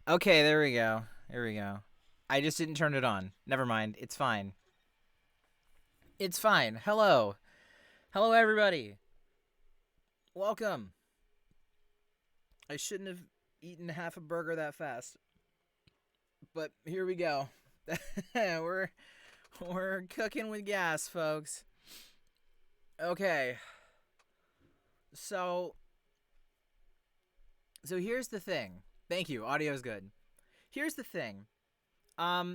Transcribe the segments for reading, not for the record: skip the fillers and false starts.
Okay, there we go. There we go. I just didn't turn it on. Never mind. It's fine. It's fine. Hello. Hello, everybody. Welcome. I shouldn't have eaten half a burger that fast. But here we go. we're cooking with gas, folks. Okay. So here's the thing. Thank you. Audio's good. Here's the thing. A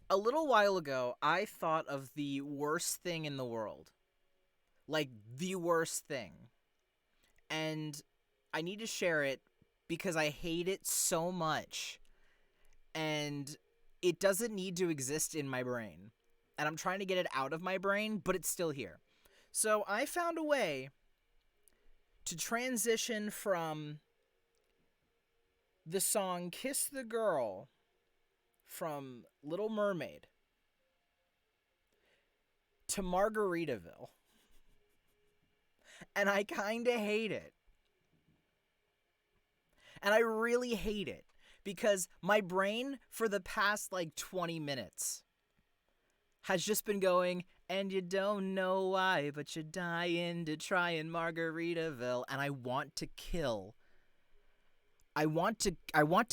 little while ago, I thought of the worst thing in the world. Like, the worst thing. And I need to share it because I hate it so much. And it doesn't need to exist in my brain. And I'm trying to get it out of my brain, but it's still here. So I found a way to transition from the song Kiss the Girl from Little Mermaid to Margaritaville. And I kinda hate it. And I really hate it because my brain for the past 20 minutes has just been going, and you don't know why, but you're dying to try in Margaritaville, and I want to kill. I want to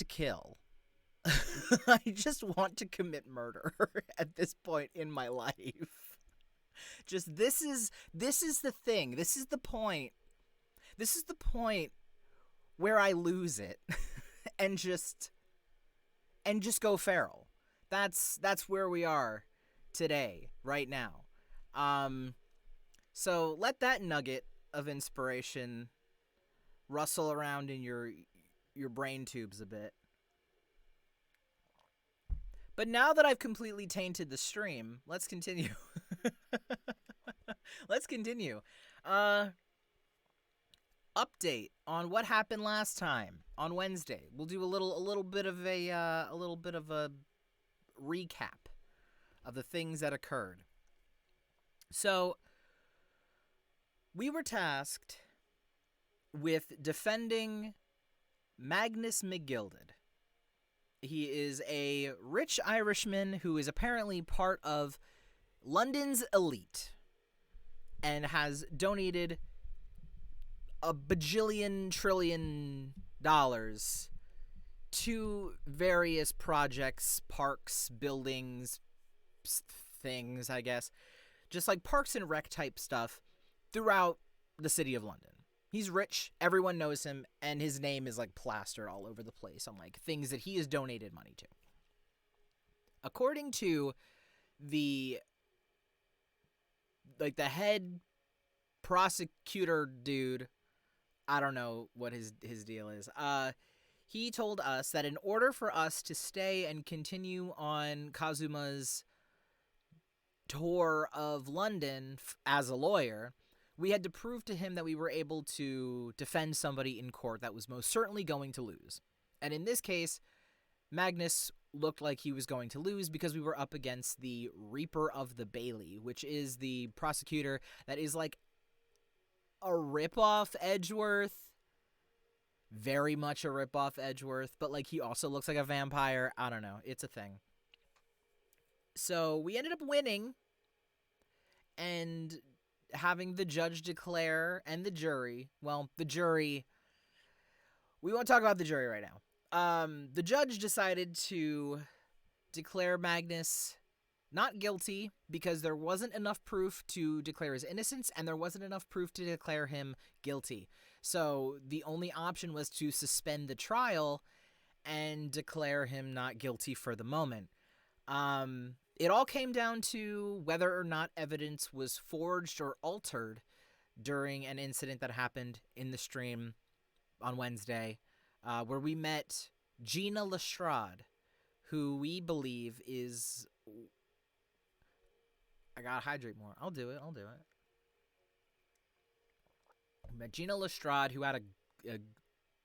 kill. I just want to commit murder at this point in my life. Just this is the thing. This is the point. This is the point where I lose it and just go feral. That's where we are today, right now. So let that nugget of inspiration rustle around in your brain tubes a bit. But now that I've completely tainted the stream, let's continue. Let's continue. Update on what happened last time on Wednesday. We'll do a little bit of a recap of the things that occurred. So we were tasked with defending Magnus McGilded. He is a rich Irishman who is apparently part of London's elite and has donated a bajillion trillion dollars to various projects, parks, buildings, things, I guess. Just like parks and rec type stuff throughout the city of London. He's rich, everyone knows him, and his name is like plastered all over the place on like things that he has donated money to. According to the head prosecutor dude, I don't know what his deal is. He told us that in order for us to stay and continue on Kazuma's tour of London as a lawyer, we had to prove to him that we were able to defend somebody in court that was most certainly going to lose. And in this case, Magnus looked like he was going to lose because we were up against the Reaper of the Bailey, which is the prosecutor that is like a ripoff Edgeworth. Very much a ripoff Edgeworth, but like he also looks like a vampire. I don't know. It's a thing. So we ended up winning and having the judge declare, and the jury, well, the jury, we won't talk about the jury right now. The judge decided to declare Magnus not guilty because there wasn't enough proof to declare his innocence, and there wasn't enough proof to declare him guilty. So the only option was to suspend the trial and declare him not guilty for the moment. It all came down to whether or not evidence was forged or altered during an incident that happened in the stream on Wednesday, where we met Gina Lestrade, who we believe is... I gotta hydrate more. I'll do it. We met Gina Lestrade, who had a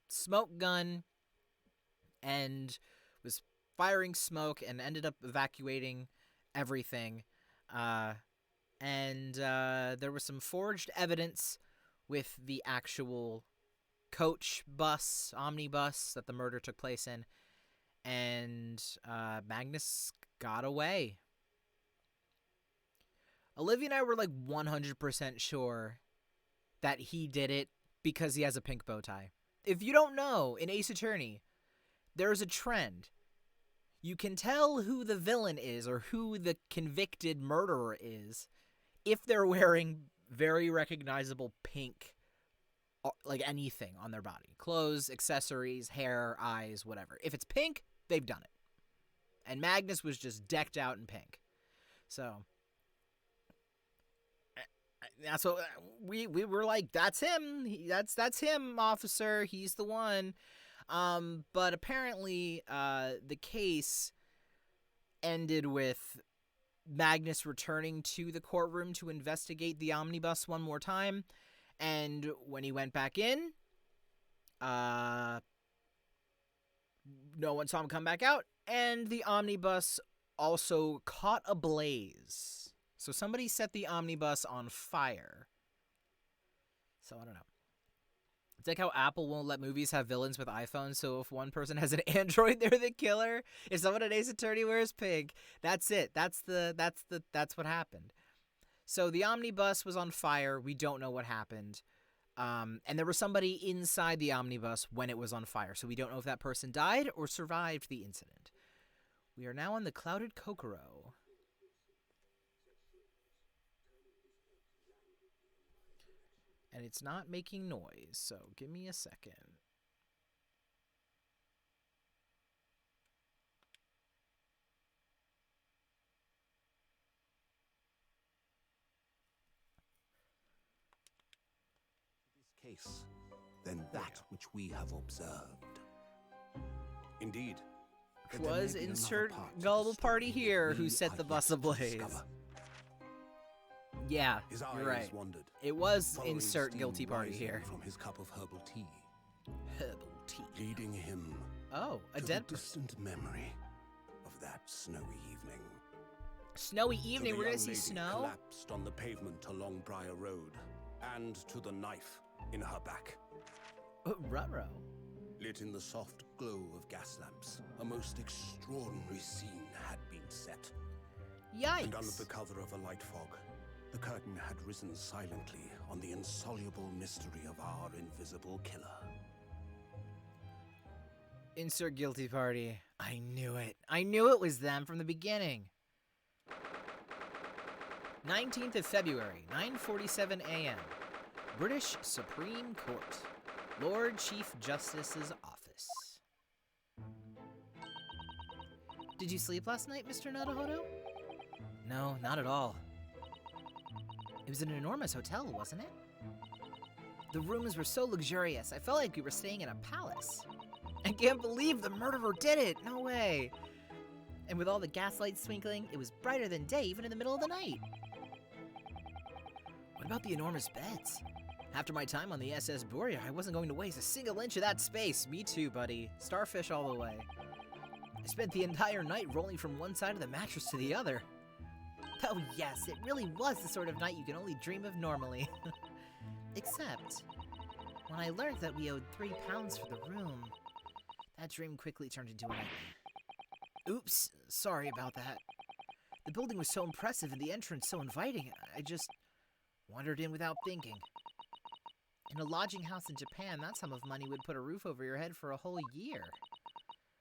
smoke gun and was firing smoke and ended up evacuating everything. And there was some forged evidence with the actual coach bus, omnibus that the murder took place in. And Magnus got away. Olivia and I were like 100% sure that he did it because he has a pink bow tie. If you don't know, in Ace Attorney, there's a trend. You can tell who the villain is or who the convicted murderer is if they're wearing very recognizable pink, like anything on their body. Clothes, accessories, hair, eyes, whatever. If it's pink, they've done it. And Magnus was just decked out in pink. So that's what we were like, that's him. That's him, officer. He's the one. But apparently, the case ended with Magnus returning to the courtroom to investigate the omnibus one more time. And when he went back in, no one saw him come back out. And the omnibus also caught ablaze. So somebody set the omnibus on fire. So I don't know. It's like how Apple won't let movies have villains with iPhones, so if one person has an Android, they're the killer. If someone at Ace Attorney wears pink, that's it. That's what happened. So the omnibus was on fire. We don't know what happened. And there was somebody inside the omnibus when it was on fire, so we don't know if that person died or survived the incident. We are now on the Clouded Kokoro. And it's not making noise, so give me a second. This case, than that which we have observed. Indeed. Which was insert gullible party here who set the bus ablaze. Yeah, you're right. Wandered, it was insert guilty party here. From his cup of herbal tea. Herbal tea. Leading him a dead distant memory of that snowy evening. Snowy evening? We're gonna see snow? Collapsed on the pavement along Briar Road, and to the knife in her back. Ruh-roh. Lit in the soft glow of gas lamps, a most extraordinary scene had been set. Yikes. And under the cover of a light fog, the curtain had risen silently on the insoluble mystery of our invisible killer. Insert guilty party. I knew it. I knew it was them from the beginning. 19th of February, 9:47 a.m. British Supreme Court. Lord Chief Justice's office. Did you sleep last night, Mr. Naruhodo? No, not at all. It was an enormous hotel, wasn't it? The rooms were so luxurious, I felt like we were staying in a palace. I can't believe the murderer did it! No way! And with all the gaslights twinkling, it was brighter than day even in the middle of the night. What about the enormous beds? After my time on the SS Borea, I wasn't going to waste a single inch of that space. Me too, buddy. Starfish all the way. I spent the entire night rolling from one side of the mattress to the other. Oh yes, it really was the sort of night you can only dream of normally. Except, when I learned that we owed £3 for the room, that dream quickly turned into a nightmare. Oops, sorry about that. The building was so impressive and the entrance so inviting, I just wandered in without thinking. In a lodging house in Japan, that sum of money would put a roof over your head for a whole year.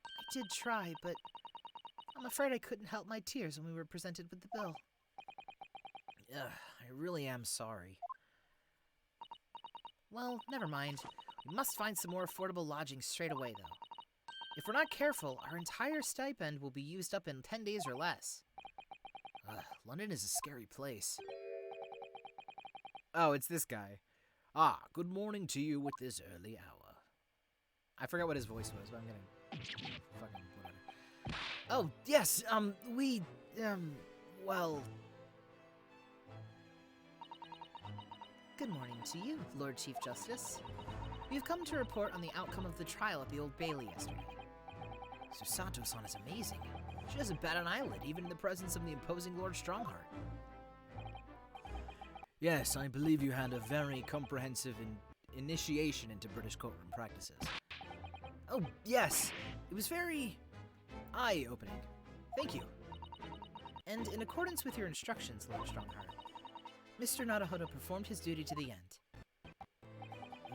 I did try, but I'm afraid I couldn't help my tears when we were presented with the bill. Ugh, I really am sorry. Well, never mind. We must find some more affordable lodging straight away, though. If we're not careful, our entire stipend will be used up in 10 days or less. London is a scary place. Oh, it's this guy. Ah, good morning to you with this early hour. I forgot what his voice was, but I'm gonna fucking whatever. Oh, yes, well... Good morning to you, Lord Chief Justice. We've come to report on the outcome of the trial at the Old Bailey yesterday. Susato-san is amazing. She doesn't bat an eyelid, even in the presence of the imposing Lord Strongheart. Yes, I believe you had a very comprehensive initiation into British courtroom practices. Oh, yes! It was very... eye-opening. Thank you. And in accordance with your instructions, Lord Strongheart, Mr. Naruhodo performed his duty to the end.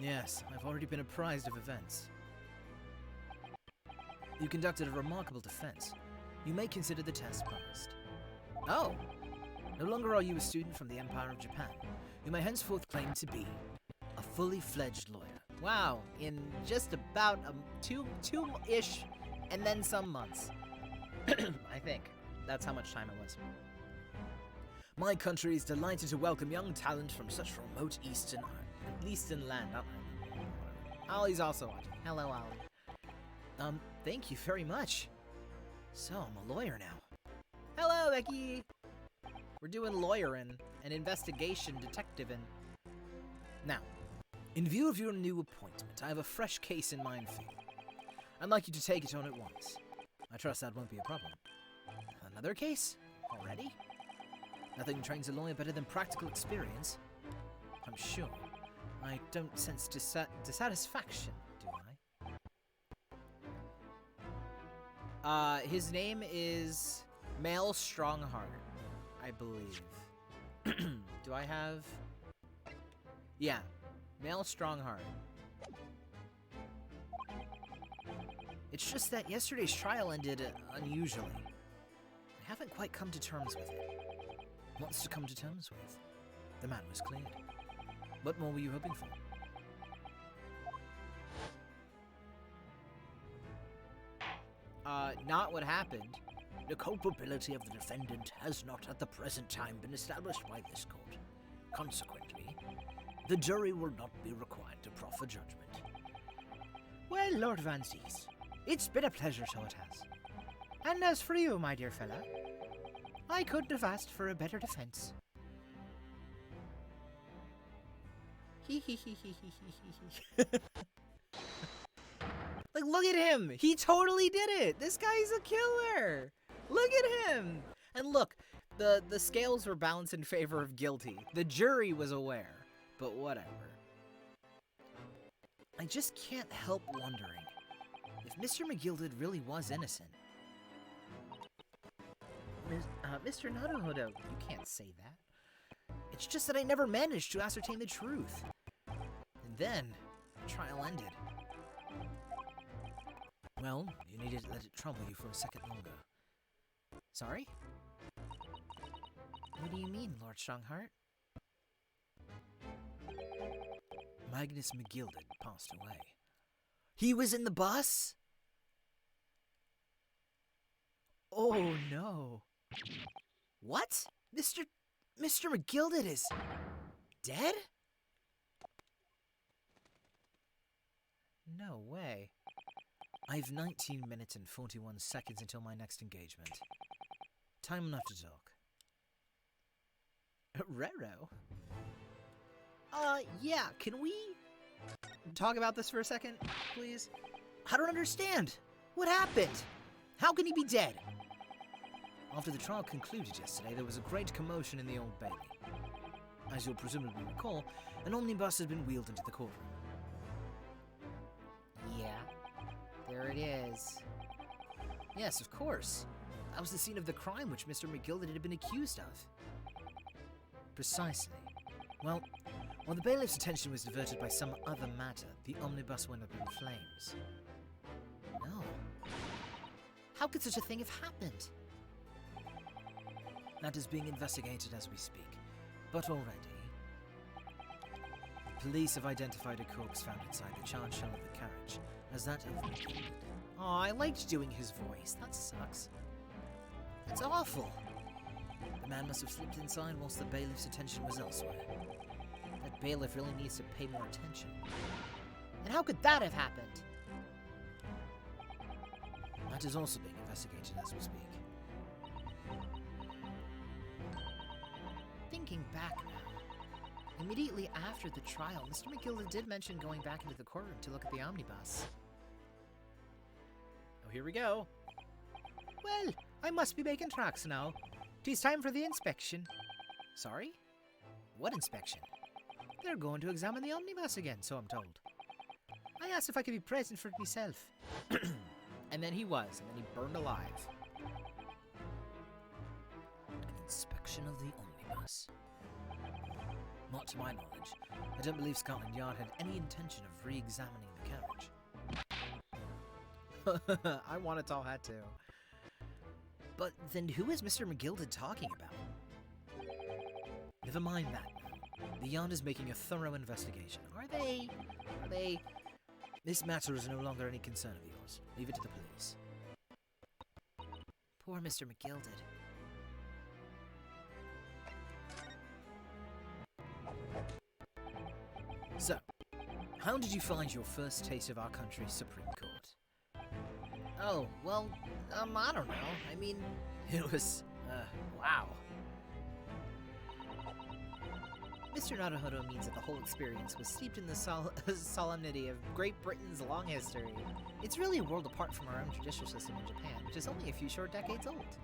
Yes, I've already been apprised of events. You conducted a remarkable defense. You may consider the test passed. Oh! No longer are you a student from the Empire of Japan. You may henceforth claim to be a fully fledged lawyer. Wow, in just about two-ish and then some months. I think. That's how much time it was. My country is delighted to welcome young talent from such remote eastern land. Ollie's also watching. Hello, Ollie. Thank you very much. So, I'm a lawyer now. Hello, Becky! We're doing lawyering and investigation detectiving. Now, in view of your new appointment, I have a fresh case in mind for you. I'd like you to take it on at once. I trust that won't be a problem. Another case? Already? Nothing trains a lawyer better than practical experience. I'm sure. I don't sense dissatisfaction, do I? His name is Male Strongheart, I believe. Do I have... Yeah, Male Strongheart. It's just that yesterday's trial ended unusually. I haven't quite come to terms with it. What's to come to terms with? The man was cleared. What more were you hoping for? Not what happened. The culpability of the defendant has not at the present time been established by this court. Consequently, the jury will not be required to proffer judgment. Well, Lord Van Zees, it's been a pleasure, so it has. And as for you, my dear fella, I couldn't have asked for a better defense. Like, look at him! He totally did it! This guy's a killer! Look at him! And look, the scales were balanced in favor of guilty. The jury was aware, but whatever. I just can't help wondering if Mr. McGilded really was innocent. Mr. Naruhodo, you can't say that. It's just that I never managed to ascertain the truth. And then, the trial ended. Well, you needed to let it trouble you for a second longer. Sorry? What do you mean, Lord Strongheart? Magnus McGilded passed away. He was in the bus? Oh no. What? Mr. McGilded is dead? No way. I have 19 minutes and 41 seconds until my next engagement. Time enough to talk. Rero? Yeah, can we talk about this for a second, please? I don't understand. What happened? How can he be dead? After the trial concluded yesterday, there was a great commotion in the Old Bailey. As you'll presumably recall, an omnibus had been wheeled into the courtroom. Yeah, there it is. Yes, of course. That was the scene of the crime which Mr. McGilded had been accused of. Precisely. Well, while the bailiff's attention was diverted by some other matter, the omnibus went up in flames. No. How could such a thing have happened? That is being investigated as we speak. But already, police have identified a corpse found inside the charred shell of the carriage as that of McGilded. Aw, I liked doing his voice. That sucks. That's awful. The man must have slipped inside whilst the bailiff's attention was elsewhere. That bailiff really needs to pay more attention. And how could that have happened? That is also being investigated as we speak. Thinking back now, immediately after the trial, Mr. McGilded did mention going back into the courtroom to look at the omnibus. Oh, here we go. Well, I must be making tracks now. 'Tis time for the inspection. Sorry? What inspection? They're going to examine the omnibus again, so I'm told. I asked if I could be present for it myself. And then he was, and then he burned alive. An inspection of the omnibus. Not to my knowledge. I don't believe Scotland Yard had any intention of re-examining the carriage. I want a tall hat too. But then who is Mr. McGilded talking about? Never mind that now. The Yard is making a thorough investigation. Are they? This matter is no longer any concern of yours. Leave it to the police. Poor Mr. McGilded. So, how did you find your first taste of our country's Supreme Court? Oh, well, I don't know. I mean, it was, wow. Mr. Naruhodo means that the whole experience was steeped in the solemnity of Great Britain's long history. It's really a world apart from our own judicial system in Japan, which is only a few short decades old.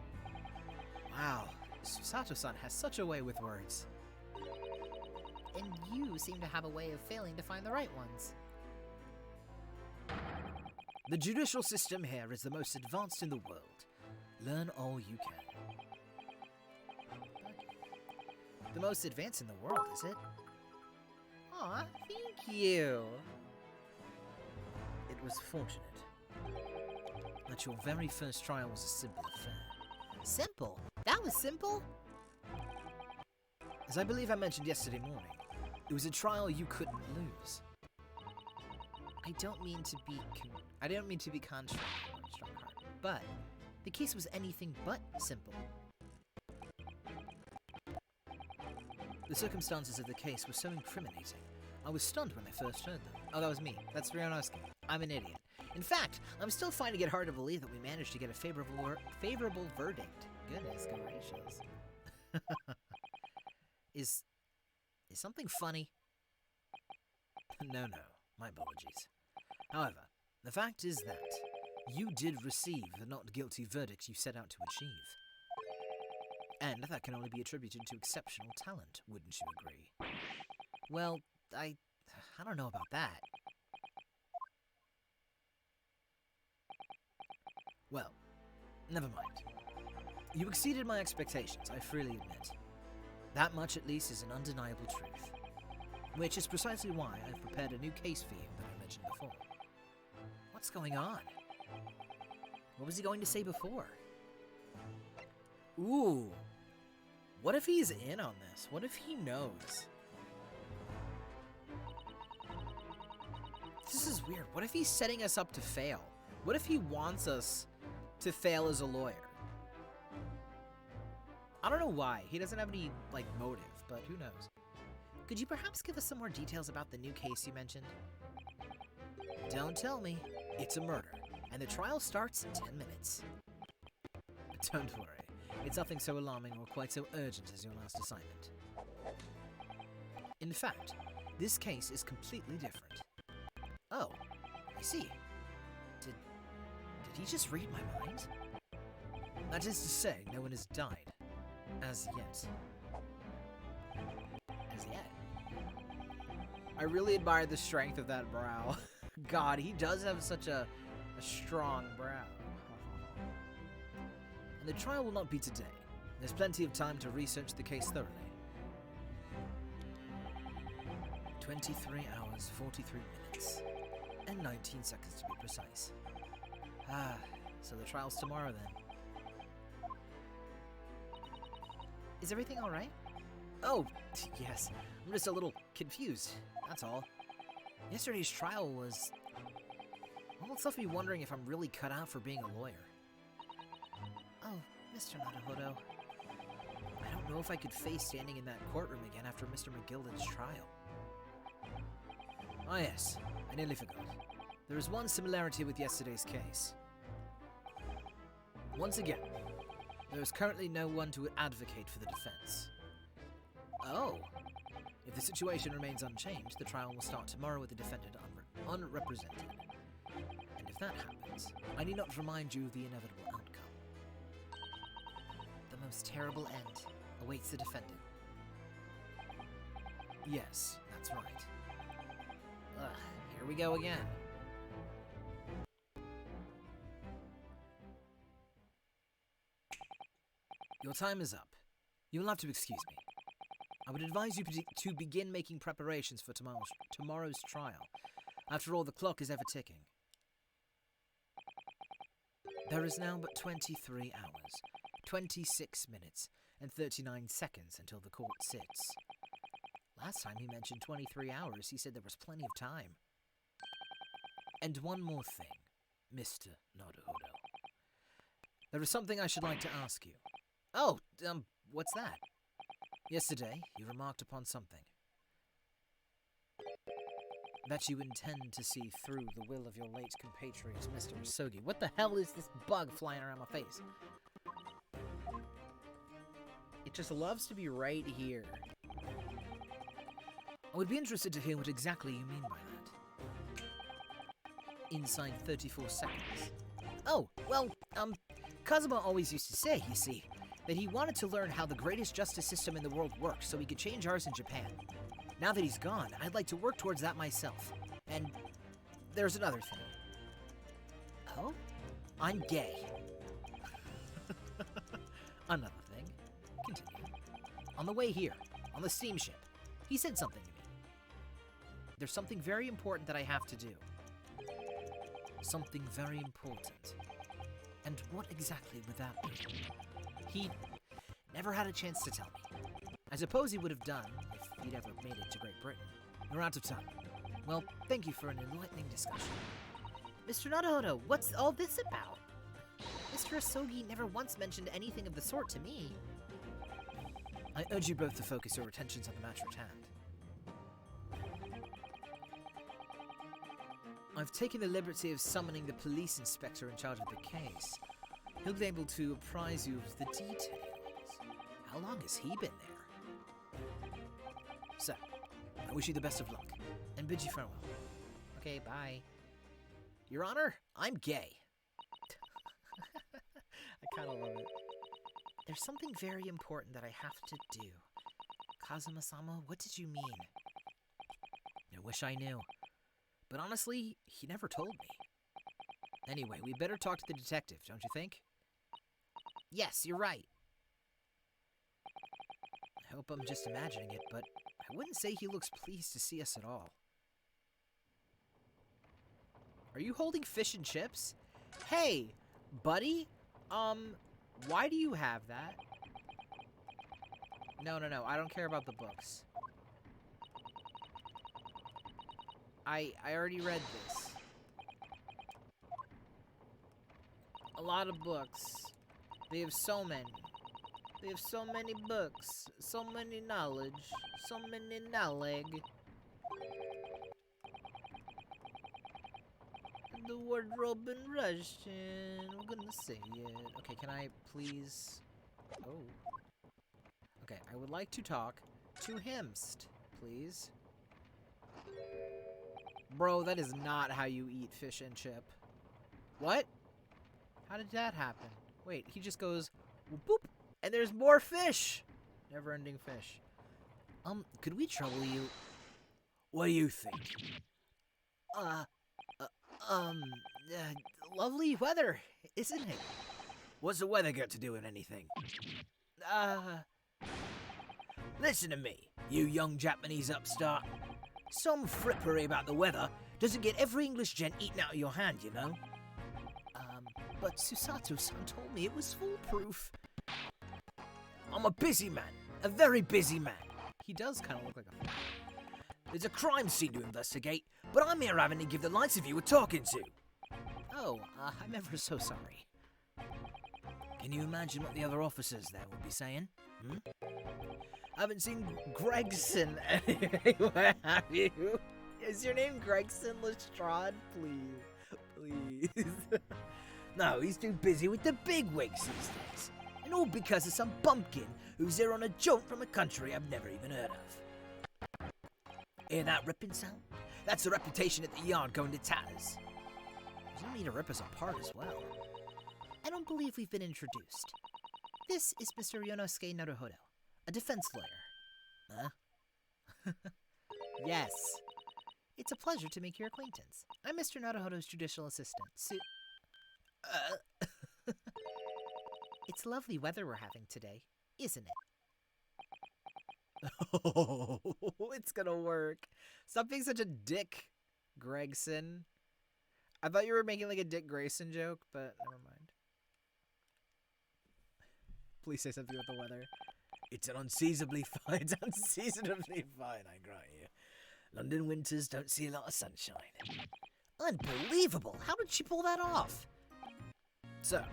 Wow, Susato-san has such a way with words. And you seem to have a way of failing to find the right ones. The judicial system here is the most advanced in the world. Learn all you can. The most advanced in the world, is it? Aw, thank you. It was fortunate that your very first trial was a simple affair. Simple? That was simple? As I believe I mentioned yesterday morning, it was a trial you couldn't lose. I don't mean to be contrary, Strongheart, but the case was anything but simple. The circumstances of the case were so incriminating, I was stunned when I first heard them. Oh, that was me. That's Ryonosuke. I'm an idiot. In fact, I'm still finding it hard to believe that we managed to get a favorable verdict. Goodness gracious. Is something funny? No, my apologies. However, the fact is that you did receive the not guilty verdict you set out to achieve. And that can only be attributed to exceptional talent, wouldn't you agree? Well, I don't know about that. Well, never mind. You exceeded my expectations, I freely admit. That much at least is an undeniable truth. Which is precisely why I've prepared a new case for you that I mentioned before. What's going on? What was he going to say before? Ooh. What if he's in on this? What if he knows? weird. What if he's setting us up to fail? What if he wants us to fail as a lawyer? I don't know why. He doesn't have any, motive, but who knows? Could you perhaps give us some more details about the new case you mentioned? Don't tell me. It's a murder, and the trial starts in 10 minutes. Don't worry. It's nothing so alarming or quite so urgent as your last assignment. In fact, this case is completely different. Oh, I see. Did he just read my mind? That is to say, no one has died. As yet. As yet? I really admire the strength of that brow. God, he does have such a strong brow. And the trial will not be today. There's plenty of time to research the case thoroughly. 23 hours, 43 minutes, and 19 seconds to be precise. So the trial's tomorrow then. Is everything alright? Oh, yes. I'm just a little confused, that's all. Yesterday's trial was... well, it's left me wondering if I'm really cut out for being a lawyer. Oh, Mr. Naruhodo. I don't know if I could face standing in that courtroom again after Mr. McGilden's trial. Ah yes, I nearly forgot. There is one similarity with yesterday's case. Once again, there is currently no one to advocate for the defense. Oh. If the situation remains unchanged, the trial will start tomorrow with the defendant unrepresented. And if that happens, I need not remind you of the inevitable outcome. The most terrible end awaits the defendant. Yes, that's right. Ugh, here we go again. Your time is up. You will have to excuse me. I would advise you to begin making preparations for tomorrow's trial. After all, the clock is ever ticking. There is now but 23 hours, 26 minutes, and 39 seconds until the court sits. Last time he mentioned 23 hours, he said there was plenty of time. And one more thing, Mr. Naruhodo. There is something I should like to ask you. Oh, what's that? Yesterday, you remarked upon something. That you intend to see through the will of your late compatriot, Mr. Isogi. What the hell is this bug flying around my face? It just loves to be right here. I would be interested to hear what exactly you mean by that. Inside 34 seconds. Oh, well, Kazuma always used to say, you see, that he wanted to learn how the greatest justice system in the world works so he could change ours in Japan. Now that he's gone, I'd like to work towards that myself. And there's another thing. Oh? I'm gay. Another thing. Continue. On the way here, on the steamship, he said something to me. There's something very important that I have to do. Something very important. And what exactly would that be? He never had a chance to tell me. I suppose he would have done if he'd ever made it to Great Britain. We're out of time. Well, thank you for an enlightening discussion. Mr. Naruhodo, what's all this about? Mr. Isogi never once mentioned anything of the sort to me. I urge you both to focus your attentions on the matter at hand. I've taken the liberty of summoning the police inspector in charge of the case. He'll be able to apprise you of the details. How long has he been there? So, I wish you the best of luck, and bid you farewell. Okay, bye. Your Honor, I'm gay. I kinda love it. There's something very important that I have to do. Kazuma-sama, what did you mean? I wish I knew. But honestly, he never told me. Anyway, we better talk to the detective, don't you think? Yes, you're right. I hope I'm just imagining it, but I wouldn't say he looks pleased to see us at all. Are you holding fish and chips? Hey, buddy, why do you have that? No, I don't care about the books. I already read this. A lot of books. They have so many. They have so many books, so many knowledge, so many knowledge. The wardrobe in Russian. I'm gonna say it. Okay, can I please? Oh. Okay, I would like to talk to Himst, please. Bro, that is not how you eat fish and chip. What? How did that happen? Wait, he just goes boop, and there's more fish. Never-ending fish. Could we trouble you? What do you think? Lovely weather, isn't it? What's the weather got to do with anything? Listen to me, you young Japanese upstart. Some frippery about the weather doesn't get every English gent eaten out of your hand, you know? But Susato-san told me it was foolproof. I'm a busy man, a very busy man. He does kind of look like a fool. There's a crime scene to investigate, but I'm here having to give the likes of you a talking to. Oh, I'm ever so sorry. Can you imagine what the other officers there would be saying? I haven't seen Gregson anywhere, have you? Is your name Gregson Lestrade? Please. No, he's too busy with the big wigs these days. And all because of some bumpkin who's there on a jaunt from a country I've never even heard of. Hear that ripping sound? That's the reputation at the yard going to tatters. There's no need to rip us apart as well. I don't believe we've been introduced. This is Mr. Yonosuke Naruhodo, a defense lawyer. Huh? Yes. It's a pleasure to make your acquaintance. I'm Mr. Naruhodo's judicial assistant, It's lovely weather we're having today, isn't it? Oh, it's gonna work. Stop being such a dick, Gregson. I thought you were making like a Dick Grayson joke, but never mind. Please say something about the weather. It's unseasonably fine. It's unseasonably fine, I grant you. London winters don't see a lot of sunshine. Unbelievable! How did she pull that off? So,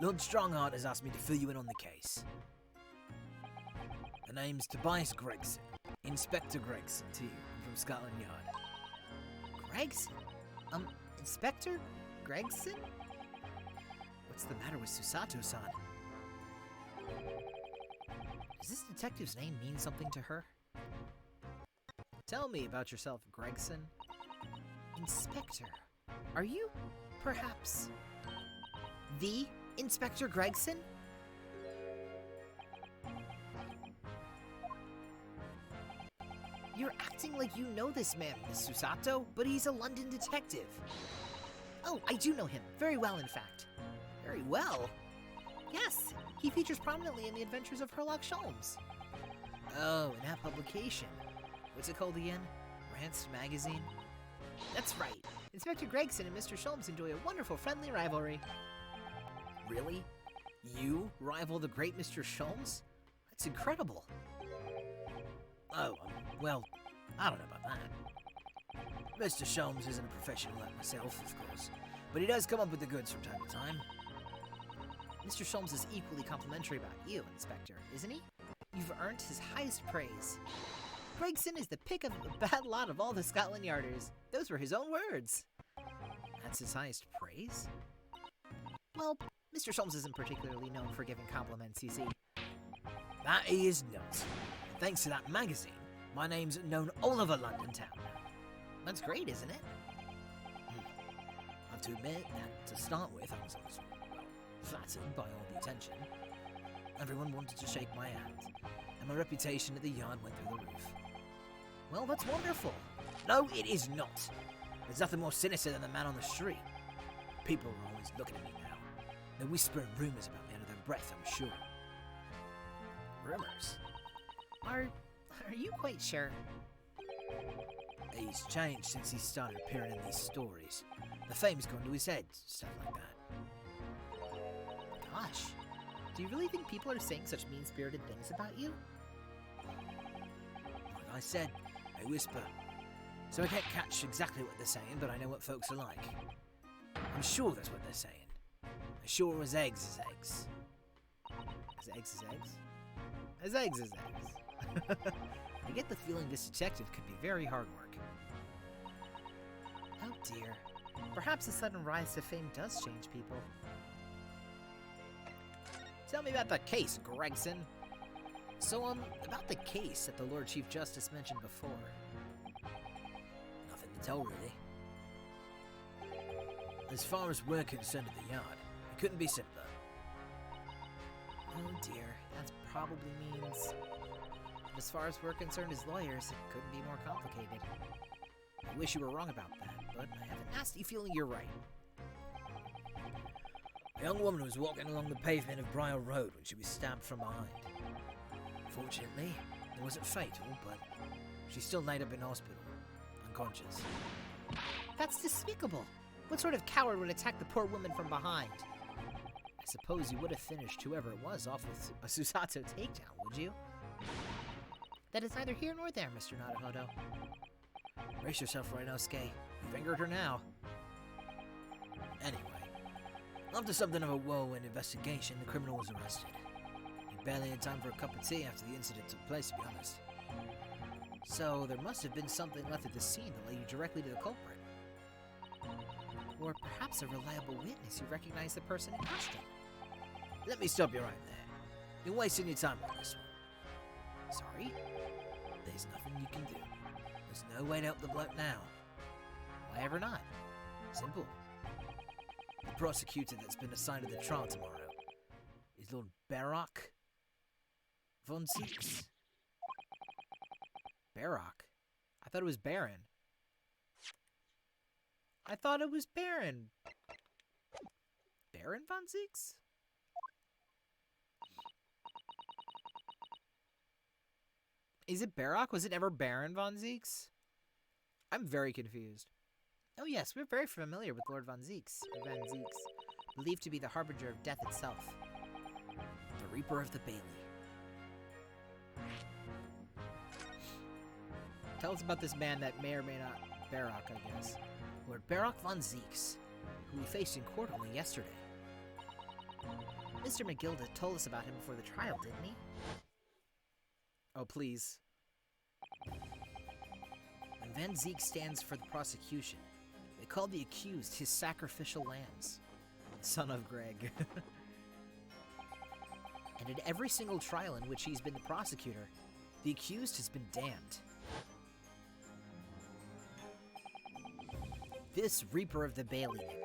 Lord Strongheart has asked me to fill you in on the case. The name's Tobias Gregson. Inspector Gregson, to you. I'm from Scotland Yard. Gregson? Inspector Gregson? What's the matter with Susato-san? Does this detective's name mean something to her? Tell me about yourself, Gregson. Inspector, are you, perhaps, the Inspector Gregson? You're acting like you know this man, Miss Susato, but he's a London detective. Oh, I do know him. Very well, in fact. Very well? Yes, he features prominently in the adventures of Sherlock Holmes. Oh, in that publication. What's it called again? Rance Magazine? That's right. Inspector Gregson and Mr. Sholmes enjoy a wonderful friendly rivalry. Really? You rival the great Mr. Sholmes? That's incredible. Oh, well, I don't know about that. Mr. Sholmes isn't a professional like myself, of course, but he does come up with the goods from time to time. Mr. Sholmes is equally complimentary about you, Inspector, isn't he? You've earned his highest praise. Gregson is the pick of a bad lot of all the Scotland Yarders. Those were his own words. That's his highest praise? Well, Mr. Sholmes isn't particularly known for giving compliments, you see. That he is not. And thanks to that magazine, my name's known all over London town. That's great, isn't it? I have to admit that, to start with, I was flattered by all the attention. Everyone wanted to shake my hand, and my reputation at the yard went through the roof. Well, that's wonderful. No, it is not. There's nothing more sinister than the man on the street. People are always looking at me now. They're whispering rumors about me under their breath, I'm sure. Rumors? Are you quite sure? He's changed since he started appearing in these stories. The fame's gone to his head, stuff like that. Gosh, do you really think people are saying such mean-spirited things about you? Like I said, they whisper. So I can't catch exactly what they're saying, but I know what folks are like. I'm sure that's what they're saying. As sure as eggs is eggs. As eggs is eggs? As eggs is eggs. I get the feeling this detective could be very hard work. Oh dear. Perhaps the sudden rise to fame does change people. Tell me about the case, Gregson. So, about the case that the Lord Chief Justice mentioned before. Nothing to tell, really. As far as we're concerned at the yard, it couldn't be simpler. Oh dear, that probably means... As far as we're concerned as lawyers, it couldn't be more complicated. I wish you were wrong about that, but I have a nasty feeling you're right. A young woman was walking along the pavement of Briar Road when she was stabbed from behind. Fortunately, it wasn't fatal, but she still laid up in hospital, unconscious. That's despicable. What sort of coward would attack the poor woman from behind? I suppose you would have finished whoever it was off with a Susato takedown, would you? That is neither here nor there, Mr. Naruhodo. Brace yourself, Rinosuke. You've angered her now. Anyway, after something of a whirlwind investigation, the criminal was arrested. He barely had time for a cup of tea after the incident took place, to be honest. So, there must have been something left at the scene that led you directly to the culprit. Or perhaps a reliable witness who recognized the person in question. Let me stop you right there. You're wasting your time on this one. Sorry? There's nothing you can do. There's no way to help the bloke now. Why ever not? Simple. The prosecutor that's been assigned to the trial tomorrow is Lord Barock von Zieks. Barock? I thought it was Baron. I thought it was Baron. Baron von Zieks? Is it Barock? Was it ever Baron von Zieks? I'm very confused. Oh yes, we're very familiar with Lord von Zieks, believed to be the harbinger of death itself. The Reaper of the Bailey. Tell us about this man that may or may not... Barock, I guess. Lord Barock von Zieks, who we faced in court only yesterday. Mr. McGilda told us about him before the trial, didn't he? Oh, please. When Van Zieks stands for the prosecution, they call the accused his sacrificial lambs. Son of Greg. And at every single trial in which he's been the prosecutor, the accused has been damned. This Reaper of the Bailey nickname.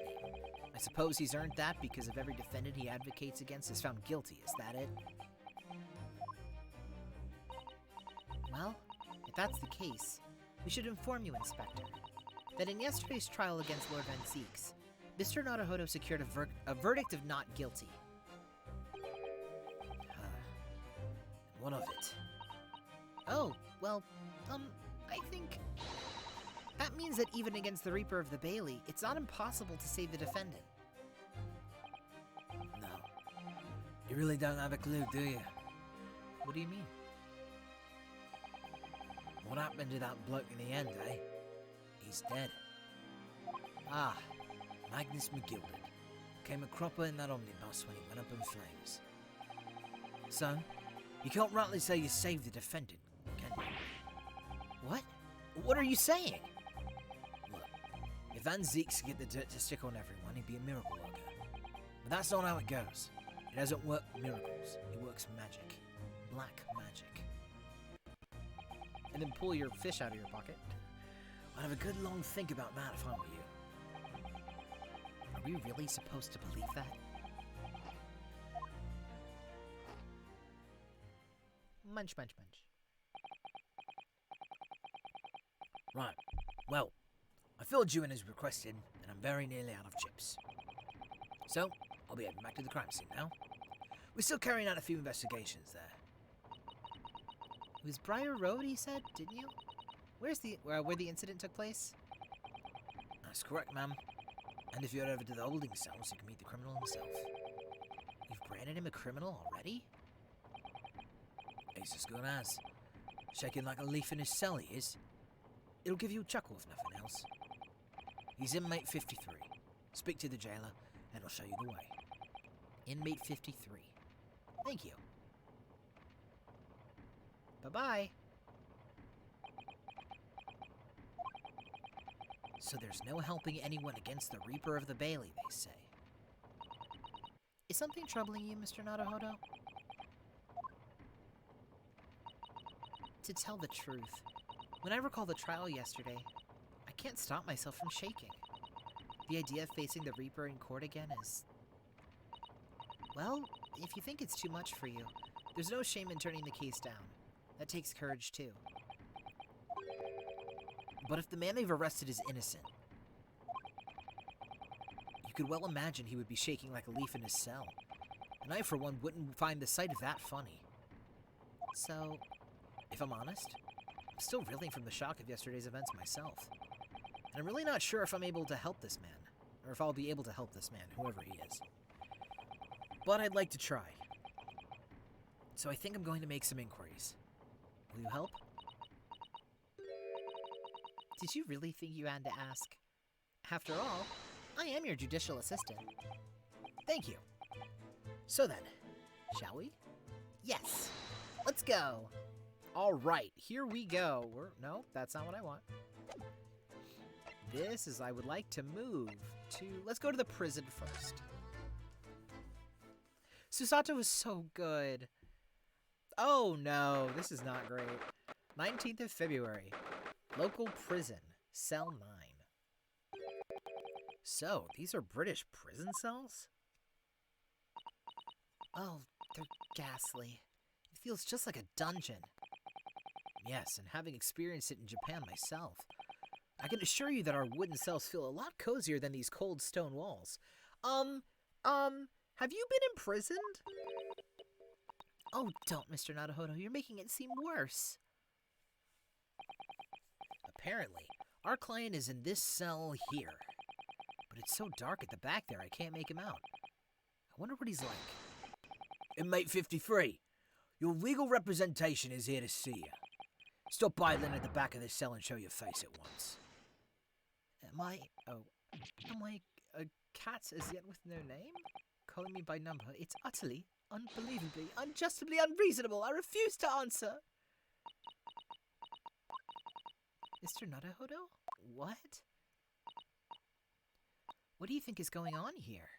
I suppose he's earned that because of every defendant he advocates against is found guilty, is that it? Well, if that's the case, we should inform you, Inspector, that in yesterday's trial against Lord Van Zieks, Mr. Naruhodo secured a verdict of not guilty. What of it? Oh, well, I think... That means that even against the Reaper of the Bailey, it's not impossible to save the defendant. No. You really don't have a clue, do you? What do you mean? What happened to that bloke in the end, eh? He's dead. Ah, Magnus McGilded. Came a cropper in that omnibus when he went up in flames. So, you can't rightly say you saved the defendant, can you? What? What are you saying? Look, if Van Zieks could get the dirt to stick on everyone, he'd be a miracle worker. But that's not how it goes. It doesn't work miracles. It works magic. Black magic. And then pull your fish out of your pocket. I'd have a good long think about that if I were you. Are we really supposed to believe that? Munch, munch, munch. Right. Well, I filled you in as requested, and I'm very nearly out of chips. So, I'll be heading back to the crime scene now. We're still carrying out a few investigations there. It was Briar Road, he said, didn't you? Where's the where the incident took place? That's correct, ma'am. And if you head over to the holding cells, you can meet the criminal himself. You've branded him a criminal already? He's as good as. Shaking like a leaf in his cell, he is. It'll give you a chuckle if nothing else. He's inmate 53. Speak to the jailer, and I'll show you the way. Inmate 53. Thank you. Bye-bye. So there's no helping anyone against the Reaper of the Bailey, they say. Is something troubling you, Mr. Naruhodo? To tell the truth, when I recall the trial yesterday, I can't stop myself from shaking. The idea of facing the Reaper in court again is... Well, if you think it's too much for you, there's no shame in turning the case down. That takes courage, too. But if the man they've arrested is innocent, you could well imagine he would be shaking like a leaf in his cell. And I, for one, wouldn't find the sight of that funny. So, if I'm honest, I'm still reeling from the shock of yesterday's events myself. And I'm really not sure if I'm able to help this man, or if I'll be able to help this man, whoever he is. But I'd like to try. So I think I'm going to make some inquiries. Will you help? Did you really think you had to ask? After all, I am your judicial assistant. Thank you. So then, shall we? Yes. Let's go. All right, here we go. No, that's not what I want. This is I would like to move to... Let's go to the prison first. Susato was so good. Oh no, this is not great. 19th of February. Local prison, cell 9. So, these are British prison cells? Oh, they're ghastly. It feels just like a dungeon. Yes, and having experienced it in Japan myself, I can assure you that our wooden cells feel a lot cozier than these cold stone walls. Have you been imprisoned? Oh, don't, Mr. Naruhodo. You're making it seem worse. Apparently, our client is in this cell here. But it's so dark at the back there, I can't make him out. I wonder what he's like. Inmate 53, your legal representation is here to see you. Stop by then at the back of this cell and show your face at once. Am I a cat as yet with no name? Calling me by number, it's utterly, unbelievably, unjustably unreasonable. I refuse to answer. Mr. Naruhodo? What? What do you think is going on here?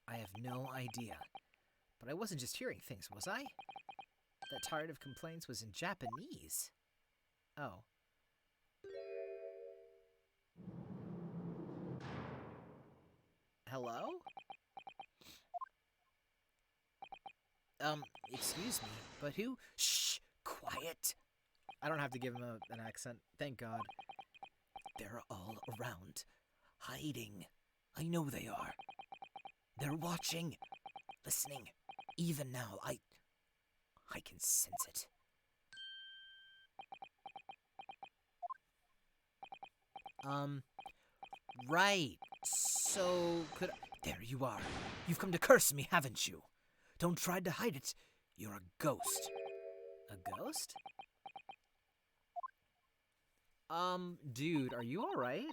I have no idea. But I wasn't just hearing things, was I? That tired of complaints was in Japanese. Oh. Hello? Excuse me, but who? Shh! Quiet! I don't have to give him an accent, thank God. They're all around, hiding. I know they are. They're watching, listening. Even now, I can sense it. Right. So, there you are. You've come to curse me, haven't you? Don't try to hide it. You're a ghost. A ghost? Dude, are you alright?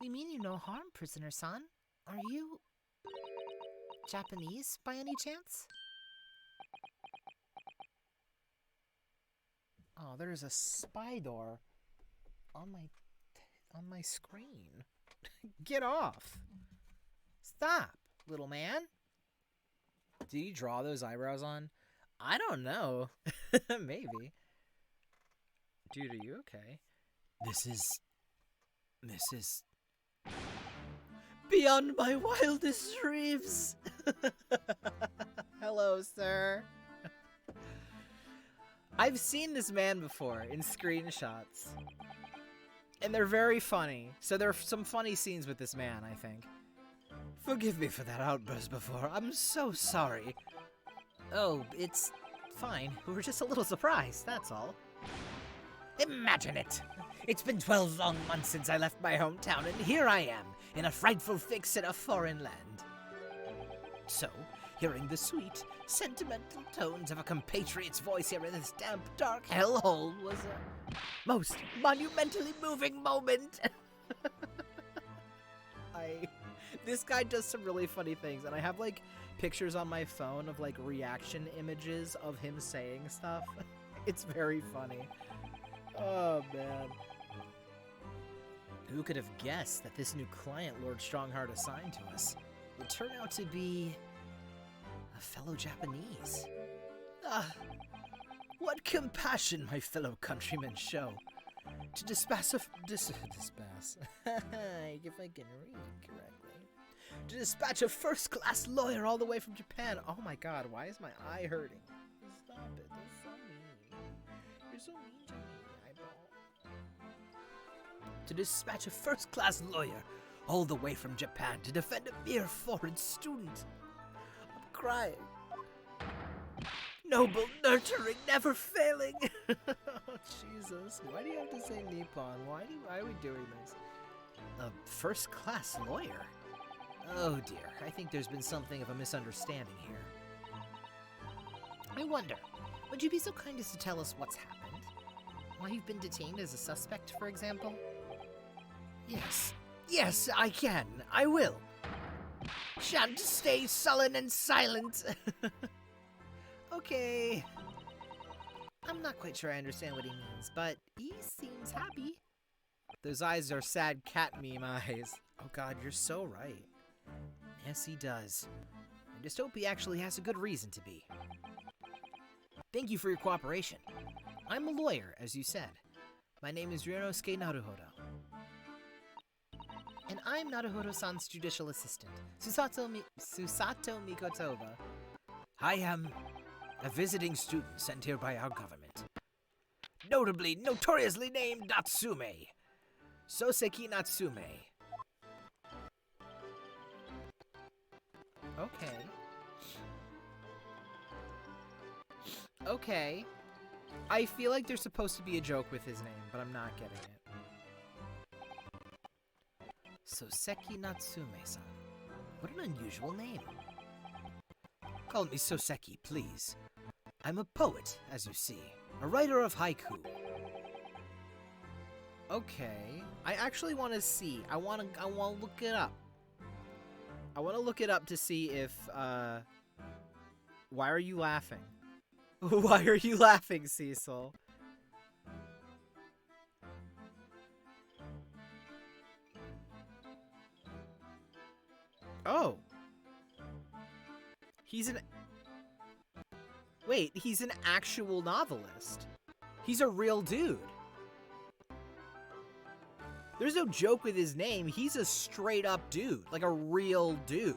We mean you no harm, prisoner-san. Are you... Japanese, by any chance? Oh, there's a spider on my screen. Get off! Stop, little man. Did you draw those eyebrows on? I don't know. Maybe. Dude, are you okay? This is... beyond my wildest dreams. Hello, sir. I've seen this man before in screenshots. And they're very funny. So there are some funny scenes with this man, I think. Forgive me for that outburst before. I'm so sorry. Oh, it's fine. We were just a little surprised, that's all. Imagine it! It's been 12 long months since I left my hometown, and here I am, in a frightful fix in a foreign land. So, hearing the sweet, sentimental tones of a compatriot's voice here in this damp, dark hellhole was a most monumentally moving moment. This guy does some really funny things, and I have, like, pictures on my phone of, like, reaction images of him saying stuff. It's very funny. Oh, man. Who could have guessed that this new client Lord Strongheart assigned to us would turn out to be a fellow Japanese? Ah, what compassion my fellow countrymen show to dispatch if I can read correctly. To dispatch a first-class lawyer all the way from Japan. Oh my god, why is my eye hurting? Stop it, that's so mean. You're so mean to me, eyeball. To dispatch a first-class lawyer all the way from Japan to defend a mere foreign student. I'm crying. Noble, nurturing, never failing. Oh, Jesus. Why do you have to say Nippon? Why are we doing this? A first-class lawyer? Oh, dear. I think there's been something of a misunderstanding here. I wonder, would you be so kind as to tell us what's happened? Why you've been detained as a suspect, for example? Yes. Yes, I can. I will. Shan't stay sullen and silent. Okay. I'm not quite sure I understand what he means, but he seems happy. Those eyes are sad cat meme eyes. Oh god, you're so right. Yes, he does. And Dystopia actually has a good reason to be. Thank you for your cooperation. I'm a lawyer, as you said. My name is Ryunosuke Naruhodo. And I'm Naruhodo-san's judicial assistant, Susato Mikotova. I am a visiting student sent here by our government. Notoriously named Natsume. Soseki Natsume. Okay. Okay. I feel like there's supposed to be a joke with his name, but I'm not getting it. Soseki Natsume-san. What an unusual name. Call me Soseki, please. I'm a poet, as you see. A writer of haiku. Okay. I actually want to see. I want to look it up. I want to look it up to see if, why are you laughing? Why are you laughing, Cecil? Oh. Wait, he's an actual novelist. He's a real dude. There's no joke with his name. He's a straight up dude. Like a real dude.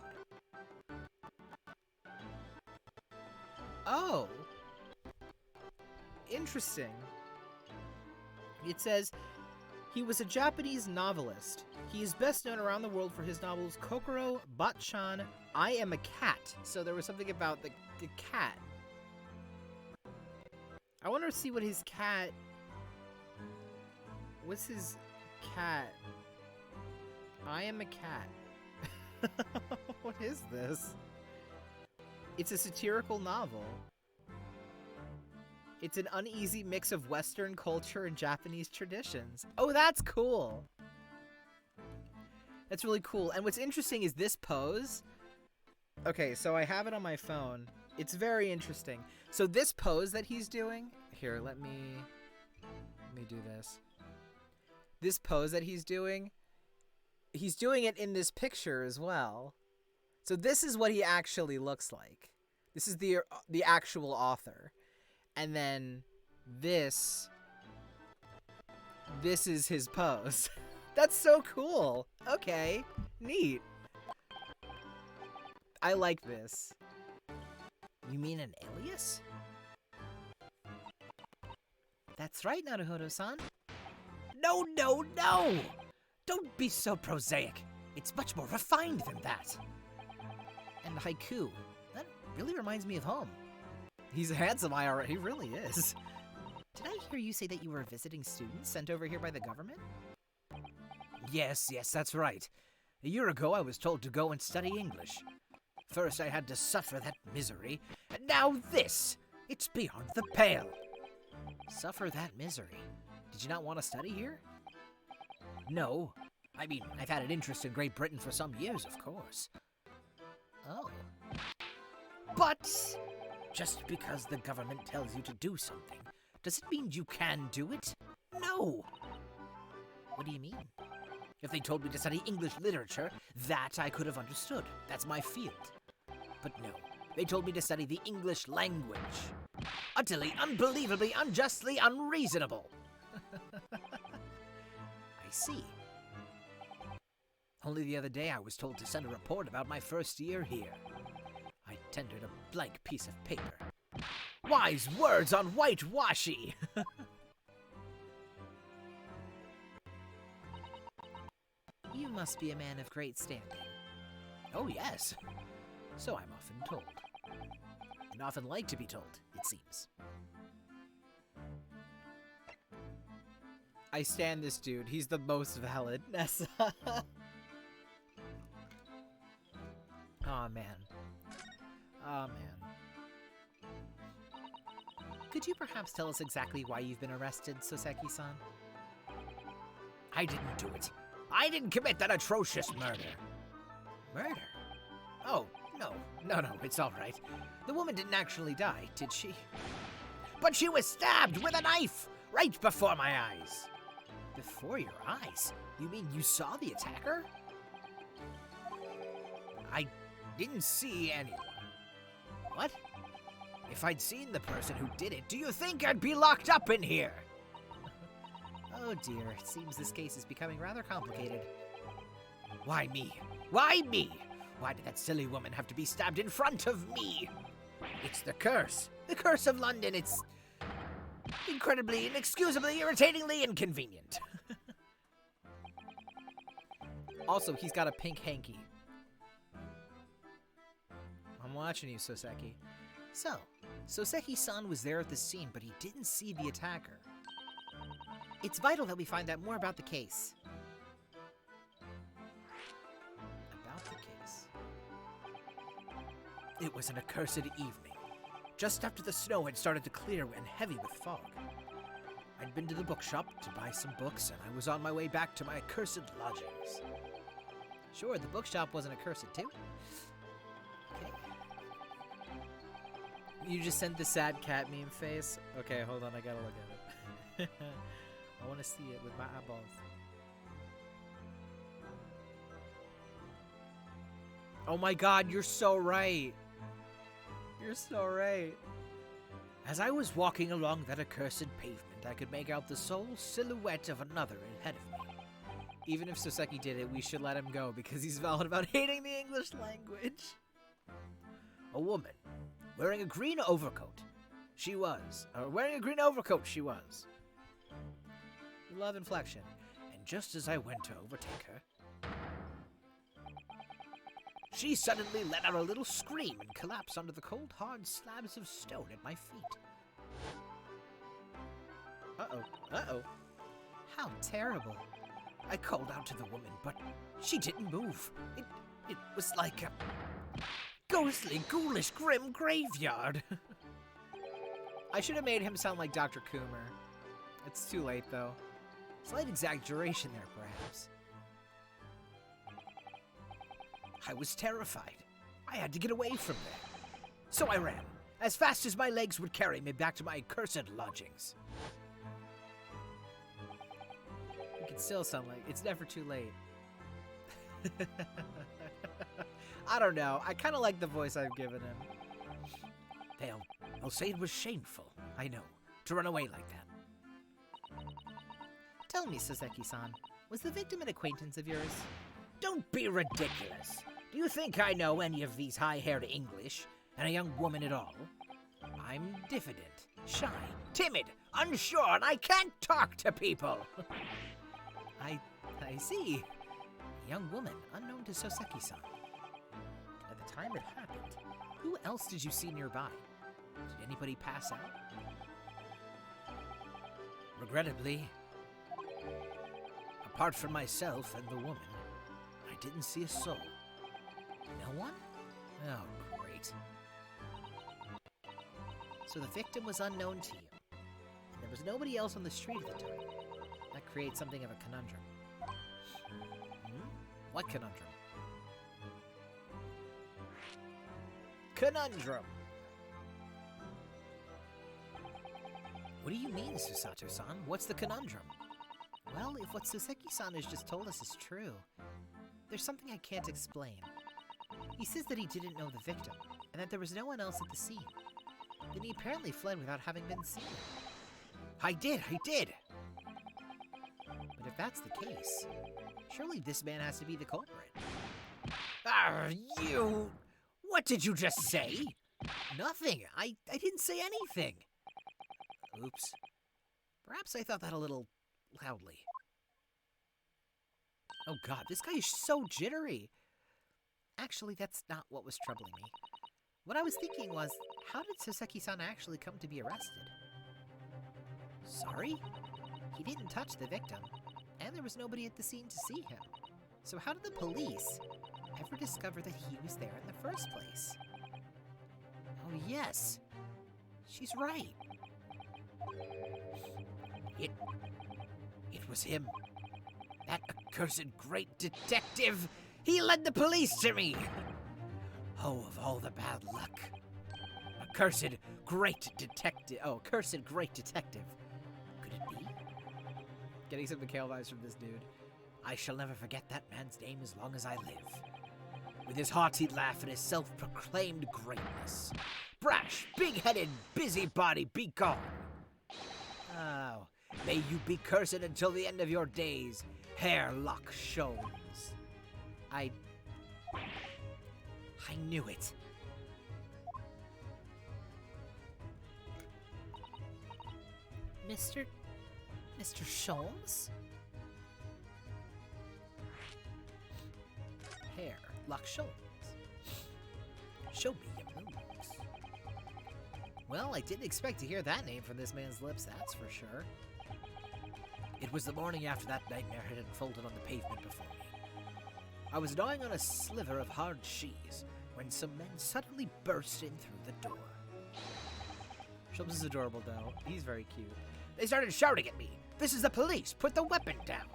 Oh. Interesting. It says, he was a Japanese novelist. He is best known around the world for his novels Kokoro, Batchan, I Am a Cat. So there was something about the cat. I want to see what his cat... What's his cat? I Am a Cat. What is this? It's a satirical novel. It's an uneasy mix of Western culture and Japanese traditions. Oh, that's cool. That's really cool. And what's interesting is this pose. Okay, so I have it on my phone. It's very interesting. So this pose that he's doing... Here, let me do this. This pose that he's doing it in this picture as well. So this is what he actually looks like. This is the actual author. And then this is his pose. That's so cool. Okay, neat. I like this. You mean an alias? That's right, Naruhodo-san. No! Don't be so prosaic. It's much more refined than that. And haiku. That really reminds me of home. He's handsome, he really is. Did I hear you say that you were a visiting student sent over here by the government? Yes, that's right. A year ago, I was told to go and study English. First, I had to suffer that misery, and now this! It's beyond the pale. Suffer that misery? Did you not want to study here? No. I mean, I've had an interest in Great Britain for some years, of course. Oh. But just because the government tells you to do something, does it mean you can do it? No! What do you mean? If they told me to study English literature, that I could have understood. That's my field. But no, they told me to study the English language. Utterly, unbelievably, unjustly unreasonable. I see. Only the other day I was told to send a report about my first year here. I tendered a blank piece of paper. Wise words on whitewashy! You must be a man of great standing. Oh, yes. So I'm often told. And often like to be told, it seems. I stand this dude. He's the most valid. Nessa. Aw, man. Aw, man. Could you perhaps tell us exactly why you've been arrested, Soseki-san? I didn't do it. I didn't commit that atrocious murder. Murder? Oh, no, it's all right. The woman didn't actually die, did she? But she was stabbed with a knife right before my eyes. Before your eyes? You mean you saw the attacker? I didn't see anyone. What? If I'd seen the person who did it, do you think I'd be locked up in here? Oh dear, it seems this case is becoming rather complicated. Why me? Why me? Why did that silly woman have to be stabbed in front of me? It's the curse. The curse of London. It's incredibly, inexcusably, irritatingly inconvenient. Also, he's got a pink hanky. I'm watching you, Soseki. So, Soseki-san was there at the scene, but he didn't see the attacker. It's vital that we find out more about the case. About the case. It was an accursed evening, just after the snow had started to clear and heavy with fog. I'd been to the bookshop to buy some books, and I was on my way back to my accursed lodgings. Sure, the bookshop wasn't accursed too. Okay. You just sent the sad cat meme face? Okay, hold on, I gotta look at it. I want to see it with my eyeballs. Oh my god, you're so right. You're so right. As I was walking along that accursed pavement, I could make out the sole silhouette of another ahead of me. Even if Soseki did it, we should let him go because he's valid about hating the English language. A woman wearing a green overcoat. She was. Wearing a green overcoat, she was. Love inflection. And just as I went to overtake her, she suddenly let out a little scream and collapsed onto the cold, hard slabs of stone at my feet. Uh-oh. How terrible. I called out to the woman, but she didn't move. It was like a ghostly, ghoulish, grim graveyard. I should have made him sound like Dr. Coomer. It's too late, though. Slight exaggeration there, perhaps. I was terrified. I had to get away from there. So I ran, as fast as my legs would carry me back to my accursed lodgings. You can still sound like it's never too late. I don't know. I kind of like the voice I've given him. They'll say it was shameful, I know, to run away like that. Tell me, Soseki-san, was the victim an acquaintance of yours? Don't be ridiculous. Do you think I know any of these high-haired English, and a young woman at all? I'm diffident, shy, timid, unsure, and I can't talk to people. I see. A young woman, unknown to Soseki-san. At the time it happened, who else did you see nearby? Did anybody pass out? Regrettably, apart from myself and the woman, I didn't see a soul. No one? Oh, great. So the victim was unknown to you. And there was nobody else on the street at the time. That creates something of a conundrum. What conundrum? Conundrum! What do you mean, Susato-san? What's the conundrum? Well, if what Soseki-san has just told us is true, there's something I can't explain. He says that he didn't know the victim, and that there was no one else at the scene. Then he apparently fled without having been seen. I did! But if that's the case, surely this man has to be the culprit. You! What did you just say? Nothing. I didn't say anything. Oops. Perhaps I thought that a little loudly. Oh god, this guy is so jittery. Actually, that's not what was troubling me. What I was thinking was, how did Soseki-san actually come to be arrested? Sorry? He didn't touch the victim, and there was nobody at the scene to see him. So how did the police ever discover that he was there in the first place? Oh yes, she's right. It was him. That accursed great detective. He led the police to me. Oh, of all the bad luck. Accursed great detective. Oh, accursed great detective. Could it be? Getting some McHale vibes from this dude. I shall never forget that man's name as long as I live. With his hearty laugh and his self-proclaimed greatness. Brash, big-headed, busybody, be gone. Oh, may you be cursed until the end of your days, Hairlock Sholmes. I knew it. Mr. Sholmes? Hairlock Sholmes. Show me your moves. Well, I didn't expect to hear that name from this man's lips, that's for sure. It was the morning after that nightmare had unfolded on the pavement before me. I was gnawing on a sliver of hard cheese when some men suddenly burst in through the door. Sholmes is adorable, though. He's very cute. They started shouting at me. This is the police. Put the weapon down.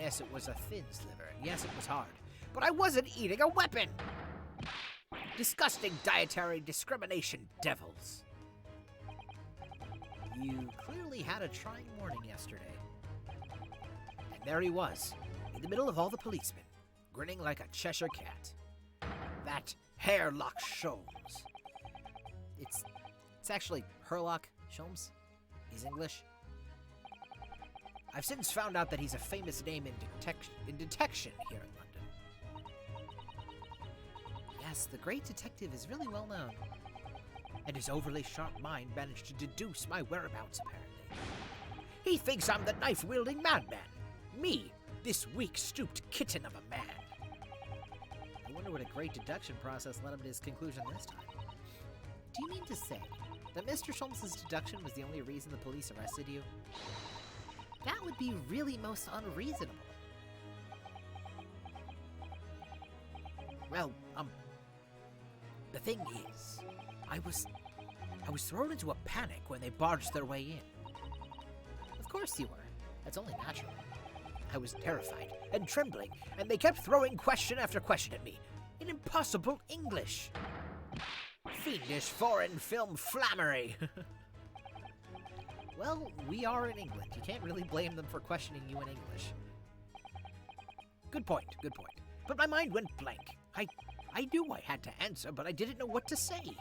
Yes, it was a thin sliver, and yes, it was hard. But I wasn't eating a weapon. Disgusting dietary discrimination devils. You clearly had a trying morning yesterday. And there he was, in the middle of all the policemen, grinning like a Cheshire cat. That Hairlock Sholmes. It's actually Herlock Sholmes. He's English. I've since found out that he's a famous name in detection here in London. Yes, the great detective is really well known. And his overly sharp mind managed to deduce my whereabouts, apparently. He thinks I'm the knife-wielding madman. Me, this weak-stooped kitten of a man. I wonder what a great deduction process led him to his conclusion this time. Do you mean to say that Mr. Sholmes' deduction was the only reason the police arrested you? That would be really most unreasonable. Well, the thing is, I was thrown into a panic when they barged their way in. Of course you were. That's only natural. I was terrified and trembling, and they kept throwing question after question at me in impossible English. Fiendish foreign film flammery. Well, we are in England. You can't really blame them for questioning you in English. Good point. But my mind went blank. I knew I had to answer, but I didn't know what to say.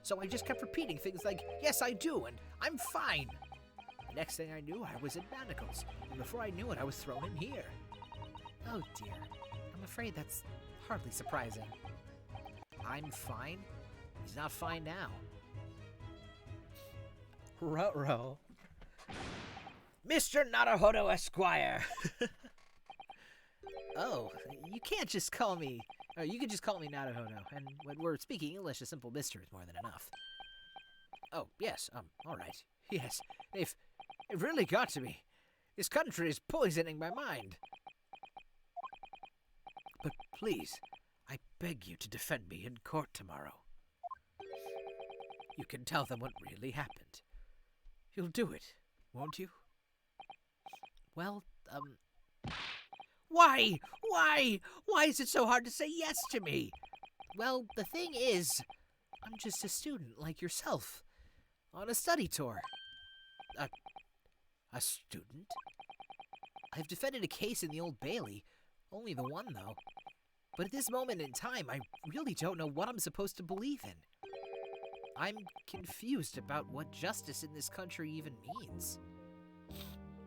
So I just kept repeating things like, yes, I do, and I'm fine. The next thing I knew, I was in manacles, and before I knew it, I was thrown in here. Oh dear, I'm afraid that's hardly surprising. I'm fine? He's not fine now. Ruh-roh. Mr. Naruhodo Esquire! Oh, you can't just call me... Oh, you can just call me Naruhodo, and when we're speaking English, a simple mister is more than enough. Oh, yes, alright. Yes, they've really got to me. This country is poisoning my mind. But please, I beg you to defend me in court tomorrow. You can tell them what really happened. You'll do it, won't you? Well, Why? Why? Why is it so hard to say yes to me? Well, the thing is, I'm just a student like yourself, on a study tour. A student? I've defended a case in the Old Bailey, only the one though. But at this moment in time, I really don't know what I'm supposed to believe in. I'm confused about what justice in this country even means.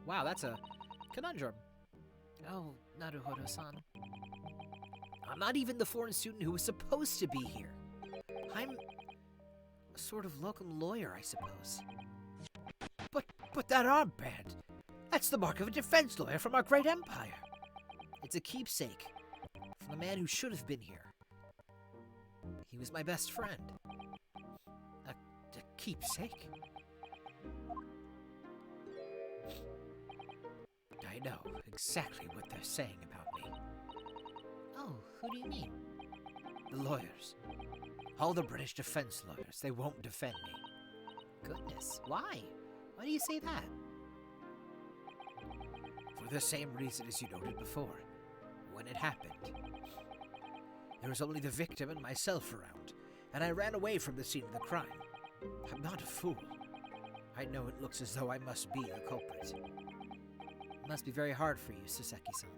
Wow, that's a conundrum. Oh, Naruhodo-san. I'm not even the foreign student who was supposed to be here. I'm a sort of locum lawyer, I suppose. But that armband, that's the mark of a defense lawyer from our great empire. It's a keepsake from the man who should have been here. He was my best friend. A keepsake? I know exactly what they're saying about me. Oh, who do you mean? The lawyers. All the British defense lawyers. They won't defend me. Goodness, why? Why do you say that? For the same reason as you noted before. When it happened, there was only the victim and myself around, and I ran away from the scene of the crime. I'm not a fool. I know it looks as though I must be the culprit. It must be very hard for you, Soseki-san.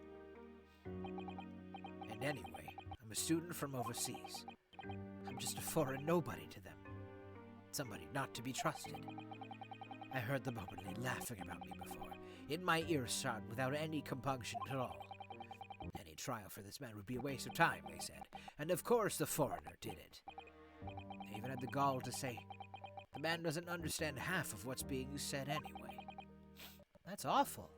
And anyway, I'm a student from overseas. I'm just a foreign nobody to them. Somebody not to be trusted. I heard them openly laughing about me before, in my earshot without any compunction at all. Any trial for this man would be a waste of time, they said, and of course the foreigner did it. They even had the gall to say, the man doesn't understand half of what's being said anyway. That's awful.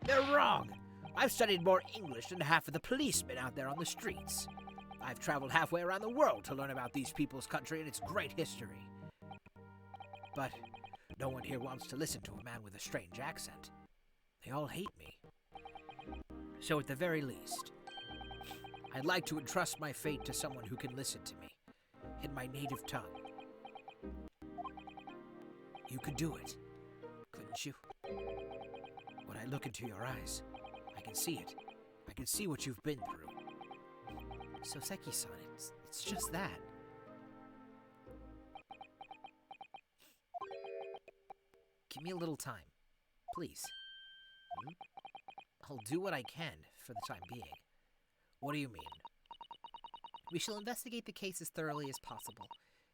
They're wrong! I've studied more English than half of the policemen out there on the streets. I've traveled halfway around the world to learn about these people's country and its great history. But no one here wants to listen to a man with a strange accent. They all hate me. So at the very least, I'd like to entrust my fate to someone who can listen to me, in my native tongue. You could do it, couldn't you? When I look into your eyes, I can see it. I can see what you've been through. Soseki-san, it's just that. Give me a little time, please. I'll do what I can for the time being. What do you mean? We shall investigate the case as thoroughly as possible.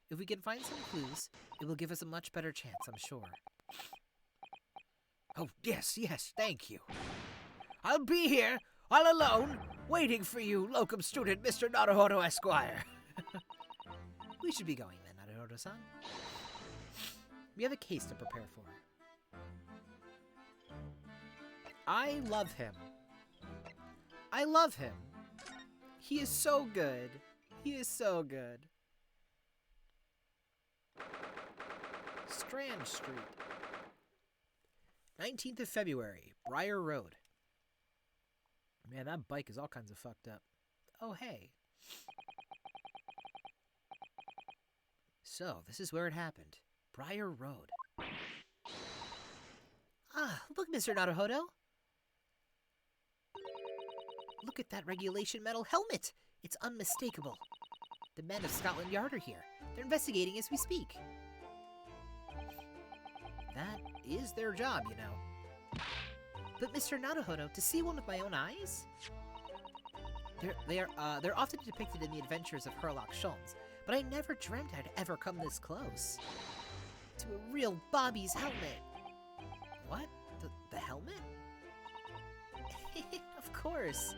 If we can find some clues, it will give us a much better chance, I'm sure. Oh, yes, thank you. I'll be here, all alone, waiting for you, locum student Mr. Naruhodo Esquire. We should be going then, Naruhodo-san. We have a case to prepare for. I love him. I love him. He is so good. He is so good. Strand Street. 19th of February, Briar Road. Man, that bike is all kinds of fucked up. Oh, hey. So, this is where it happened. Briar Road. Ah, look, Mr. Naruhodo. Look at that regulation metal helmet. It's unmistakable. The men of Scotland Yard are here. They're investigating as we speak. That is their job, you know. But Mr. Naruhodo, to see one with my own eyes? They're often depicted in the adventures of Herlock Sholmes, but I never dreamt I'd ever come this close. To a real Bobby's helmet. What? The helmet? Of course.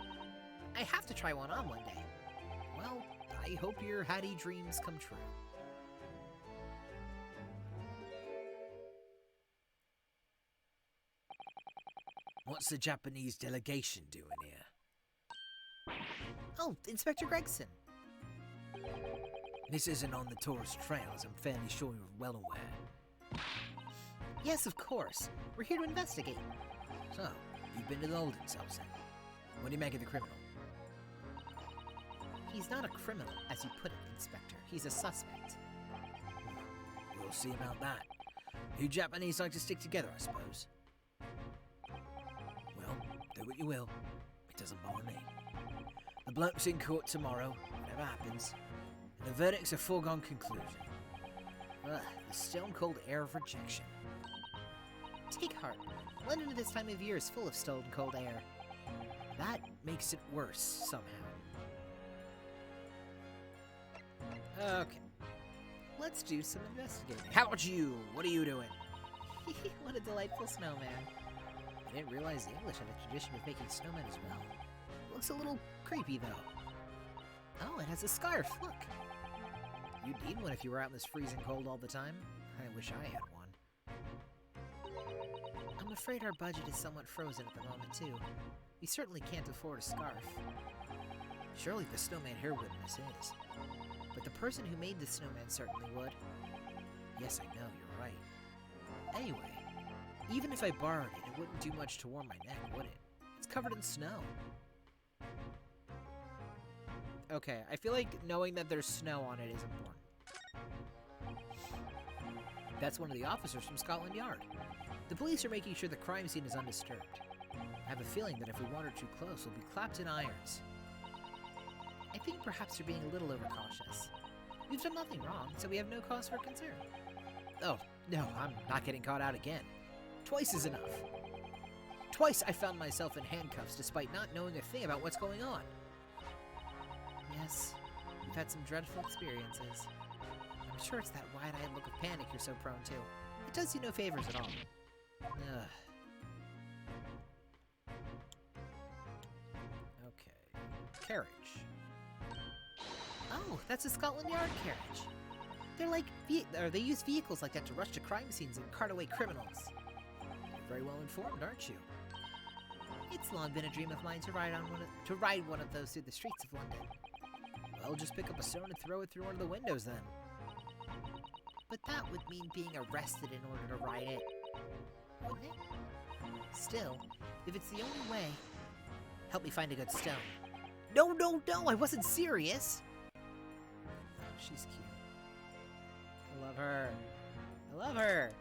I have to try one on one day. Well, I hope your Hattie dreams come true. What's the Japanese delegation doing here? Oh, Inspector Gregson. This isn't on the tourist trails, I'm fairly sure you're well aware. Yes, of course. We're here to investigate. So, you've been to the Holden cells then? What do you make of the criminal? He's not a criminal, as you put it, Inspector. He's a suspect. We'll see about that. You Japanese like to stick together, I suppose. Well, do what you will. It doesn't bother me. The bloke's in court tomorrow, whatever happens, and the verdict's a foregone conclusion. Ugh, the stone-cold air of rejection. Take heart. London at this time of year is full of stone-cold air. That makes it worse, somehow. Okay. Let's do some investigating. How about you? What are you doing? What a delightful snowman. I didn't realize the English had a tradition of making snowmen as well. Looks a little creepy, though. Oh, it has a scarf, look. You'd need one if you were out in this freezing cold all the time. I wish I had one. I'm afraid our budget is somewhat frozen at the moment, too. We certainly can't afford a scarf. Surely the snowman here wouldn't miss his. But the person who made the snowman certainly would. Yes, I know, you're right. Anyway, even if I borrowed it, it wouldn't do much to warm my neck, would it? It's covered in snow. okay, I feel like knowing that there's snow on it is important. That's one of the officers from Scotland Yard. The police are making sure the crime scene is undisturbed. I have a feeling that if we wander too close, we'll be clapped in irons. I think perhaps you're being a little overcautious. We've done nothing wrong, so we have no cause for concern. Oh, no, I'm not getting caught out again. Twice is enough. Twice I found myself in handcuffs despite not knowing a thing about what's going on. Yes, we've had some dreadful experiences. I'm sure it's that wide-eyed look of panic you're so prone to. It does you no favors at all. Ugh. Okay. Carriage. Oh, that's a Scotland Yard carriage. They're like, they use vehicles like that to rush to crime scenes and cart away criminals. You're very well informed, aren't you? It's long been a dream of mine to ride one of those through the streets of London. Well, just pick up a stone and throw it through one of the windows then. But that would mean being arrested in order to ride it, wouldn't it? Still, if it's the only way, help me find a good stone. No, I wasn't serious! Oh, she's cute. I love her. I love her!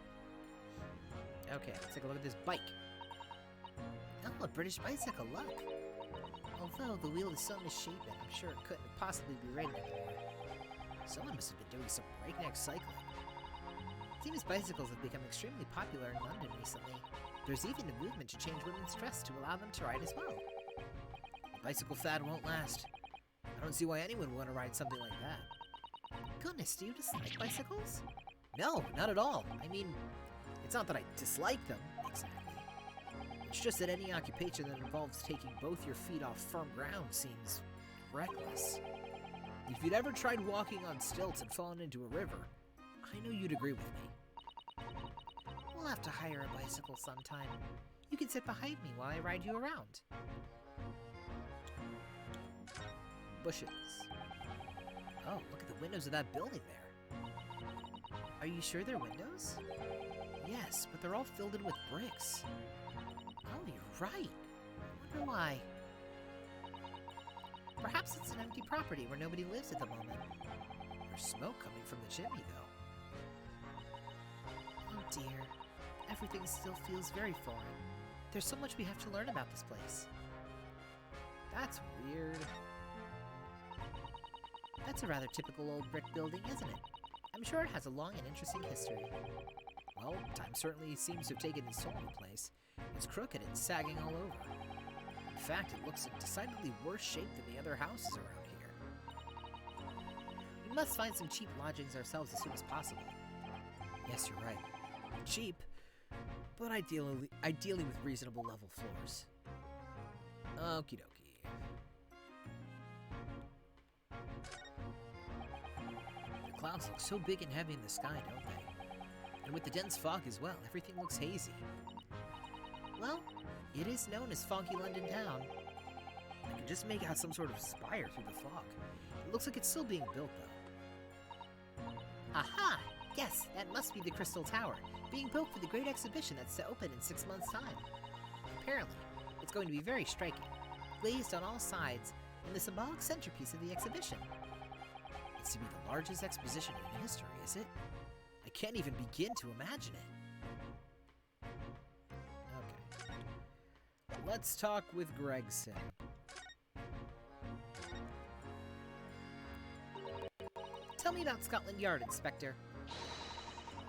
Okay, let's take a look at this bike. Oh, a British bicycle, look! Although the wheel is so misshapen, I'm sure it couldn't possibly be ridden anymore. Someone must have been doing some breakneck cycling. It seems bicycles have become extremely popular in London recently. There's even a movement to change women's dress to allow them to ride as well. The bicycle fad won't last. I don't see why anyone would want to ride something like that. Goodness, do you dislike bicycles? No, not at all. I mean, it's not that I dislike them, exactly. It's just that any occupation that involves taking both your feet off firm ground seems reckless. If you'd ever tried walking on stilts and fallen into a river, I know you'd agree with me. We'll have to hire a bicycle sometime. You can sit behind me while I ride you around. Bushes. Oh, look at the windows of that building there. Are you sure they're windows? Yes, but they're all filled in with bricks. Oh, you're right. I wonder why. Perhaps it's an empty property where nobody lives at the moment. There's smoke coming from the chimney, though. Oh dear. Everything still feels very foreign. There's so much we have to learn about this place. That's weird. That's a rather typical old brick building, isn't it? I'm sure it has a long and interesting history. Well, time certainly seems to have taken its toll on the place. It's crooked and sagging all over. In fact, it looks in decidedly worse shape than the other houses around here. We must find some cheap lodgings ourselves as soon as possible. Yes, you're right. Cheap, but ideally with reasonable level floors. Okie dokie. The clouds look so big and heavy in the sky, don't they? And with the dense fog as well, everything looks hazy. Well, it is known as Foggy London Town. I can just make out some sort of spire through the fog. It looks like it's still being built, though. Aha! Yes, that must be the Crystal Tower, being built for the Great Exhibition that's to open in 6 months' time. Apparently, it's going to be very striking, glazed on all sides, and the symbolic centerpiece of the exhibition. It's to be the largest exposition in history, is it? I can't even begin to imagine it. Okay. Let's talk with Gregson. Tell me about Scotland Yard, Inspector.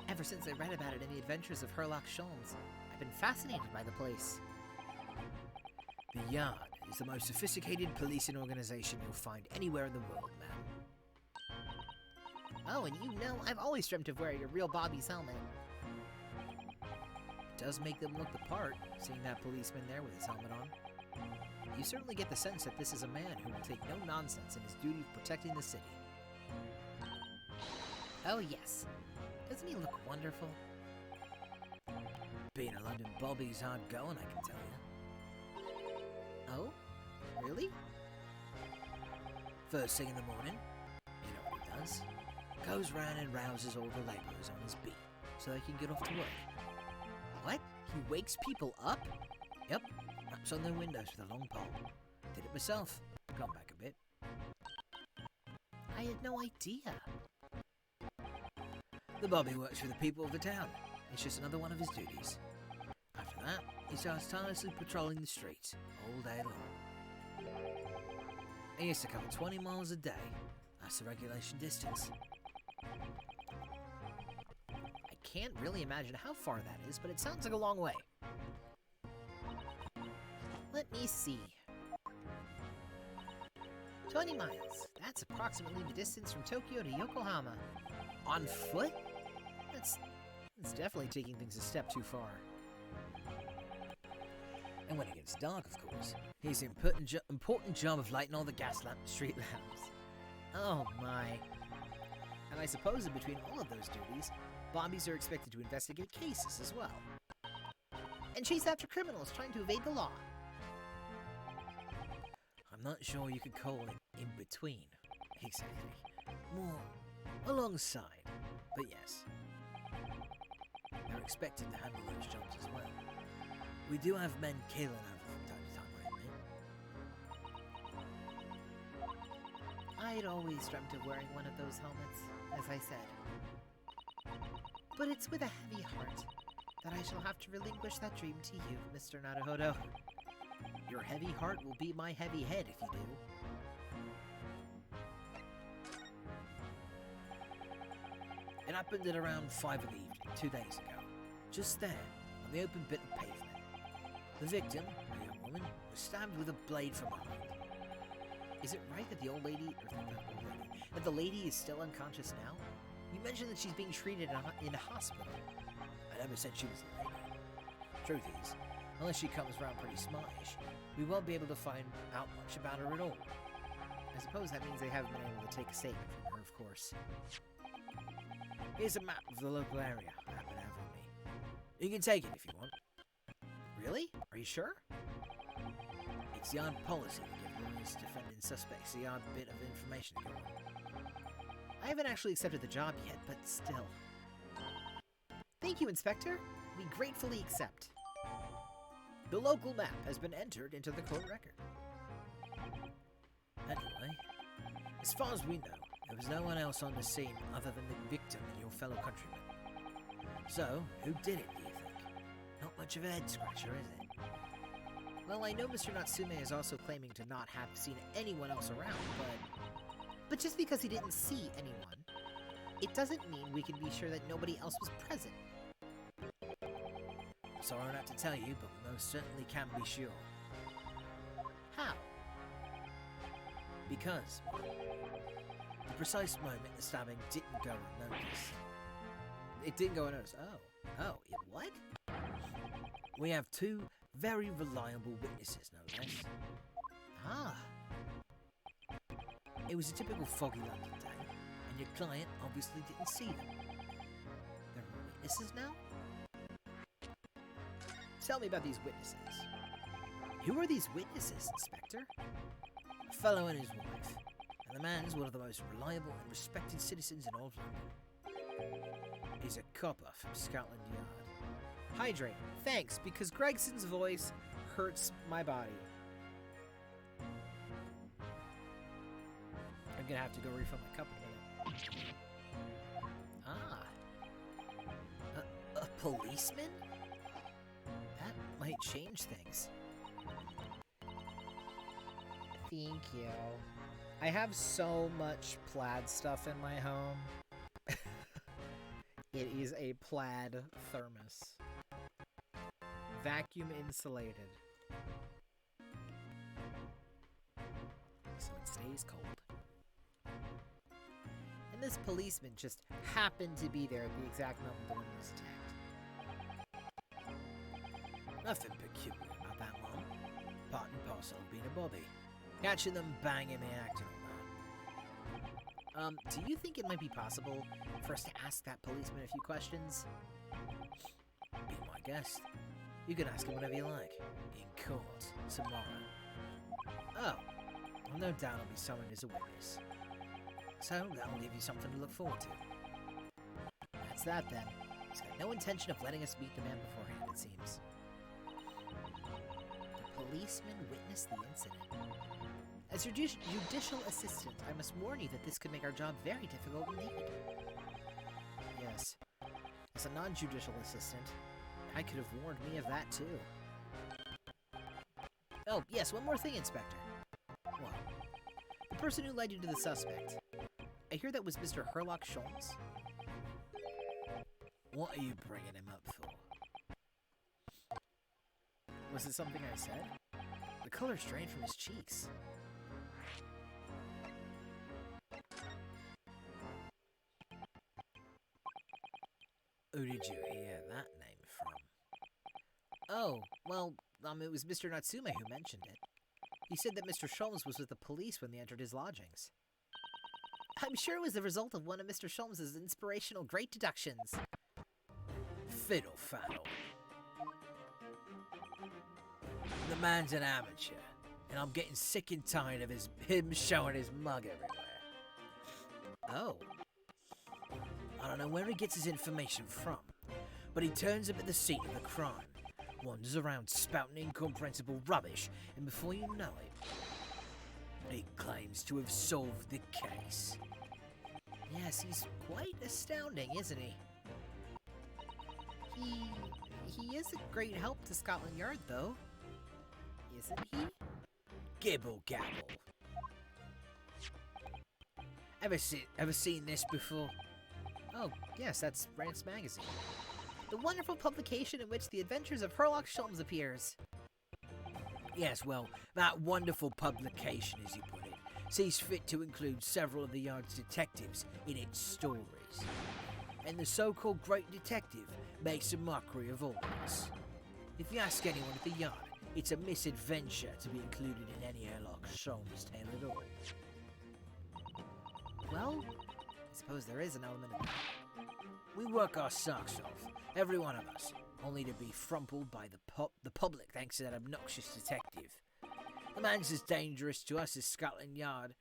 Ever since I read about it in the Adventures of Sherlock Holmes, I've been fascinated by the place. The Yard is the most sophisticated policing organization you'll find anywhere in the world, man. Oh, and you know, I've always dreamt of wearing a real Bobby's helmet. It does make them look the part, seeing that policeman there with his helmet on. You certainly get the sense that this is a man who will take no nonsense in his duty of protecting the city. Oh, yes. Doesn't he look wonderful? Being a London Bobby's hard going, I can tell you. Oh? Really? First thing in the morning, you know what he does? Goes round and rouses all the labourers on his beat, so they can get off to work. What? He wakes people up? Yep, raps on their windows with a long pole. Did it myself. Gone back a bit. I had no idea. The Bobby works for the people of the town. It's just another one of his duties. After that, he starts tirelessly patrolling the streets all day long. He used to cover 20 miles a day. That's the regulation distance. I can't really imagine how far that is, but it sounds like a long way. Let me see. 20 miles. That's approximately the distance from Tokyo to Yokohama. On foot? It's definitely taking things a step too far. And when it gets dark, of course, he's the important job of lighting all the gas street lamps. Oh my. And I suppose in between all of those duties, Bobbies are expected to investigate cases as well. And chase after criminals trying to evade the law. I'm not sure you could call it in between, exactly. More alongside, but yes. They're expected to handle those jobs as well. We do have men killing over from time to time, I admit. I had always dreamt of wearing one of those helmets, as I said. But it's with a heavy heart that I shall have to relinquish that dream to you, Mr. Naruhodo. Your heavy heart will be my heavy head if you do. It happened at around 5 of the evening, 2 days ago. Just there, on the open bit of pavement. The victim, a young woman, was stabbed with a blade from behind. Is it right that the lady is still unconscious now? You mentioned that she's being treated in a hospital. I never said she was a lady. Truth is, unless she comes round pretty smartish, we won't be able to find out much about her at all. I suppose that means they haven't been able to take a statement from her, of course. Here's a map of the local area I happen to have on me. You can take it if you want. Really? Are you sure? It's Yard policy to give lawyers defending suspects a Yard bit of information to go on. I haven't actually accepted the job yet, but still. Thank you, Inspector. We gratefully accept. The local map has been entered into the court record. Anyway, as far as we know, there was no one else on the scene other than the victim and your fellow countrymen. So, who did it, do you think? Not much of a head-scratcher, is it? Well, I know Mr. Natsume is also claiming to not have seen anyone else around, but just because he didn't see anyone, it doesn't mean we can be sure that nobody else was present. Sorry not to tell you, but we most certainly can be sure. How? Because the precise moment the stabbing didn't go unnoticed. It didn't go unnoticed. Oh, what? We have 2 very reliable witnesses, no less. Ah. It was a typical foggy London day, and your client obviously didn't see them. They're witnesses now? Tell me about these witnesses. Who are these witnesses, Inspector? A fellow and his wife, and the man's one of the most reliable and respected citizens in all of London. He's a copper from Scotland Yard. Hydrate. Thanks, because Gregson's voice hurts my body. I'm gonna have to go refill my cup in a minute. Ah. A policeman? That might change things. Thank you. I have so much plaid stuff in my home. It is a plaid thermos. Vacuum insulated. So it stays cold. And this policeman just happened to be there at the exact moment the woman was attacked. Nothing peculiar about that one. Part and parcel of being a bobby. Catching them banging the acting on that. Do you think it might be possible for us to ask that policeman a few questions? Be my guest. You can ask him whatever you like. In court, tomorrow. Oh, Well, no doubt I'll be summoned as a witness. So that'll give you something to look forward to. that's that then. He's got no intention of letting us meet the man beforehand, it seems. The policeman witnessed the incident. As your judicial assistant, I must warn you that this could make our job very difficult indeed. Yes. As a non-judicial assistant, I could have warned me of that too. Oh, yes, one more thing, Inspector. What? The person who led you to the suspect. I hear that was Mr. Herlock Sholmes. What are you bringing him up for? Was it something I said? The color's drained from his cheeks. Who did you hear that name from? Oh, well, it was Mr. Natsume who mentioned it. He said that Mr. Sholmes was with the police when they entered his lodgings. I'm sure it was the result of one of Mr. Sholmes' inspirational great deductions. Fiddle faddle. The man's an amateur, and I'm getting sick and tired of him showing his mug everywhere. Oh. I don't know where he gets his information from, but he turns up at the scene of the crime, wanders around spouting incomprehensible rubbish, and before you know it, he claims to have solved the case. Yes, he's quite astounding, isn't he? He is a great help to Scotland Yard, though. Isn't he? Gibble gabble. Ever seen this before? Oh, yes, that's Rance Magazine. The wonderful publication in which the adventures of Herlock Sholmes appears. Yes, well, that wonderful publication, as you put it, sees fit to include several of the Yard's detectives in its stories. And the so-called Great Detective makes a mockery of all this. If you ask anyone at the Yard, it's a misadventure to be included in any Herlock Sholmes tale at all. Well, I suppose there is an element of that. We work our socks off, every one of us, only to be frumpled by the public thanks to that obnoxious detective. The man's as dangerous to us as Scotland Yard,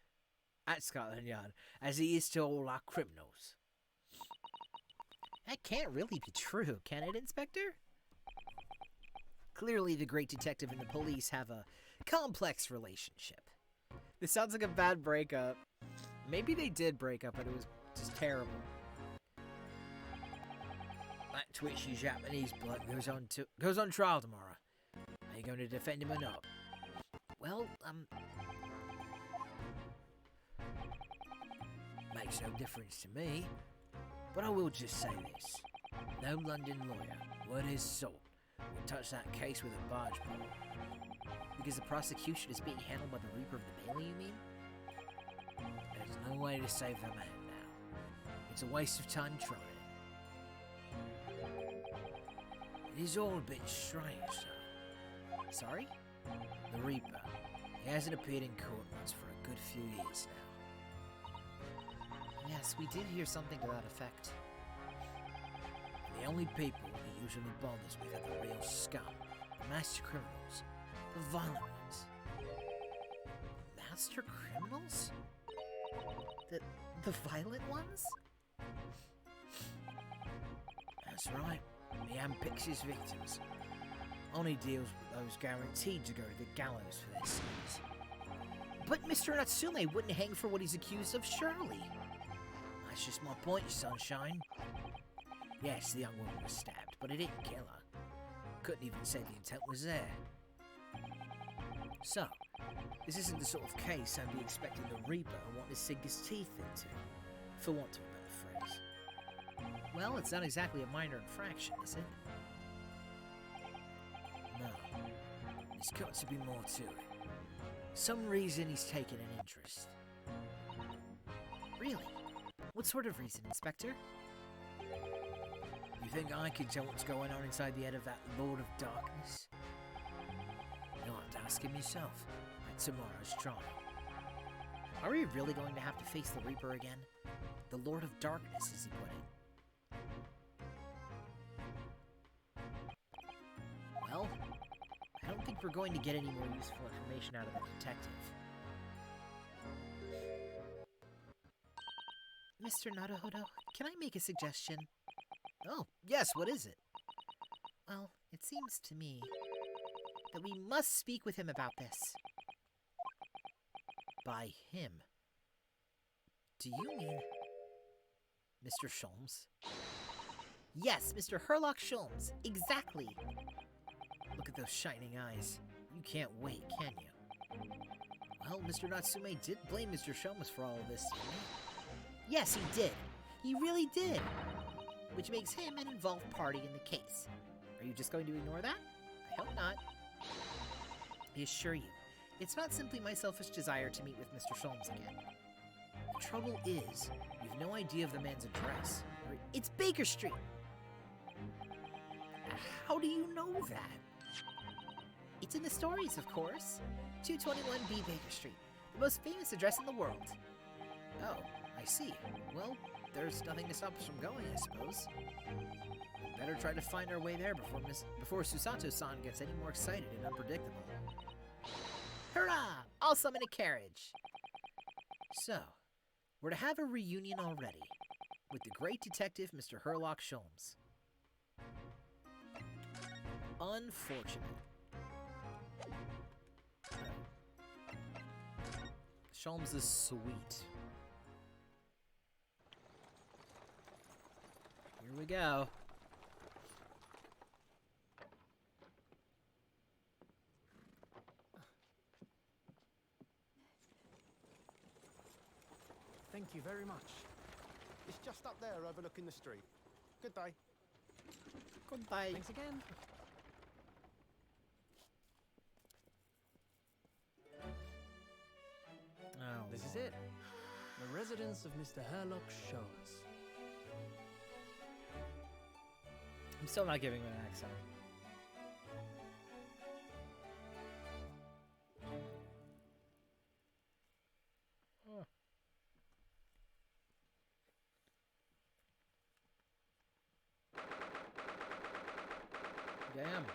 as he is to all our criminals. That can't really be true, can it, Inspector? Clearly, the great detective and the police have a complex relationship. This sounds like a bad breakup. Maybe they did break up, but it was just terrible. That twitchy Japanese bloke goes on trial tomorrow. Are you going to defend him or not? Well, Makes no difference to me. But I will just say this. No London lawyer, word is salt, would touch that case with a barge pole. because the prosecution is being handled by the Reaper of the Bailey, you mean? There's no way to save the man now. It's a waste of time trying. It is all a bit strange, though. Sorry? The Reaper. He hasn't appeared in court once for a good few years now. Yes, we did hear something to that effect. And the only people he usually bothers with are the real scum, the master criminals, the violent ones. Master criminals? The violent ones? That's right. He handpicks his victims. Only deals with those guaranteed to go to the gallows for their sins. But Mr. Natsume wouldn't hang for what he's accused of, surely. That's just my point, sunshine. Yes, the young woman was stabbed, but it didn't kill her. Couldn't even say the intent was there. So, this isn't the sort of case I'd be expecting the Reaper want to sink his teeth into, for want of a better phrase. Well, it's not exactly a minor infraction, is it? No. There's got to be more to it. Some reason he's taken an interest. Really? What sort of reason, Inspector? You think I can tell what's going on inside the head of that Lord of Darkness? You'll have to ask him yourself at tomorrow's trial. Are we really going to have to face the Reaper again? The Lord of Darkness, as he put it. Well, I don't think we're going to get any more useful information out of the detective. Mr. Naruhodo, can I make a suggestion? Oh, yes, what is it? Well, it seems to me that we must speak with him about this. By him? Do you mean Mr. Sholmes? Yes, Mr. Herlock Sholmes, exactly. Look at those shining eyes. You can't wait, can you? Well, Mr. Natsume did blame Mr. Sholmes for all of this, didn't he? Yes, he did. He really did. Which makes him an involved party in the case. Are you just going to ignore that? I hope not. I assure you, it's not simply my selfish desire to meet with Mr. Sholmes again. The trouble is, you've no idea of the man's address. It's Baker Street! How do you know that? It's in the stories, of course. 221B Baker Street, the most famous address in the world. Oh, I see. Well, there's nothing to stop us from going, I suppose. We better try to find our way there before Susato-san gets any more excited and unpredictable. Hurrah! I'll summon a carriage. So, we're to have a reunion already with the great detective, Mr. Herlock Sholmes. Unfortunate. Sholmes is sweet. Here we go. Thank you very much. It's just up there overlooking the street. Good day. Goodbye. Thanks again. Oh, This is it. The residence of Mr. Herlock Sholmes. I'm still not giving him an accent. Oh. Damn.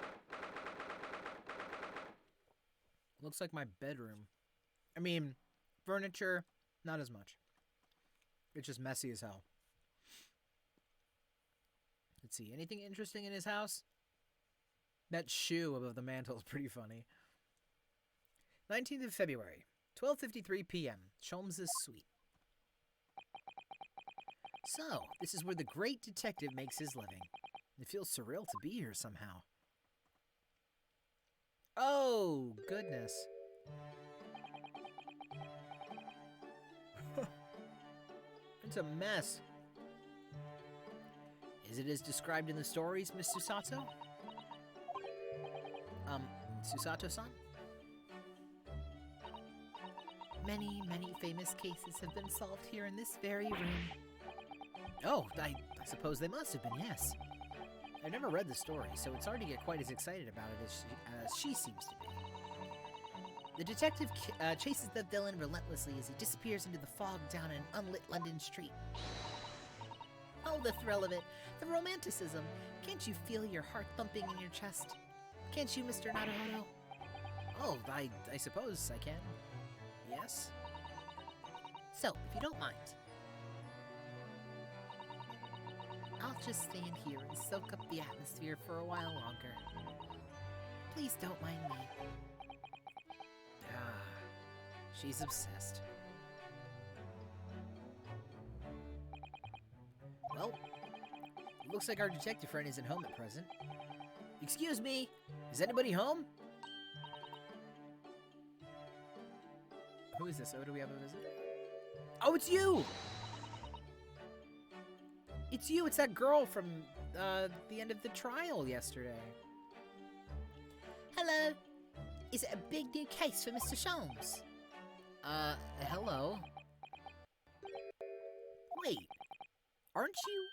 Looks like my bedroom. I mean, furniture, not as much. It's just messy as hell. Let's see, anything interesting in his house? That shoe above the mantle is pretty funny. 19th of February, 12:53 p.m. Sholmes' suite. So, this is where the great detective makes his living. It feels surreal to be here somehow. Oh, goodness. It's a mess. Is it as described in the stories, Miss Susato? Susato-san? Many, many famous cases have been solved here in this very room. Oh, I suppose they must have been, yes. I've never read the story, so it's hard to get quite as excited about it as she seems to be. The detective chases the villain relentlessly as he disappears into the fog down an unlit London street. Oh, the thrill of it. The romanticism. Can't you feel your heart thumping in your chest? Can't you, Mr. Naruhodo? Oh, I suppose I can. Yes? So, if you don't mind, I'll just stand here and soak up the atmosphere for a while longer. Please don't mind me. Ah, she's obsessed. Well, looks like our detective friend isn't home at present. Excuse me, is anybody home? Who is this? Oh, do we have a visitor? Oh, it's you! It's you. It's that girl from the end of the trial yesterday. Hello. Is it a big new case for Mr. Sholmes? Hello. Wait, Aren't you?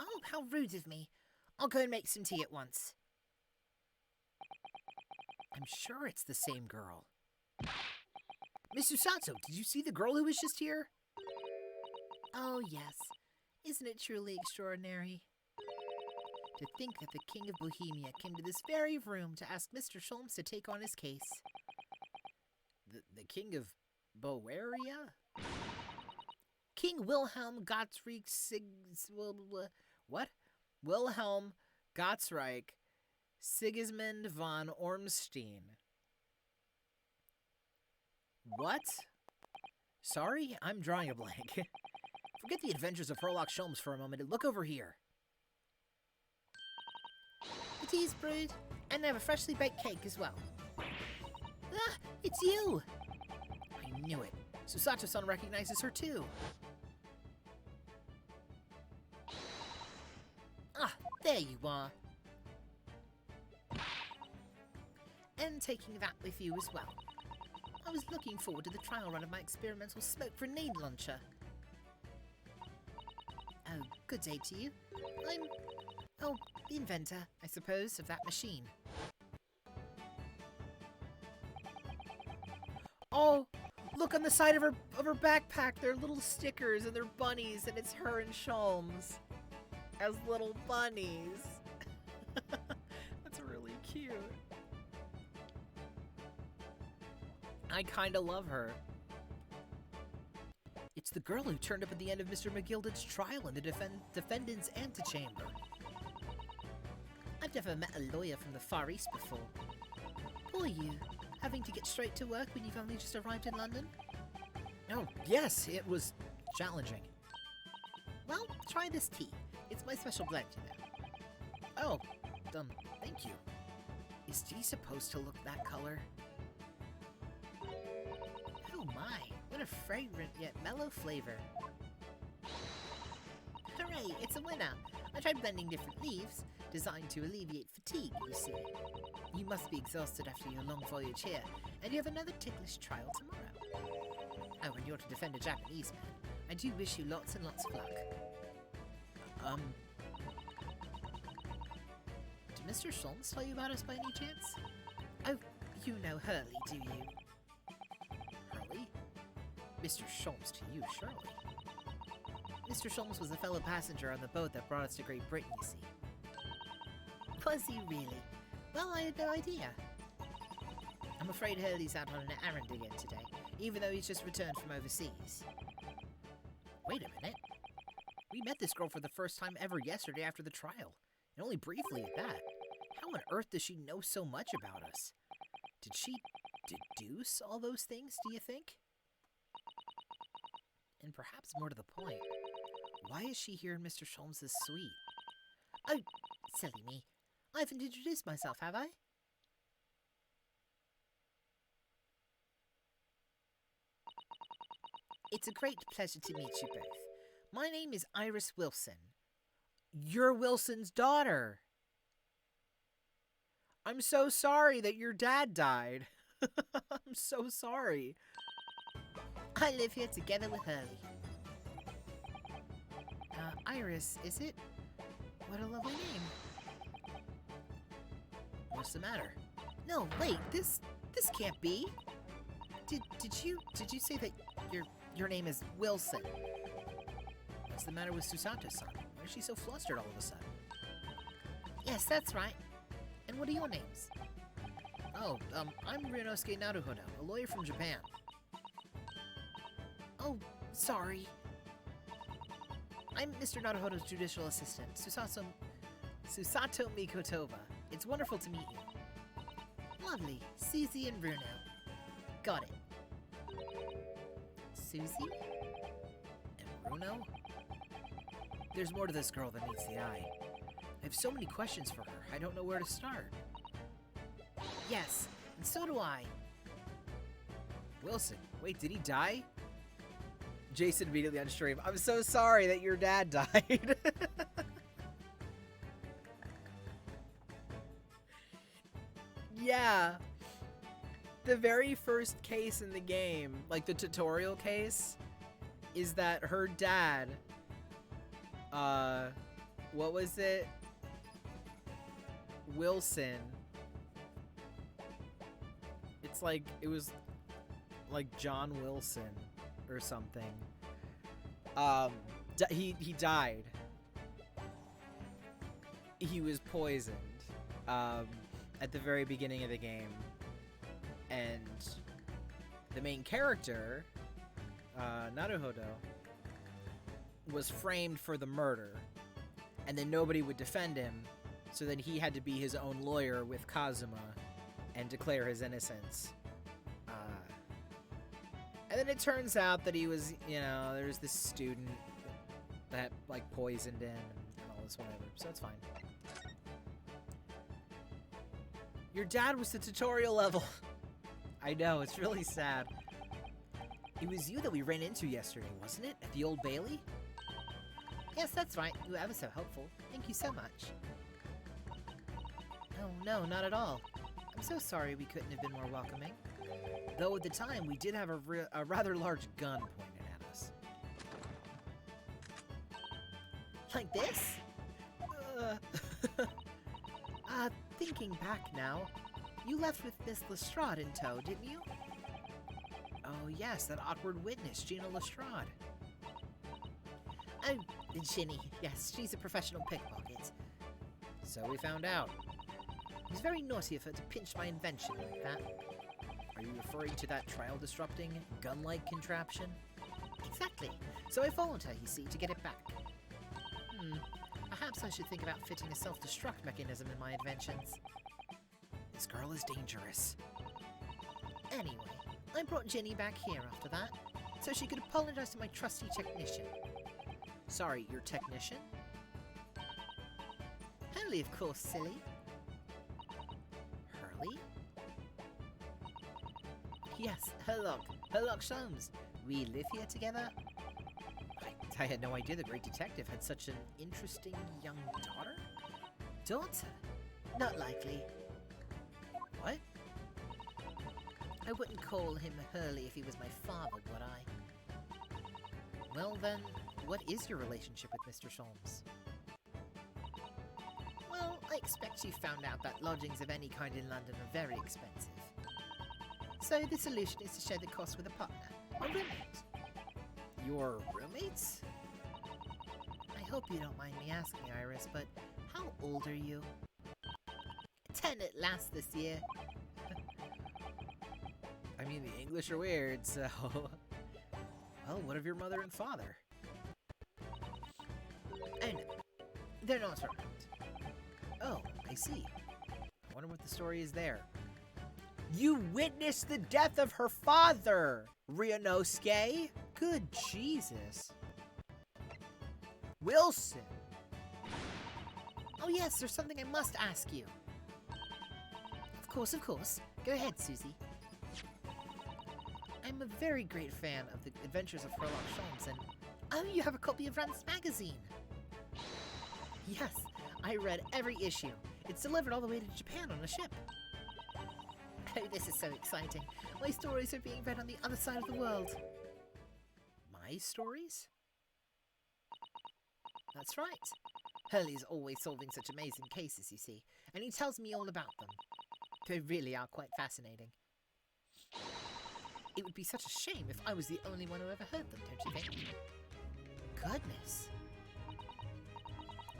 oh, how rude of me. I'll go and make some tea at once. I'm sure it's the same girl. Miss Susato, did you see the girl who was just here? Oh, yes. Isn't it truly extraordinary? To think that the King of Bohemia came to this very room to ask Mr. Sholmes to take on his case. The King of Boeria? King Wilhelm Gottfried What? Wilhelm Gottsreich Sigismund von Ormstein. What? Sorry, I'm drawing a blank. Forget the adventures of Herlock Sholmes for a moment and look over here. The tea's brewed, and I have a freshly baked cake as well. Ah, it's you! I knew it. Susato-san recognizes her too. Ah, there you are. And taking that with you as well. I was looking forward to the trial run of my experimental smoke grenade launcher. Oh, good day to you. I'm, the inventor, I suppose, of that machine. Oh, look on the side of her backpack. They're little stickers and they're bunnies, and it's her and Sholmes as little bunnies. That's really cute. I kinda love her. It's the girl who turned up at the end of Mr. McGilded's trial in the defendant's antechamber. I've never met a lawyer from the Far East before. Poor you, having to get straight to work when you've only just arrived in London? Oh, yes, it was challenging. Well, try this tea. It's my special blend, you know. Oh, thank you. Is tea supposed to look that color? Oh my, what a fragrant yet mellow flavor. Hooray, it's a winner. I tried blending different leaves, designed to alleviate fatigue, you see. You must be exhausted after your long voyage here, and you have another ticklish trial tomorrow. Oh, and you're to defend a Japanese man. I do wish you lots and lots of luck. Did Mr. Sholmes tell you about us by any chance? Oh, you know Hurley, do you? Hurley? Mr. Sholmes to you, surely. Mr. Sholmes was a fellow passenger on the boat that brought us to Great Britain, you see. Was he really? Well, I had no idea. I'm afraid Hurley's out on an errand again today, even though he's just returned from overseas. Wait a minute. We met this girl for the first time ever yesterday after the trial, and only briefly at that. How on earth does she know so much about us? Did she deduce all those things, do you think? And perhaps more to the point, why is she here in Mr. Sholmes' suite? Oh, silly me. I haven't introduced myself, have I? It's a great pleasure to meet you both. My name is Iris Wilson. You're Wilson's daughter. I'm so sorry that your dad died. I'm so sorry. I live here together with Hurley. Iris, is it? What a lovely name. What's the matter? No, wait, this can't be. Did you say that your name is Wilson? What's the matter with Susato-san? Why is she so flustered all of a sudden? Yes, that's right. And what are your names? Oh, I'm Ryunosuke Naruhodo, a lawyer from Japan. Oh, sorry. I'm Mr. Naruhodo's judicial assistant, Susato Mikotova. It's wonderful to meet you. Lovely. Susie and Bruno. Got it. Susie? And Bruno? There's more to this girl than meets the eye. I have so many questions for her, I don't know where to start. Yes, and so do I. Wilson, wait, did he die? Jason immediately on stream. I'm so sorry that your dad died. Yeah. The very first case in the game, like the tutorial case, is that her dad, what was it? Wilson. It's like, it was like John Wilson or something. He died. He was poisoned, at the very beginning of the game. And the main character, Naruhodo, was framed for the murder. And then nobody would defend him, so then he had to be his own lawyer with Kazuma and declare his innocence. And then it turns out that he was, you know, there's this student that, like, poisoned him and all this whatever, so it's fine. Your dad was the tutorial level. I know, it's really sad. It was you that we ran into yesterday, wasn't it? At the Old Bailey? Yes, that's right. You were ever so helpful. Thank you so much. Oh, no, not at all. I'm so sorry we couldn't have been more welcoming. Though at the time, we did have a rather large gun pointed at us. Like this? Thinking back now, you left with Miss Lestrade in tow, didn't you? Oh yes, that awkward witness, Gina Lestrade. Oh, Ginny, yes, she's a professional pickpocket. So we found out. It was very naughty of her to pinch my invention like that. Are you referring to that trial-disrupting, gun-like contraption? Exactly. So I followed her, you see, to get it back. Perhaps I should think about fitting a self-destruct mechanism in my inventions. This girl is dangerous. Anyway, I brought Ginny back here after that, so she could apologize to my trusty technician. Sorry, your technician? Hurley, of course, silly. Hurley? Yes, Herlock Sholmes. We live here together? I had no idea the great detective had such an interesting young daughter. Daughter? Not likely. What? I wouldn't call him Hurley if he was my father, would I? Well then, what is your relationship with Mr. Sholmes? Well, I expect you found out that lodgings of any kind in London are very expensive. So the solution is to share the cost with a partner, a roommate. Your roommates? I hope you don't mind me asking, Iris, but how old are you? 10 at last this year. I mean, the English are weird, so... Well, what of your mother and father? Oh no, they're not around. Oh, I see. I wonder what the story is there. You witnessed the death of her father, Ryunosuke? Good Jesus. Wilson! Oh yes, there's something I must ask you. Of course. Go ahead, Susie. I'm a very great fan of the adventures of Herlock Sholmes, and... Oh, you have a copy of Rand's magazine! Yes, I read every issue. It's delivered all the way to Japan on a ship. Oh, this is so exciting. My stories are being read on the other side of the world. My stories? That's right. Hurley's always solving such amazing cases, you see, and he tells me all about them. They really are quite fascinating. It would be such a shame if I was the only one who ever heard them, don't you think? Goodness.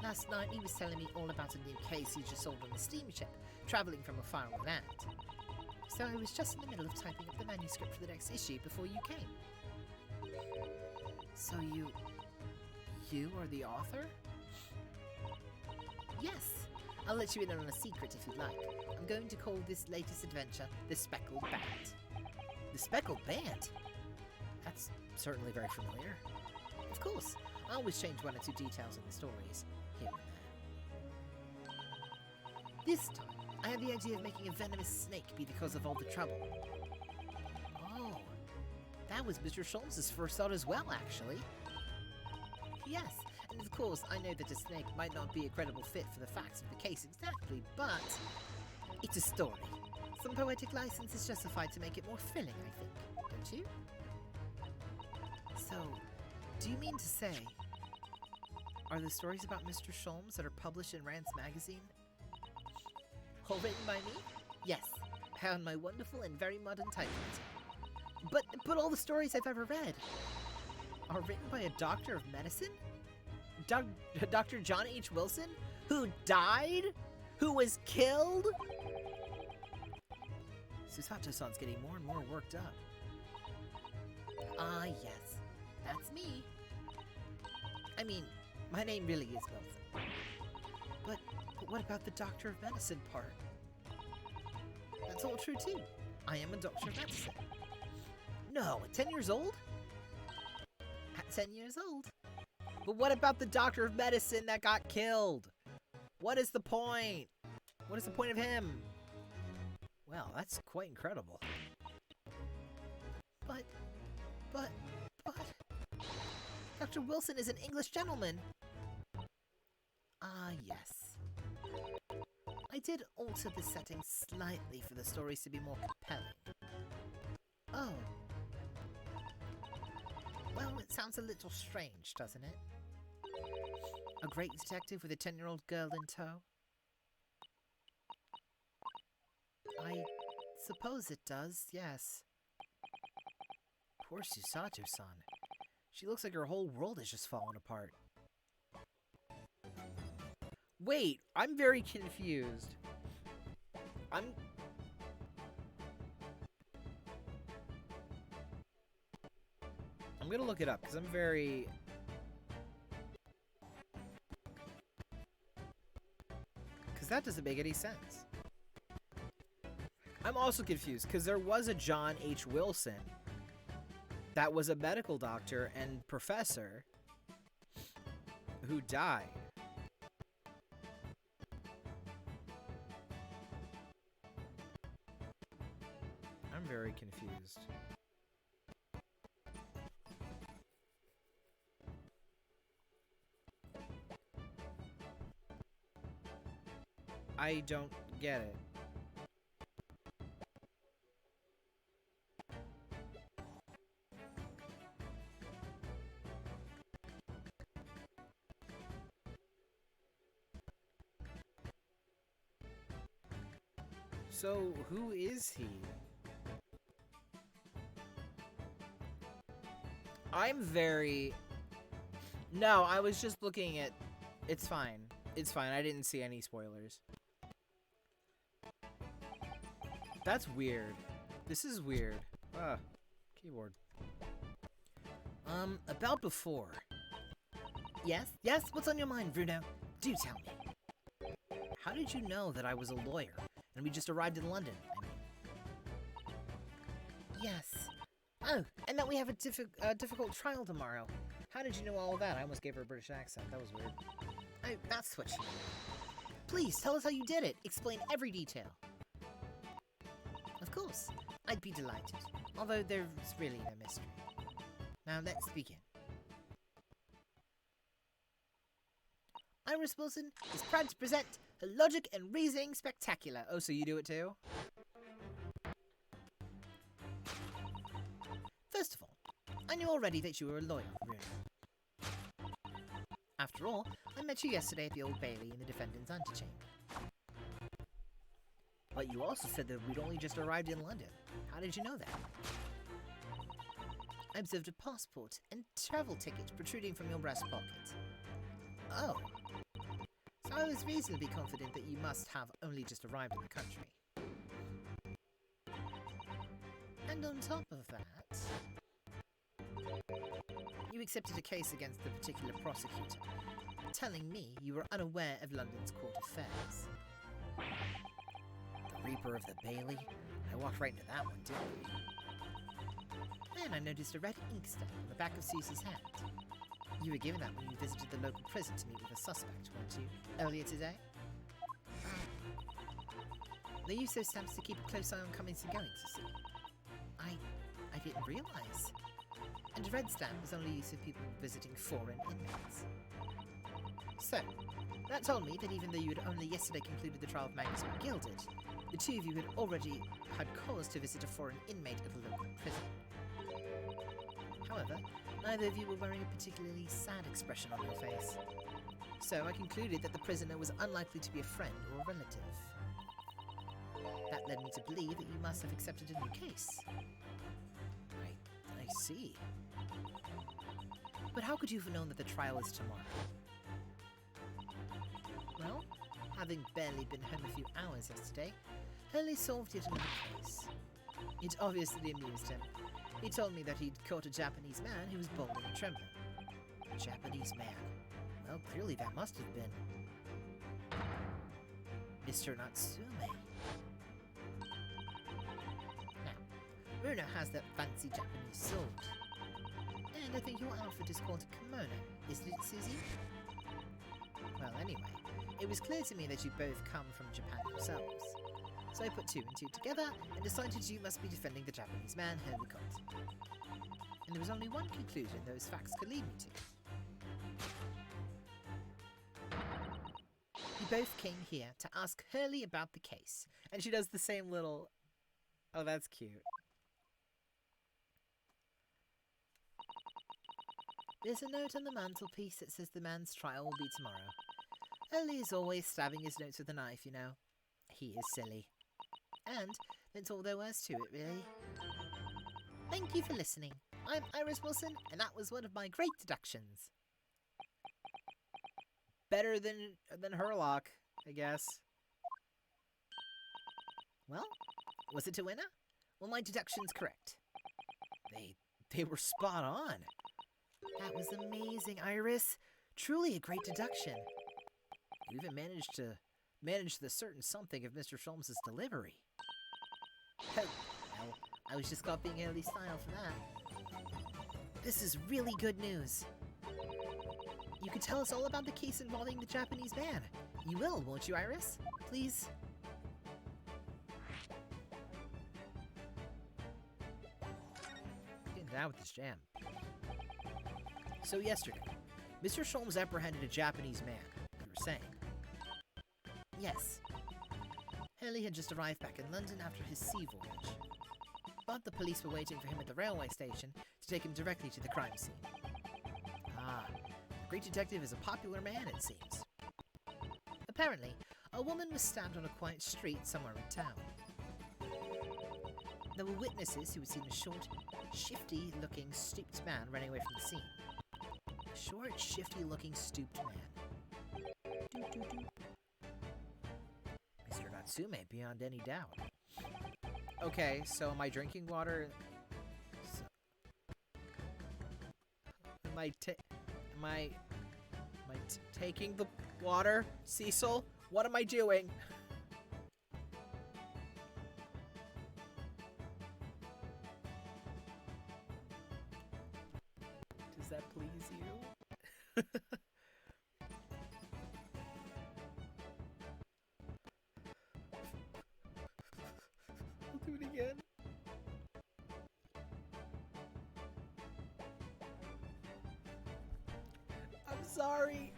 Last night he was telling me all about a new case he just solved on a steamship, travelling from a faraway land. So I was just in the middle of typing up the manuscript for the next issue before you came. So you are the author? Yes. I'll let you in on a secret if you'd like. I'm going to call this latest adventure The Speckled Band. The Speckled Band? That's certainly very familiar. Of course. I always change one or two details in the stories, here and there. This time, I had the idea of making a venomous snake be the cause of all the trouble. Oh, That was Mr. Sholmes' first thought as well, actually. Yes, and of course, I know that a snake might not be a credible fit for the facts of the case exactly, but it's a story. Some poetic license is justified to make it more thrilling, I think, don't you? So, do you mean to say, are the stories about Mr. Sholmes that are published in Rand's magazine all written by me? Yes, on my wonderful and very modern typewriter. But all the stories I've ever read are written by a doctor of medicine? Dr. John H. Wilson? Who died? Who was killed? Susato-san's getting more and more worked up. Ah, yes. That's me. I mean, my name really is Wilson. But what about the doctor of medicine part? That's all true too. I am a doctor of medicine. No, at 10 years old? At 10 years old. But what about the doctor of medicine that got killed? What is the point? What is the point of him? Well, that's quite incredible. But... Dr. Wilson is an English gentleman. Ah, yes. I did alter the setting slightly for the stories to be more compelling. Oh. Well, it sounds a little strange, doesn't it? A great detective with a 10-year-old girl in tow? I suppose it does, yes. Poor Susato-san. She looks like her whole world has just fallen apart. Wait, I'm very confused. I'm gonna look it up, because I'm very... Because that doesn't make any sense. I'm also confused, because there was a John H. Wilson that was a medical doctor and professor who died. I'm very confused. I don't get it. So, who is he? I'm very... No, I was just looking at... It's fine. It's fine. I didn't see any spoilers. That's weird. This is weird. Keyboard. About before. Yes? Yes? What's on your mind, Bruno? Do tell me. How did you know that I was a lawyer, and we just arrived in London? Yes. Oh, and that we have a difficult trial tomorrow. How did you know all of that? I almost gave her a British accent. That was weird. Oh, that's what you mean. Please, tell us how you did it. Explain every detail. Of course. I'd be delighted. Although there's really no mystery. Now, let's begin. Iris Wilson is proud to present her Logic and Reasoning Spectacular. Oh, so you do it too? First of all, I knew already that you were a lawyer, really. After all, I met you yesterday at the Old Bailey in the defendant's antechamber. But you also said that we'd only just arrived in London. How did you know that? I observed a passport and travel ticket protruding from your breast pocket. Oh. So I was reasonably confident that you must have only just arrived in the country. And on top of that, you accepted a case against the particular prosecutor, telling me you were unaware of London's court affairs. The Reaper of the Bailey? I walked right into that one, didn't we? Then I noticed a red ink stain on the back of Susie's hand. You were given that when you visited the local prison to meet with a suspect, weren't you? Earlier today? They use those stamps to keep a close eye on comings and goings, you see. I didn't realize. and a red stamp was only used for people visiting foreign inmates. So, that told me that even though you had only yesterday concluded the trial of Magnus McGilded, the two of you had already had cause to visit a foreign inmate at a local prison. However, neither of you were wearing a particularly sad expression on your face. So I concluded that the prisoner was unlikely to be a friend or a relative. That led me to believe that you must have accepted a new case. I see. But how could you have known that the trial is tomorrow? Well, having barely been home a few hours yesterday, Hurley solved yet another case. It obviously amused him. He told me that he'd caught a Japanese man who was balding and trembling. A Japanese man? Well, clearly that must have been Mr. Natsume. Now, Murno has that fancy Japanese sword. And I think your outfit is called a kimono, isn't it, Susie? Well, anyway, it was clear to me that you both come from Japan yourselves. So I put two and two together and decided you must be defending the Japanese man Hurley caught. And there was only one conclusion those facts could lead me to. You both came here to ask Hurley about the case. And she does the same little... Oh, that's cute. There's a note on the mantelpiece that says the man's trial will be tomorrow. Hurley is always stabbing his notes with a knife, you know. He is silly. And that's all there was to it, really. Thank you for listening. I'm Iris Wilson, and that was one of my great deductions. Better than Herlock, I guess. Well, was it a winner? Well, my deduction's correct. They were spot on. That was amazing, Iris. Truly a great deduction. You even managed the certain something of Mr. Sholmes' delivery. Oh, well, I was just copying Haley's style for that. This is really good news. You could tell us all about the case involving the Japanese man. You will, won't you, Iris? Please? Getting down with this jam. So yesterday, Mr. Sholmes apprehended a Japanese man, you were saying. Yes. Hurley had just arrived back in London after his sea voyage. But the police were waiting for him at the railway station to take him directly to the crime scene. Ah, the great detective is a popular man, it seems. Apparently, a woman was stabbed on a quiet street somewhere in town. There were witnesses who had seen a short, shifty-looking, stooped man running away from the scene. A short, shifty-looking, stooped man. Doo-doo-doo. Mr. Natsume, beyond any doubt. Okay, so am I drinking water? Am I taking the water? Cecil? What am I doing? Does that please you? I'll do it again. I'm sorry.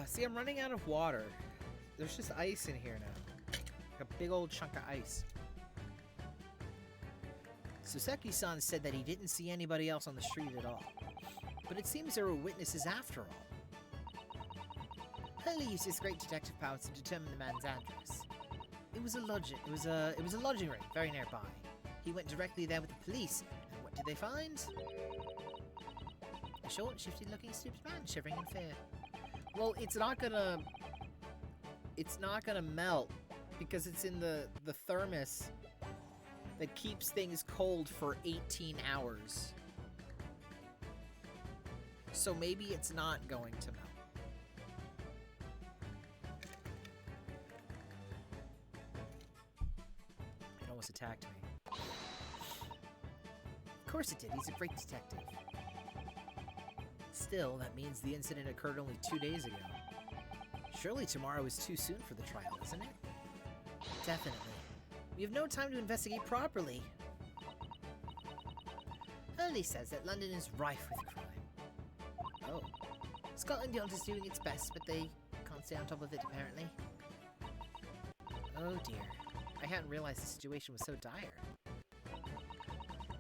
See, I'm running out of water. There's just ice in here now. Like a big old chunk of ice. Soseki-san said that he didn't see anybody else on the street at all. But it seems there were witnesses after all. Hurley used his great detective powers to determine the man's address. It was a lodging room very nearby. He went directly there with the police, and what did they find? A short, shifty-looking, stupid man shivering in fear. Well, it's not gonna melt because it's in the thermos that keeps things cold for 18 hours. So maybe it's not going to melt. It almost attacked me. Of course it did. He's a great detective. Still, that means the incident occurred only 2 days ago. Surely tomorrow is too soon for the trial, isn't it? Definitely. We have no time to investigate properly. Hurley says that London is rife with crime. Oh. Scotland Yard is doing its best, but they can't stay on top of it, apparently. Oh dear. I hadn't realized the situation was so dire.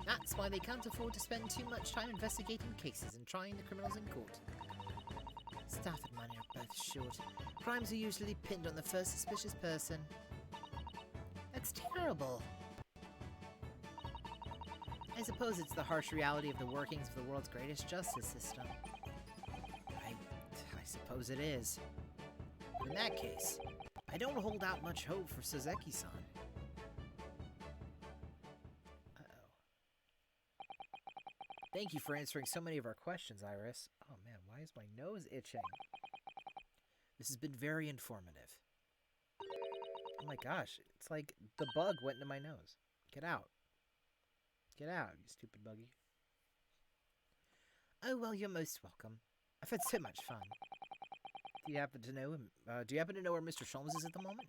That's why they can't afford to spend too much time investigating cases and trying the criminals in court. Staff and money are both short. Crimes are usually pinned on the first suspicious person. That's terrible. I suppose it's the harsh reality of the workings of the world's greatest justice system. I suppose it is. In that case, I don't hold out much hope for Soseki-san. Uh-oh. Thank you for answering so many of our questions, Iris. Oh man, why is my nose itching? This has been very informative. Oh my gosh, it's like the bug went into my nose. Get out. Get out, you stupid buggy. Oh, well, you're most welcome. I've had so much fun. Do you happen to know him? Do you happen to know where Mr. Sholmes is at the moment?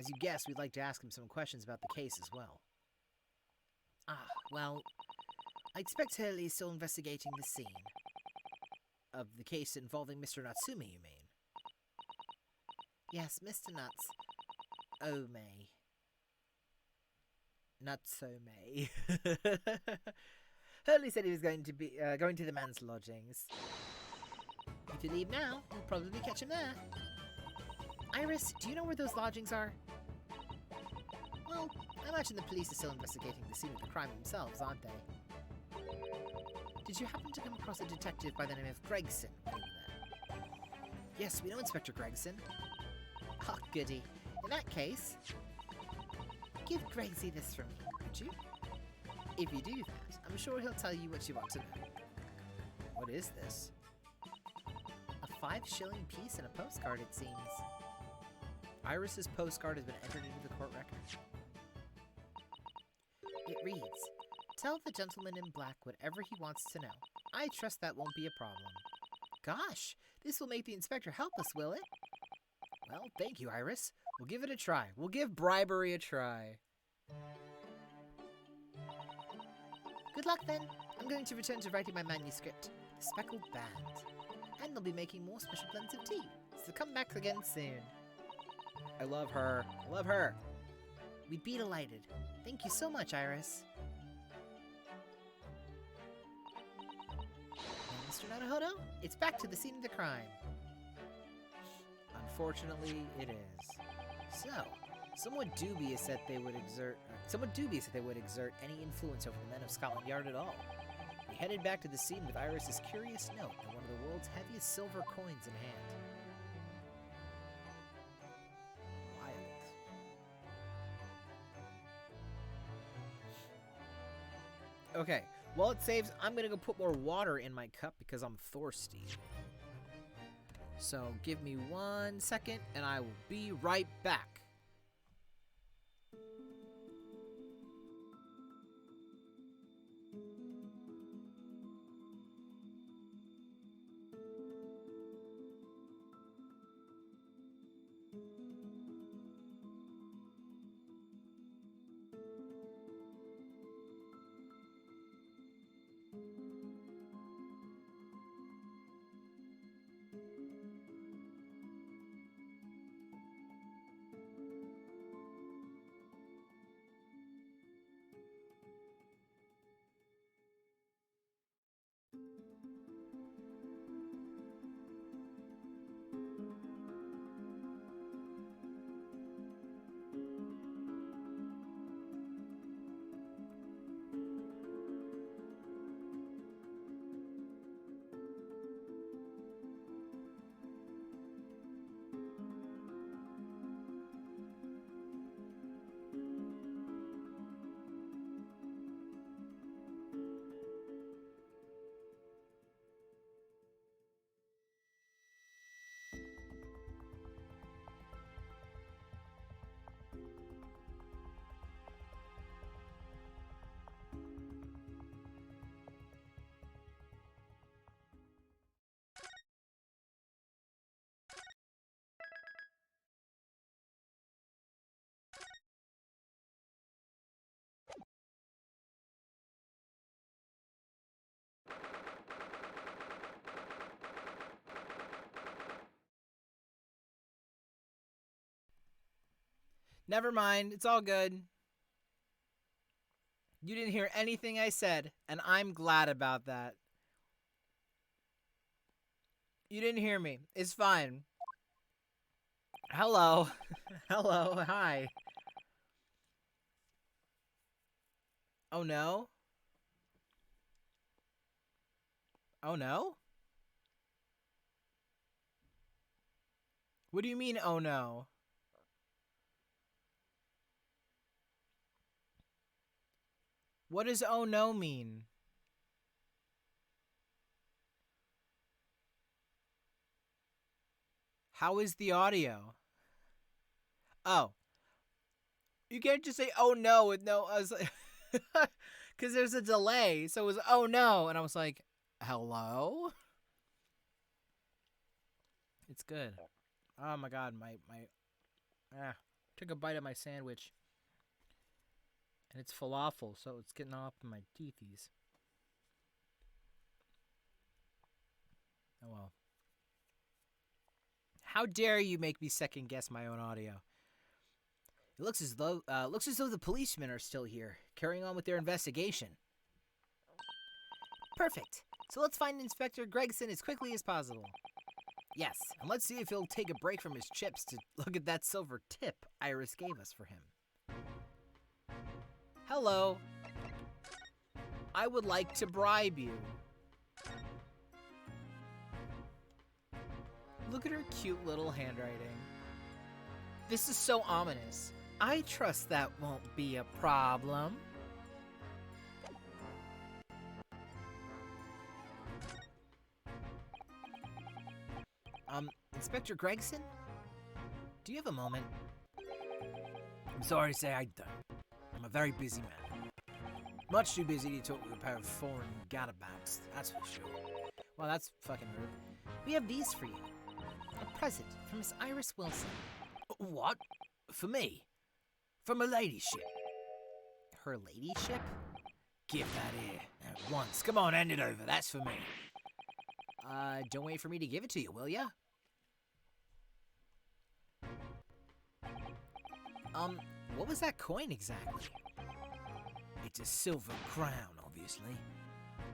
As you guessed, we'd like to ask him some questions about the case as well. Ah, well, I expect Hurley is still investigating the scene. Of the case involving Mr. Natsumi, you mean? Yes, Mr. Nuts. Oh, May. Not so May. Hurley said he was going to be going to the man's lodgings. If you leave now, you'll probably catch him there. Iris, do you know where those lodgings are? Well, I imagine the police are still investigating the scene of the crime themselves, aren't they? Did you happen to come across a detective by the name of Gregson when you were there? Yes, we know Inspector Gregson. Ah, goody. In that case, give Gregsy this from me, could you? If you do that, I'm sure he'll tell you what you want to know. What is this? A 5-shilling piece and a postcard, it seems. Iris's postcard has been entered into the court record. It reads, "Tell the gentleman in black whatever he wants to know. I trust that won't be a problem." Gosh, this will make the inspector help us, will it? Well, thank you, Iris. We'll give it a try. We'll give bribery a try. Good luck, then. I'm going to return to writing my manuscript, The Speckled Band. And they'll be making more special blends of tea, so come back again soon. I love her. I love her. We'd be delighted. Thank you so much, Iris. Well, Mr. Naruhodo, it's back to the scene of the crime. Unfortunately, it is. So, somewhat dubious that they would exert any influence over the men of Scotland Yard at all. We headed back to the scene with Iris's curious note and one of the world's heaviest silver coins in hand. Wild. Okay, while it saves, I'm gonna go put more water in my cup because I'm thirsty. So give me 1 second and I will be right back. Never mind. It's all good. You didn't hear anything I said, and I'm glad about that. You didn't hear me. It's fine. Hello. Hello. Hi. Oh, no? Oh, no? What do you mean, oh, no? What does oh, no mean? How is the audio? Oh. You can't just say, oh, no, with no... I was like... Because there's a delay, so it was, oh, no. And I was like, hello? It's good. Oh, my God. Took a bite of my sandwich. And it's falafel, so it's getting all up in my teethies. Oh, well. How dare you make me second guess my own audio? It looks as though the policemen are still here, carrying on with their investigation. Perfect. So let's find Inspector Gregson as quickly as possible. Yes, and let's see if he'll take a break from his chips to look at that silver tip Iris gave us for him. Hello. I would like to bribe you. Look at her cute little handwriting. This is so ominous. I trust that won't be a problem. Inspector Gregson? Do you have a moment? I'm sorry to say I don't. I'm a very busy man. Much too busy to talk with a pair of foreign gadabouts, that's for sure. Well, that's fucking rude. We have these for you. A present from Miss Iris Wilson. What? For me? From a ladyship? Her ladyship? Give that here at once. Come on, hand it over. That's for me. Don't wait for me to give it to you, will ya? What was that coin exactly? It's a silver crown, obviously.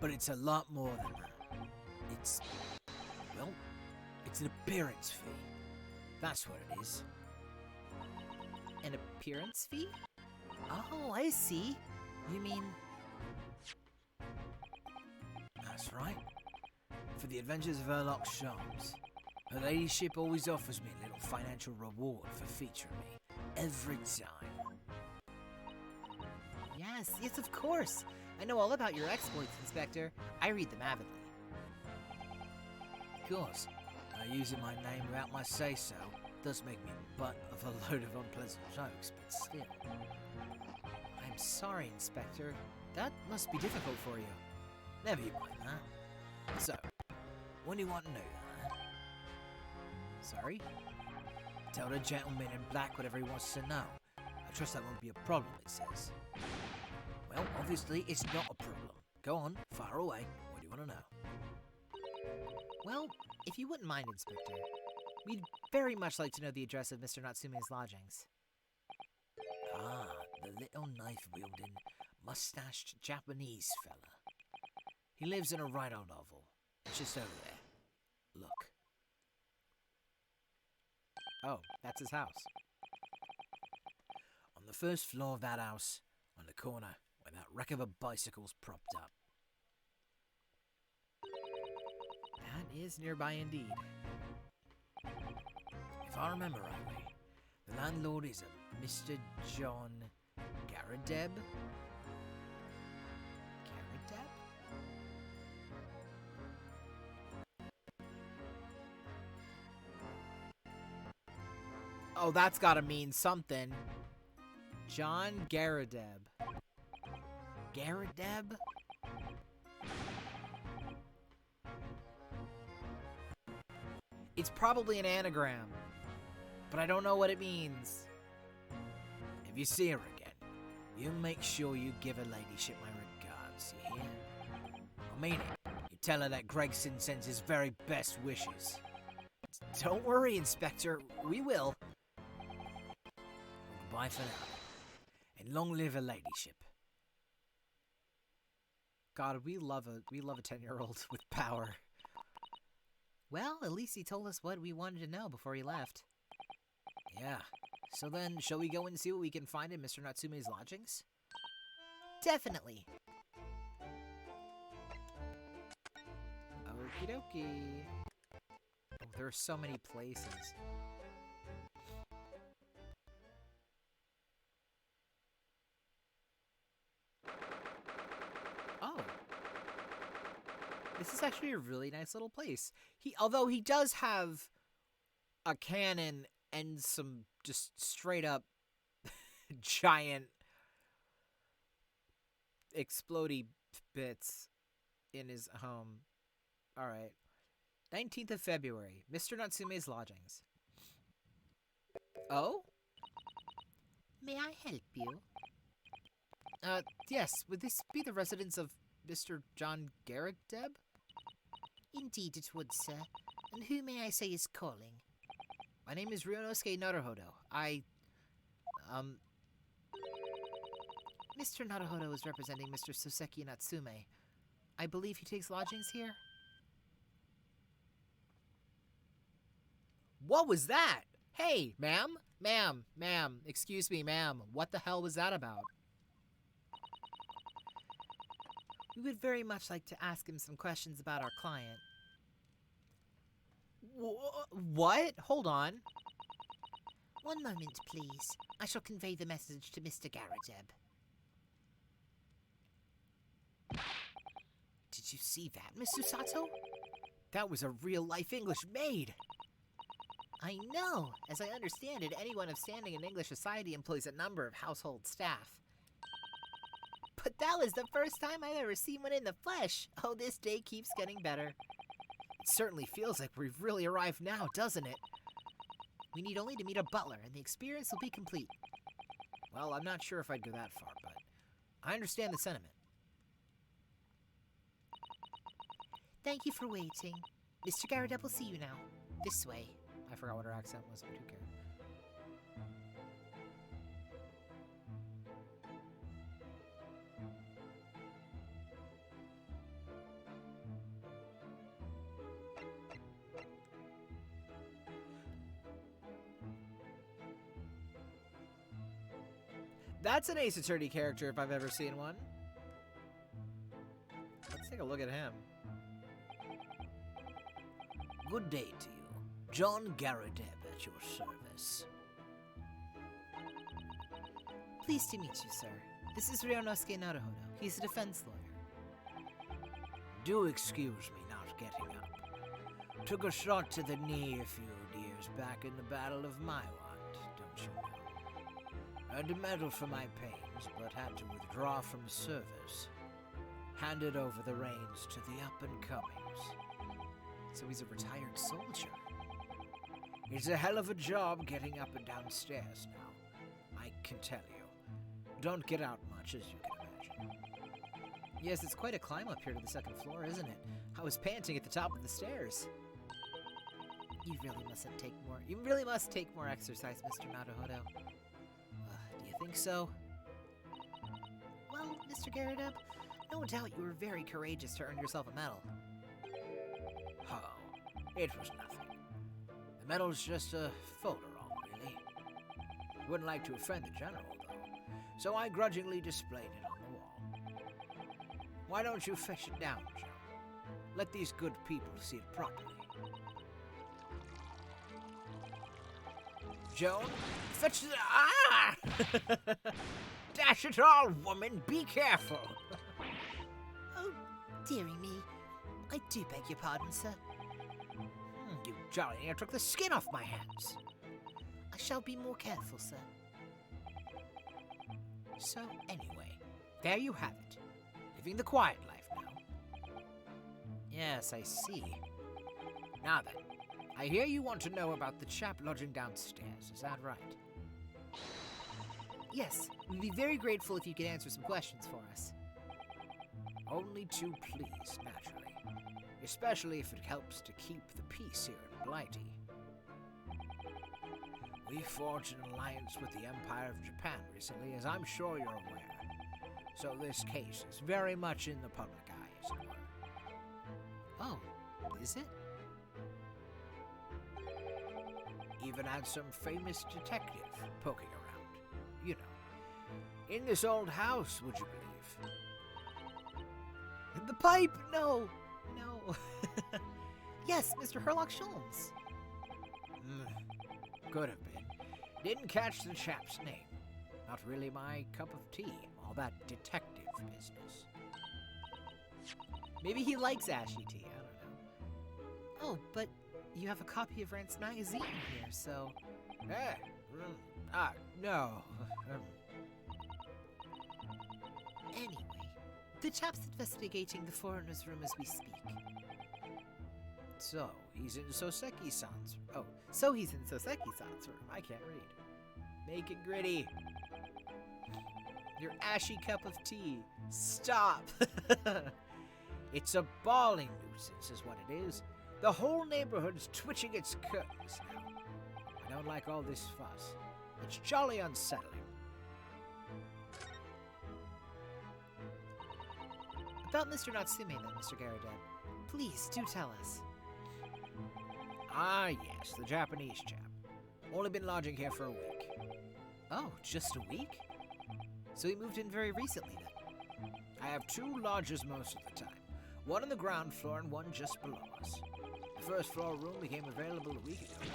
But it's a lot more than that. It's an appearance fee. That's what it is. An appearance fee? Oh, I see. You mean... That's right. For the adventures of Herlock Sholmes. Her ladyship always offers me a little financial reward for featuring me. Every time. Yes, of course. I know all about your exploits, Inspector. I read them avidly. Of course. Using my name without my say-so does make me butt of a load of unpleasant jokes, but still. I'm sorry, Inspector. That must be difficult for you. Never you mind that. So, when do you want to know that? Sorry? Tell the gentleman in black whatever he wants to know. I trust that won't be a problem, it says. Well, obviously, it's not a problem. Go on, fire away. What do you want to know? Well, if you wouldn't mind, Inspector, we'd very much like to know the address of Mr. Natsume's lodgings. Ah, the little knife-wielding, mustached Japanese fella. He lives in a right old oval. It's just over there. Look. Oh, that's his house. On the first floor of that house, on the corner where that wreck of a bicycle's propped up. That is nearby indeed. If I remember rightly, the landlord is a Mr. John Garadeb? Garadeb? Oh, that's gotta mean something. John Garadeb. Garadeb? It's probably an anagram, but I don't know what it means. If you see her again, you make sure you give her ladyship my regards, you hear? I mean it. You tell her that Gregson sends his very best wishes. Don't worry, Inspector. We will. Bye for now. And long live her ladyship. God, we love a 10-year-old with power. Well, at least he told us what we wanted to know before he left. Yeah. So then, shall we go and see what we can find in Mr. Natsume's lodgings? Definitely. Okie dokie. Oh, there are so many places. Oh. This is actually a really nice little place. Although he does have a cannon and some just straight up giant explodey bits in his home. All right. 19th of February, Mr. Natsume's lodgings. Oh? May I help you? Yes. Would this be the residence of Mr. John Garrideb? Indeed it would, sir. And who may I say is calling? My name is Ryunosuke Naruhodo. Mr. Naruhodo is representing Mr. Soseki Natsume. I believe he takes lodgings here? What was that? Hey, ma'am? Ma'am. Excuse me, ma'am. What the hell was that about? We would very much like to ask him some questions about our client. What? Hold on. One moment, please. I shall convey the message to Mr. Garrideb. Did you see that, Miss Susato? That was a real-life English maid. I know. As I understand it, anyone of standing in English society employs a number of household staff. But that was the first time I've ever seen one in the flesh. Oh, this day keeps getting better. It certainly feels like we've really arrived now, doesn't it? We need only to meet a butler, and the experience will be complete. Well, I'm not sure if I'd go that far, but I understand the sentiment. Thank you for waiting. Mr. Garrideb will see you now. This way. I forgot what her accent was, but who cares? That's an Ace Attorney character if I've ever seen one. Let's take a look at him. Good day to you. John Garrideb at your service. Pleased to meet you, sir. This is Ryunosuke Naruhodo. He's a defense lawyer. Do excuse me not getting up. Took a shot to the knee a few years back in the Battle of Maiwand, don't you know? Earned a medal for my pains, but had to withdraw from service. Handed over the reins to the up-and-comings. So he's a retired soldier. It's a hell of a job getting up and downstairs now, I can tell you. Don't get out much, as you can imagine. Yes, it's quite a climb up here to the second floor, isn't it? I was panting at the top of the stairs. You really must take more exercise, Mr. Naruhodo. Do you think so? Well, Mr. Garrideb, no doubt you were very courageous to earn yourself a medal. Oh, it was nothing. The medal's just a folderol, really. Wouldn't like to offend the general, though, so I grudgingly displayed it on the wall. Why don't you fetch it down, Joe? Let these good people see it properly. Joan, fetch the... Ah! Dash it all, woman, be careful! Oh, dearie me. I do beg your pardon, sir. You jolly near took the skin off my hands. I shall be more careful, sir. So, anyway, there you have it. Living the quiet life now. Yes, I see. Now then, I hear you want to know about the chap lodging downstairs, is that right? Yes, we'd be very grateful if you could answer some questions for us. Only too pleased, naturally. Especially if it helps to keep the peace here in Blighty. We forged an alliance with the Empire of Japan recently, as I'm sure you're aware. So this case is very much in the public eye, as it were. Oh, is it? Even had some famous detective poking around. You know, in this old house, would you believe? The pipe! No! No. Yes, Mr. Herlock Sholmes. Could have been. Didn't catch the chap's name. Not really my cup of tea, all that detective business. Maybe he likes ashy tea, I don't know. Oh, but you have a copy of Rant's magazine here, so... No. Anyway, the chap's investigating the foreigner's room as we speak. So, he's in Soseki-san's. Oh, So he's in Soseki-san's room. I can't read. Make it gritty. Your ashy cup of tea. Stop. it's a bawling nuisance, is what it is. The whole neighborhood's twitching its curtains now. I don't like all this fuss. It's jolly unsettling. About Mr. Natsume then, Mr. Garadeb. Please, do tell us. Ah, yes, the Japanese chap. Only been lodging here for a week. Oh, just a week? So he moved in very recently then? I have 2 lodges most of the time. One on the ground floor and one just below us. The first floor room became available a week ago.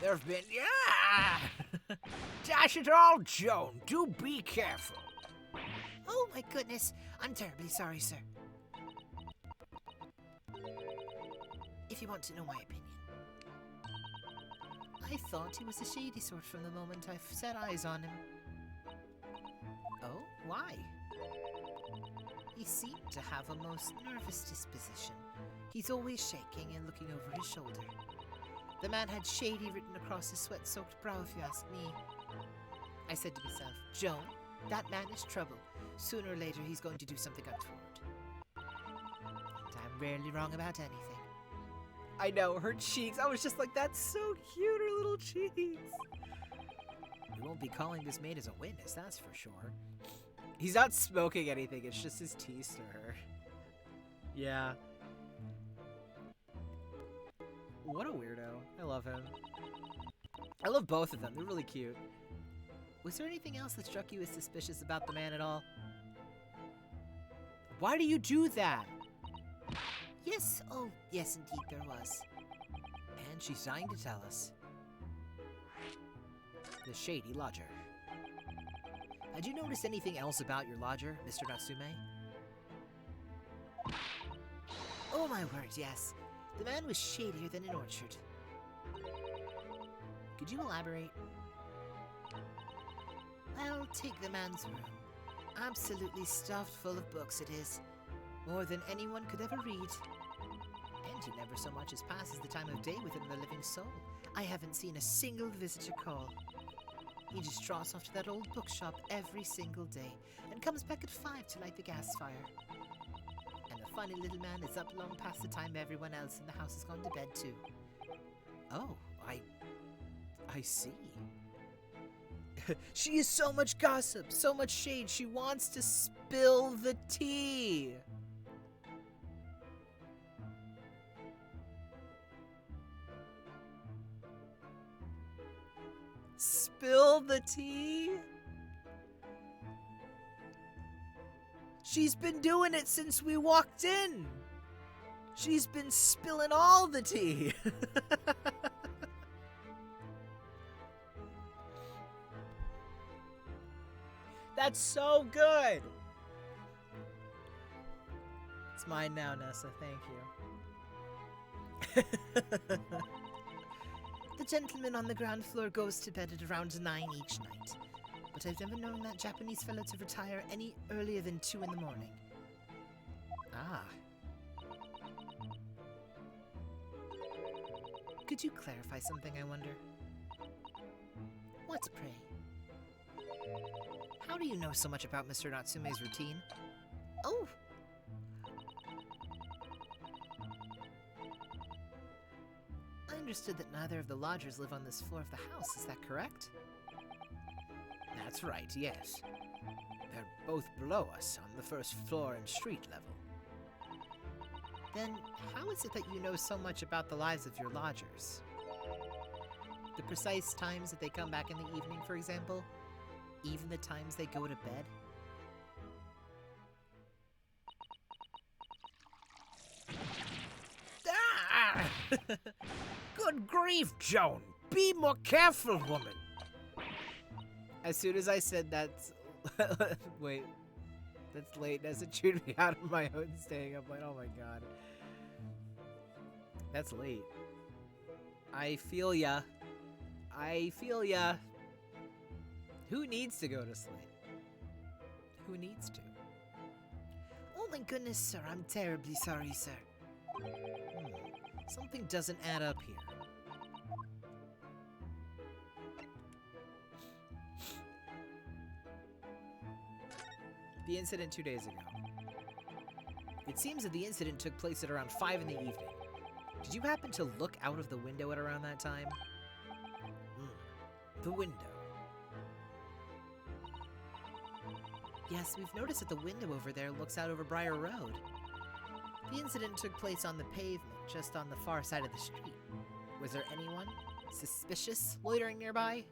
There have been... Yeah! Dash it all, Joan! Do be careful! Oh my goodness, I'm terribly sorry, sir. If you want to know my opinion. I thought he was a shady sort from the moment I set eyes on him. Oh, why? He seemed to have a most nervous disposition. He's always shaking and looking over his shoulder. The man had shady written across his sweat-soaked brow, if you ask me. I said to myself, Joan, that man is trouble. Sooner or later, he's going to do something untoward. And I'm rarely wrong about anything. I know, her cheeks. I was just like, that's so cute, her little cheeks. We won't be calling this maid as a witness, that's for sure. He's not smoking anything, it's just his tea stir. Yeah. What a weirdo. I love him. I love both of them. They're really cute. Was there anything else that struck you as suspicious about the man at all? Why do you do that? Yes, oh, yes, indeed there was. And she's dying to tell us. The shady lodger. Had you noticed anything else about your lodger, Mr. Natsume? Oh my word, yes. The man was shadier than an orchard. Could you elaborate? Well, take the man's room. Absolutely stuffed full of books it is. More than anyone could ever read. And he never so much as passes the time of day within the living soul. I haven't seen a single visitor call. He just trots off to that old bookshop every single day and comes back at 5 to light the gas fire. And the funny little man is up long past the time everyone else in the house has gone to bed too. Oh, I see. She is so much gossip, so much shade. She wants to spill the tea. Spill the tea? She's been doing it since we walked in. She's been spilling all the tea. That's so good. It's mine now, Nessa. Thank you. The gentleman on the ground floor goes to bed at around 9 each night. But I've never known that Japanese fellow to retire any earlier than 2 in the morning. Ah. Could you clarify something, I wonder? What, pray? How do you know so much about Mr. Natsume's routine? Oh! understood that neither of the lodgers live on this floor of the house, is that correct? That's right, yes. They're both below us on the first floor and street level. Then how is it that you know so much about the lives of your lodgers? The precise times that they come back in the evening, for example? Even the times they go to bed? Ah! Good grief, Joan! Be more careful, woman! As soon as I said that's... Wait. That's late. Does it chewed me out of my own staying up late? Oh my god. That's late. I feel ya. I feel ya. Who needs to go to sleep? Who needs to? Oh my goodness, sir, I'm terribly sorry, sir. Something doesn't add up here. The incident 2 days ago. It seems that the incident took place at around 5 in the evening. Did you happen to look out of the window at around that time? The window. Yes, we've noticed that the window over there looks out over Briar Road. The incident took place on the pavement, just on the far side of the street. Was there anyone suspicious loitering nearby?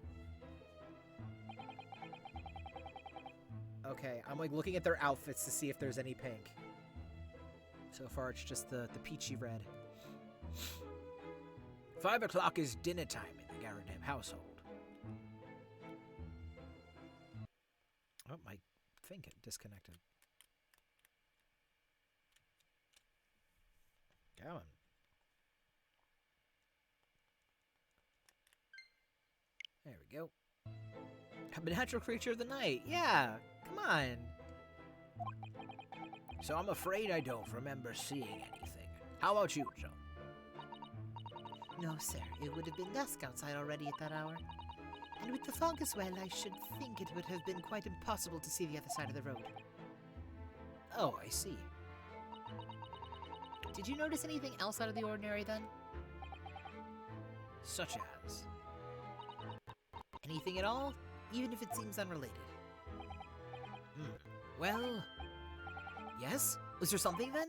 Okay, I'm like looking at their outfits to see if there's any pink. So far it's just the peachy red. 5 o'clock is dinner time in the Garrett household. Oh, my thing got disconnected. Going. There we go. I'm a natural creature of the night. Yeah, come on. So I'm afraid I don't remember seeing anything. How about you, Joan? No, sir. It would have been dusk outside already at that hour. And with the fog as well, I should think it would have been quite impossible to see the other side of the road. Oh, I see. Did you notice anything else out of the ordinary then? Such as? Anything at all? Even if it seems unrelated. Well, yes? Was there something then?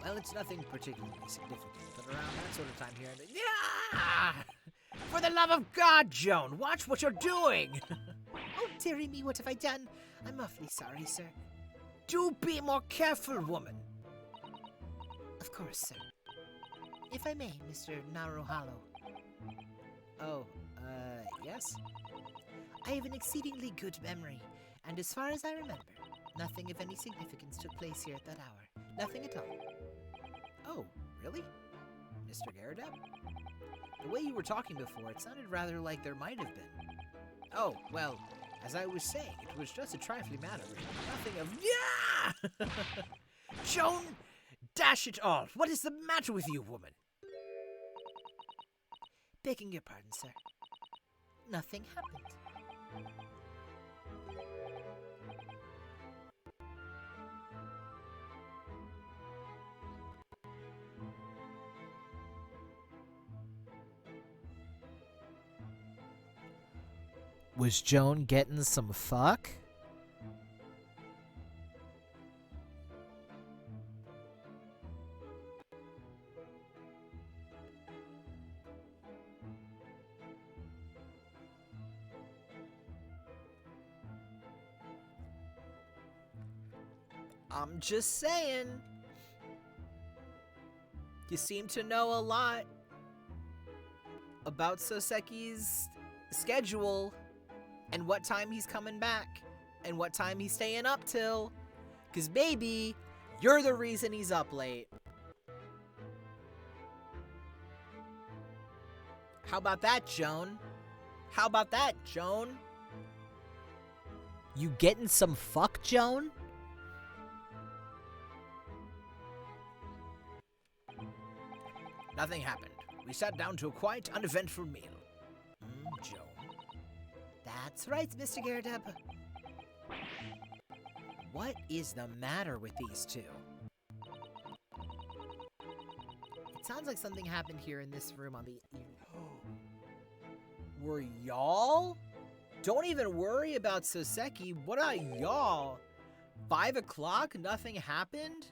Well, it's nothing particularly significant, but around that sort of time here and there... Yeah! For the love of God, Joan, watch what you're doing! Oh, dearie me, what have I done? I'm awfully sorry, sir. Do be more careful, woman! Of course, sir. If I may, Mr. Naruhalo. Oh, yes? I have an exceedingly good memory, and as far as I remember, nothing of any significance took place here at that hour. Nothing at all. Oh, really? Mr. Garrett? The way you were talking before, it sounded rather like there might have been. Oh, well, as I was saying, it was just a trifling matter. Nothing of... Yeah! Joan, dash it all! What is the matter with you, woman? Begging your pardon, sir. Nothing happened. Was Joan getting some fuck? I'm just saying. You seem to know a lot about Soseki's schedule and what time he's coming back and what time he's staying up till. 'Cause maybe you're the reason he's up late. How about that, Joan? How about that, Joan? You getting some fuck, Joan? Nothing happened. We sat down to a quite uneventful meal. Joan. That's right, Mr. Garrett. What is the matter with these two? Sounds like something happened here in this room on the... Were y'all? Don't even worry about Soseki. What about y'all? 5 o'clock? Nothing happened?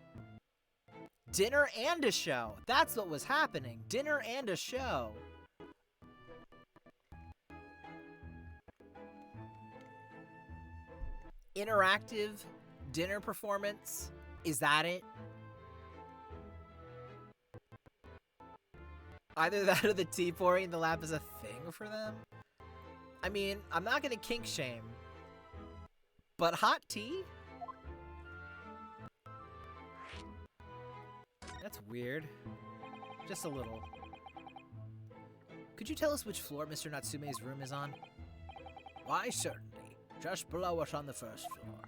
Dinner and a show. That's what was happening. Dinner and a show. Interactive dinner performance. Is that it? Either that or the tea pouring in the lap is a thing for them? I mean, I'm not gonna kink shame. But hot tea? That's weird. Just a little. Could you tell us which floor Mr. Natsume's room is on? Why, certainly. Just below us on the first floor.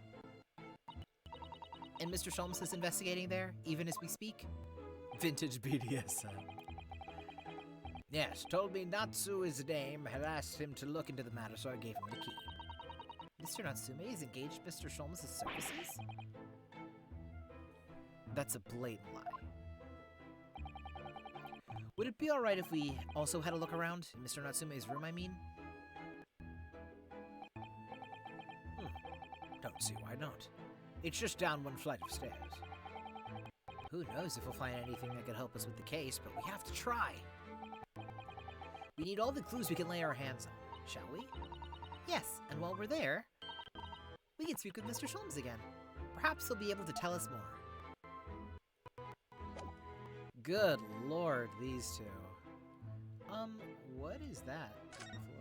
And Mr. Sholmes is investigating there, even as we speak? Vintage BDSM. Yes, told me Natsu, his name, had asked him to look into the matter, so I gave him the key. Mr. Natsume has engaged Mr. Sholmes' services? That's a blatant lie. Would it be alright if we also had a look around in Mr. Natsume's room, I mean? Don't see why not. It's just down one flight of stairs. Who knows if we'll find anything that could help us with the case, but we have to try. We need all the clues we can lay our hands on, shall we? Yes, and while we're there, we can speak with Mr. Sholmes again. Perhaps he'll be able to tell us more. Good lord, these two. What is that on the floor?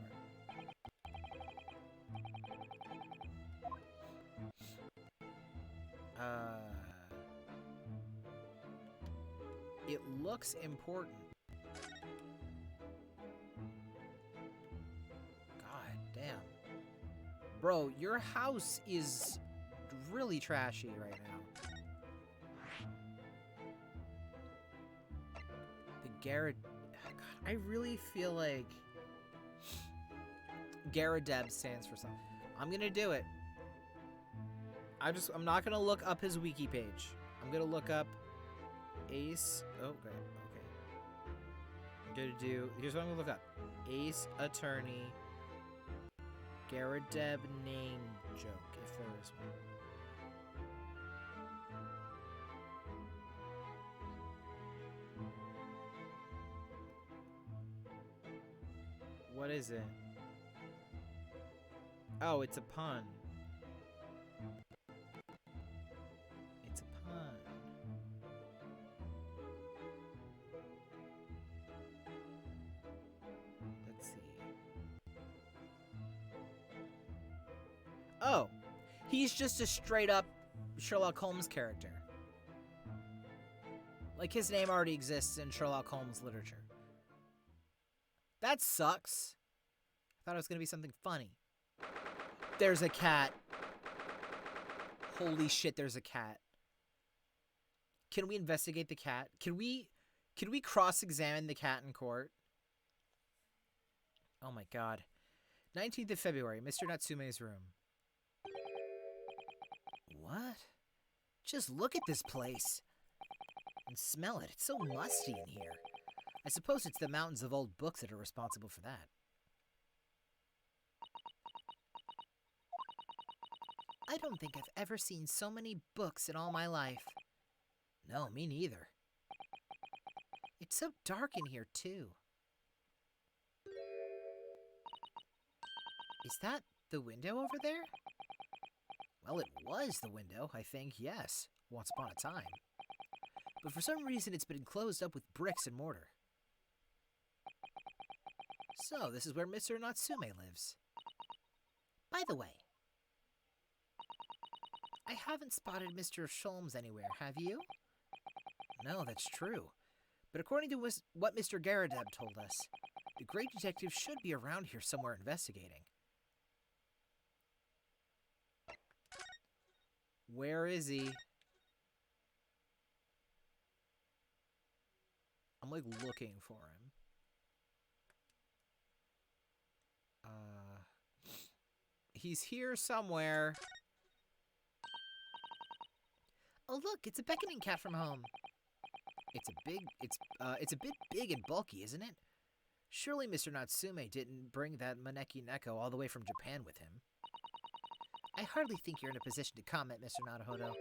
It looks important. God damn. Bro, your house is really trashy right now. The Garrett... God, I really feel like... Garadeb stands for something. I'm gonna do it. I'm not gonna look up his wiki page. I'm gonna look up Ace... Oh, great. Okay. I'm gonna do... Here's what I'm gonna look up. Ace Attorney Garadeb name joke, if there is one. What is it? Oh, it's a pun. It's a pun. Let's see. Oh, he's just a straight up Sherlock Holmes character. Like his name already exists in Sherlock Holmes literature. That sucks. I thought it was going to be something funny. There's a cat. Holy shit, there's a cat. Can we investigate the cat? Can we cross-examine the cat in court? Oh my god. 19th of February, Mr. Natsume's room. What? Just look at this place. And smell it. It's so musty in here. I suppose it's the mountains of old books that are responsible for that. I don't think I've ever seen so many books in all my life. No, me neither. It's so dark in here, too. Is that the window over there? Well, it was the window, I think, yes, once upon a time. But for some reason, it's been closed up with bricks and mortar. So, this is where Mr. Natsume lives. By the way, I haven't spotted Mr. Sholmes anywhere, have you? No, that's true. But according to what Mr. Garadeb told us, the great detective should be around here somewhere investigating. Where is he? I'm like looking for him. He's here somewhere. Oh look, it's a beckoning cat from home. It's a bit big and bulky, isn't it? Surely Mr. Natsume didn't bring that Maneki Neko all the way from Japan with him. I hardly think you're in a position to comment, Mr. Naruhodo.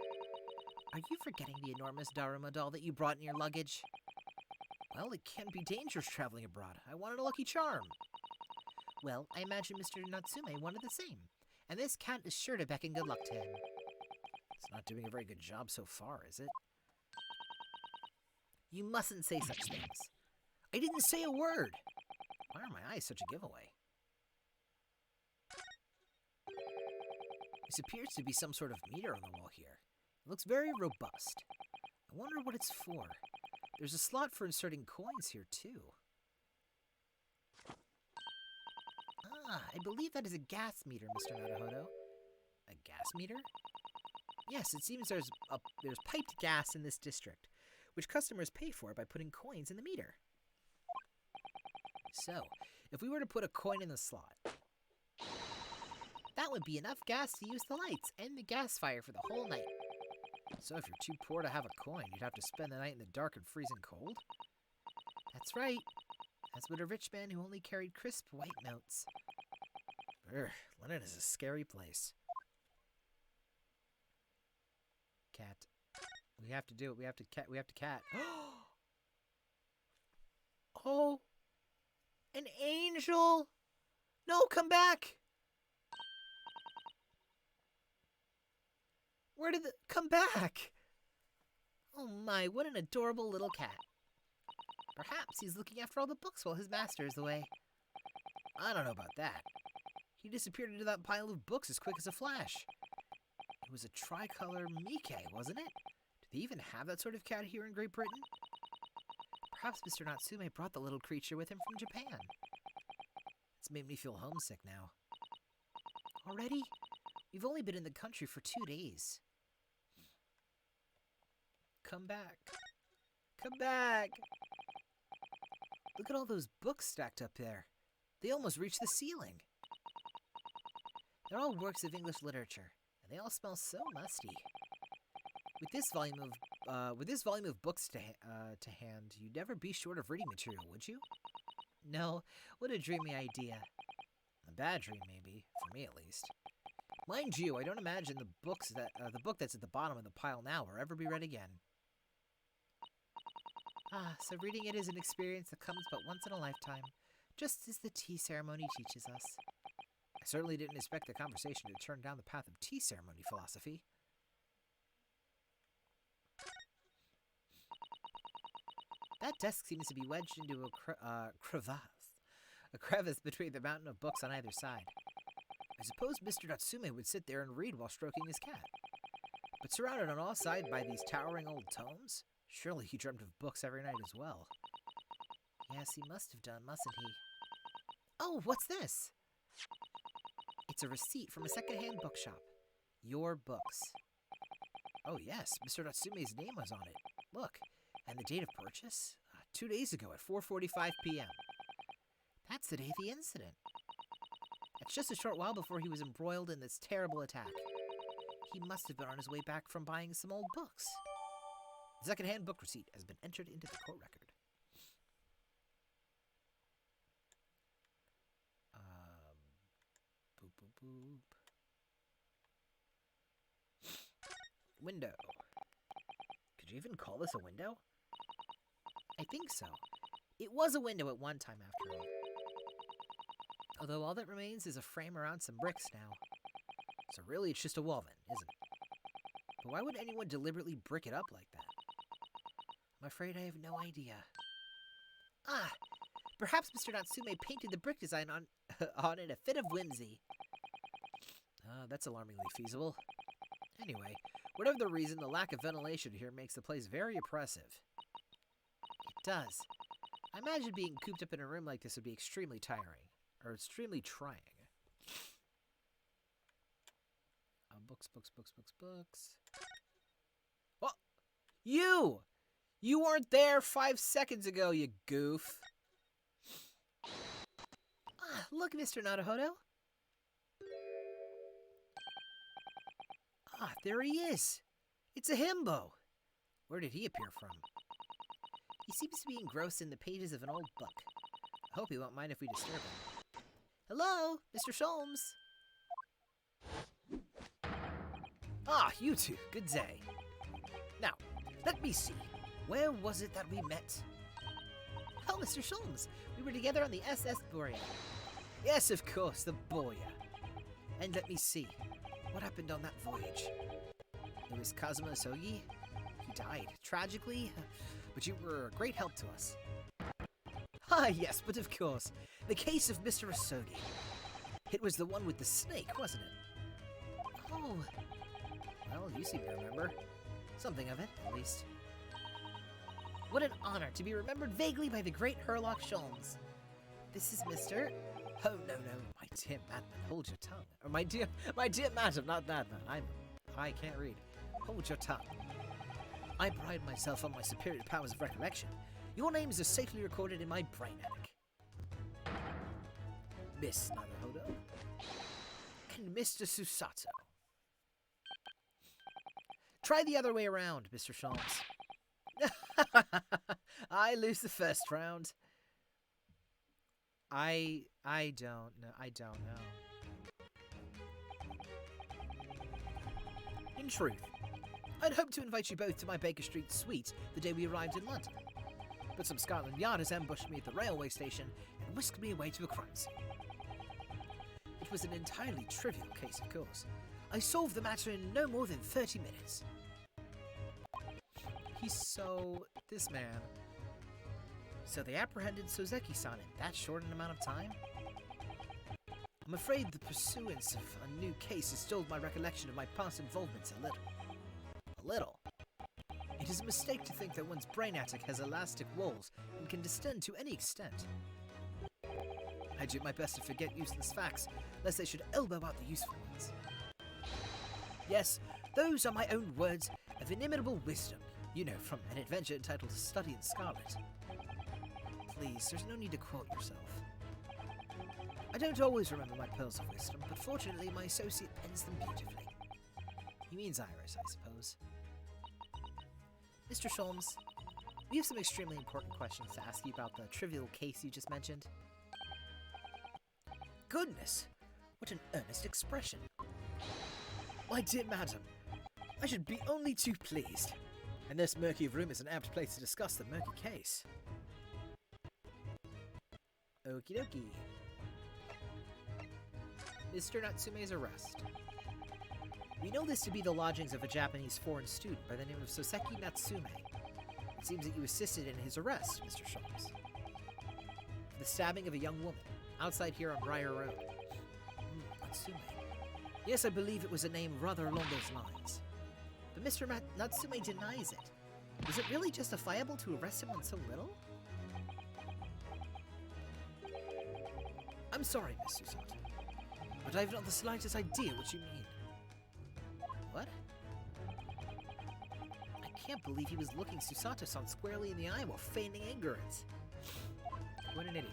Are you forgetting the enormous Daruma doll that you brought in your luggage? Well, it can be dangerous traveling abroad. I wanted a lucky charm. Well, I imagine Mr. Natsume wanted the same. And this cat is sure to beckon good luck to him. It's not doing a very good job so far, is it? You mustn't say such things. I didn't say a word. Why are my eyes such a giveaway? This appears to be some sort of meter on the wall here. It looks very robust. I wonder what it's for. There's a slot for inserting coins here, too. Ah, I believe that is a gas meter, Mr. Naruhodo. A gas meter? Yes, it seems there's piped gas in this district, which customers pay for by putting coins in the meter. So, if we were to put a coin in the slot, that would be enough gas to use the lights and the gas fire for the whole night. So if you're too poor to have a coin, you'd have to spend the night in the dark and freezing cold? That's right. As would a rich man who only carried crisp white notes. London is a scary place. Cat. We have to do it. We have to cat. Oh! An angel! No, come back! Come back! Oh my, what an adorable little cat. Perhaps he's looking after all the books while his master is away. I don't know about that. He disappeared into that pile of books as quick as a flash. It was a tricolor Mike, wasn't it? Do they even have that sort of cat here in Great Britain? Perhaps Mr. Natsume brought the little creature with him from Japan. It's made me feel homesick now. Already? We've only been in the country for 2 days. Come back. Come back! Look at all those books stacked up there. They almost reach the ceiling. They're all works of English literature, and they all smell so musty. With this volume of books to hand, you'd never be short of reading material, would you? No, what a dreamy idea. A bad dream, maybe, for me at least. Mind you, I don't imagine the book that's at the bottom of the pile now will ever be read again. Ah, so reading it is an experience that comes but once in a lifetime, just as the tea ceremony teaches us. I certainly didn't expect the conversation to turn down the path of tea ceremony philosophy. That desk seems to be wedged into a crevice between the mountain of books on either side. I suppose Mr. Natsume would sit there and read while stroking his cat. But surrounded on all sides by these towering old tomes, surely he dreamt of books every night as well. Yes, he must have done, mustn't he? Oh, what's this? It's a receipt from a second-hand bookshop. Your Books. Oh yes, Mr. Natsume's name was on it. Look, and the date of purchase? 2 days ago at 4:45 p.m. That's the day of the incident. It's just a short while before he was embroiled in this terrible attack. He must have been on his way back from buying some old books. The second-hand book receipt has been entered into the court record. Boop, boop, boop. Window. Could you even call this a window? I think so. It was a window at one time, after all. Although all that remains is a frame around some bricks now. So really it's just a wall then, isn't it? But why would anyone deliberately brick it up like that? I'm afraid I have no idea. Ah! Perhaps Mr. Natsume painted the brick design on in a fit of whimsy. That's alarmingly feasible. Anyway, whatever the reason, the lack of ventilation here makes the place very oppressive. It does. I imagine being cooped up in a room like this would be extremely tiring. Or extremely trying. Books. What? You! You weren't there 5 seconds ago, you goof. Ah, look, Mr. Naruhodo. Ah, there he is. It's a himbo. Where did he appear from? He seems to be engrossed in the pages of an old book. I hope he won't mind if we disturb him. Hello, Mr. Sholmes. Ah, you two, good day. Now, let me see. Where was it that we met? Oh, Mr. Sholmes, we were together on the SS Borea. Yes, of course, the Boya. And let me see. What happened on that voyage? It was Kazuma Sogi. He died, tragically, but you were a great help to us. Ah, yes, but of course. The case of Mr. Asogi. It was the one with the snake, wasn't it? Oh. Well, you seem to remember. Something of it, at least. What an honor to be remembered vaguely by the great Herlock Sholmes. This is Mr. Oh, no, my dear madman, hold your tongue. Or my dear madam, not madman. I can't read. Hold your tongue. I pride myself on my superior powers of recollection. Your names are safely recorded in my brain attic. Miss Naruhodo and Mr. Susato. Try the other way around, Mr. Sholmes. I lose the first round. I don't know. In truth, I'd hoped to invite you both to my Baker Street suite the day we arrived in London. But some Scotland Yarders ambushed me at the railway station and whisked me away to a crime scene. It was an entirely trivial case, of course. I solved the matter in no more than 30 minutes. This man. So they apprehended Sozeki-san in that short an amount of time? I'm afraid the pursuance of a new case has stalled my recollection of my past involvements a little. A little? It is a mistake to think that one's brain attic has elastic walls and can distend to any extent. I do my best to forget useless facts, lest they should elbow out the useful ones. Yes, those are my own words of inimitable wisdom, you know, from an adventure entitled Study in Scarlet. Please, there's no need to quote yourself. I don't always remember my pearls of wisdom, but fortunately my associate pens them beautifully. He means Iris, I suppose. Mr. Sholmes, we have some extremely important questions to ask you about the trivial case you just mentioned. Goodness, what an earnest expression. My dear madam, I should be only too pleased. And this murky room is an apt place to discuss the murky case. Okie dokie. Mr. Natsume's arrest. We know this to be the lodgings of a Japanese foreign student by the name of Soseki Natsume. It seems that you assisted in his arrest, Mr. Sholmes. For the stabbing of a young woman, outside here on Briar Road. Natsume. Yes, I believe it was a name rather along those lines. But Mr. Natsume denies it. Was it really justifiable to arrest him on so little? I'm sorry, Miss Susato, but I've not the slightest idea what you mean. What? I can't believe he was looking Susato-san squarely in the eye while feigning ignorance. What an idiot.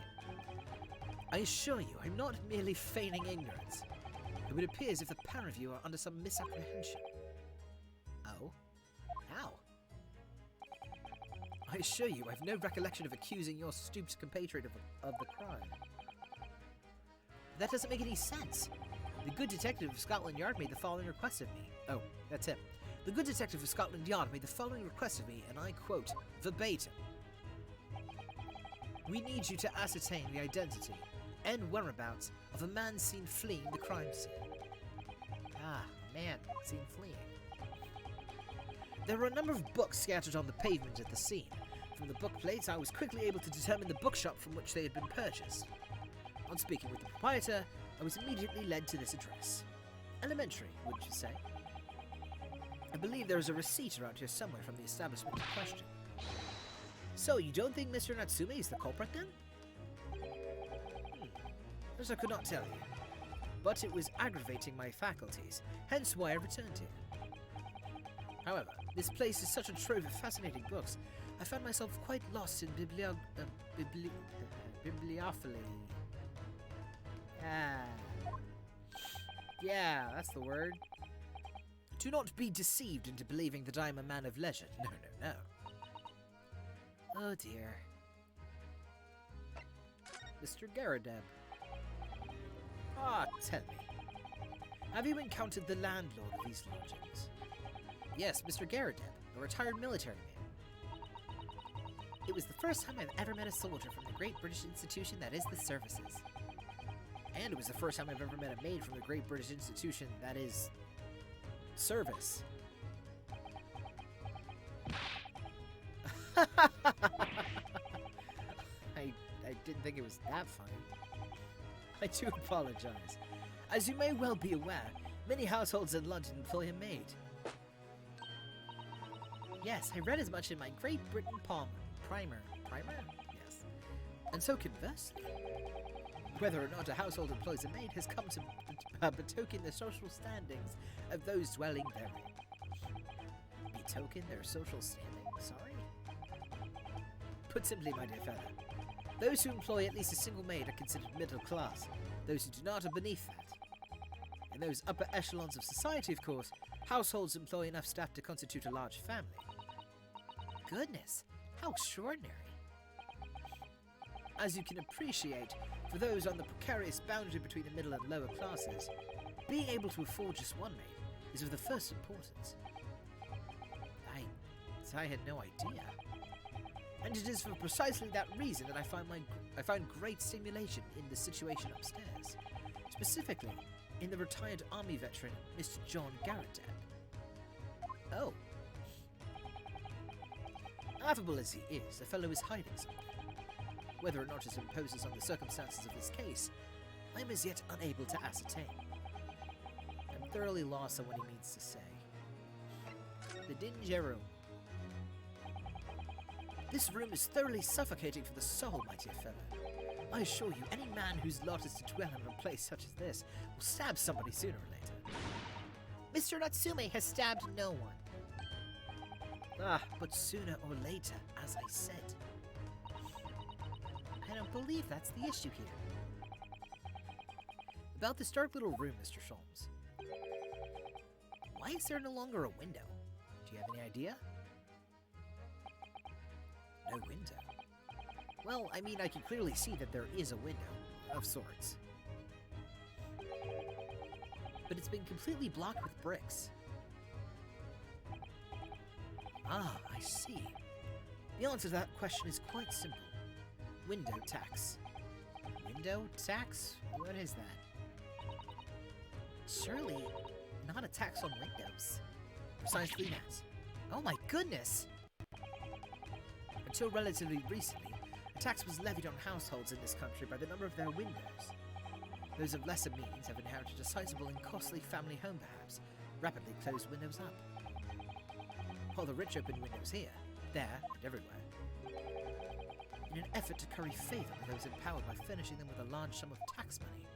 I assure you, I'm not merely feigning ignorance. It would appear as if the pair of you are under some misapprehension. Oh? How? I assure you, I've no recollection of accusing your stooped compatriot of the crime. That doesn't make any sense. The good detective of Scotland Yard made the following request of me. Oh, that's him. The good detective of Scotland Yard made the following request of me, and I quote, verbatim. We need you to ascertain the identity and whereabouts of a man seen fleeing the crime scene. Ah, man seen fleeing. There were a number of books scattered on the pavement at the scene. From the book plates, I was quickly able to determine the bookshop from which they had been purchased. On speaking with the proprietor, I was immediately led to this address. Elementary, wouldn't you say? I believe there is a receipt around here somewhere from the establishment in question. So, you don't think Mr. Natsume is the culprit then? As I could not tell you. But it was aggravating my faculties, hence why I returned here. However, this place is such a trove of fascinating books, I found myself quite lost in bibliophily. Yeah, that's the word. Do not be deceived into believing that I am a man of leisure. No. Oh dear. Mr. Garadeb. Ah, tell me. Have you encountered the landlord of these lodgings? Yes, Mr. Garadeb, a retired military man. It was the first time I've ever met a soldier from the great British institution that is the services. And it was the first time I've ever met a maid from the great British institution that is... service. I didn't think it was that funny. I do apologize. As you may well be aware, many households in London employ a maid. Yes, I read as much in my Great Britain primer. Primer? Yes. And so conversely, whether or not a household employs a maid has come to betoken the social standings of those dwelling therein. Betoken their social standing? Sorry? Put simply, my dear fellow, those who employ at least a single maid are considered middle class. Those who do not are beneath that. In those upper echelons of society, of course, households employ enough staff to constitute a large family. Goodness, how extraordinary. As you can appreciate, for those on the precarious boundary between the middle and lower classes, being able to afford just one maid is of the first importance. I had no idea. And it is for precisely that reason that I find great stimulation in the situation upstairs. Specifically, in the retired army veteran, Mr. John Garadeb. Oh. Affable as he is, the fellow is hiding something. Whether or not it imposes on the circumstances of this case, I am as yet unable to ascertain. I'm thoroughly lost on what he means to say. The dingy room. This room is thoroughly suffocating for the soul, my dear fellow. I assure you, any man whose lot is to dwell in a place such as this will stab somebody sooner or later. Mr. Natsume has stabbed no one. Ah, but sooner or later, as I said. I don't believe that's the issue here. About this dark little room, Mr. Sholmes. Why is there no longer a window? Do you have any idea? No window? Well, I mean, I can clearly see that there is a window, of sorts. But it's been completely blocked with bricks. Ah, I see. The answer to that question is quite simple. Window tax. Window tax? What is that? Surely not a tax on windows. Precisely that. Oh my goodness! Until relatively recently, a tax was levied on households in this country by the number of their windows. Those of lesser means have inherited a sizable and costly family home perhaps, rapidly closed windows up. While the rich open windows here, there, and everywhere, in an effort to curry favour with those empowered by furnishing them with a large sum of tax money.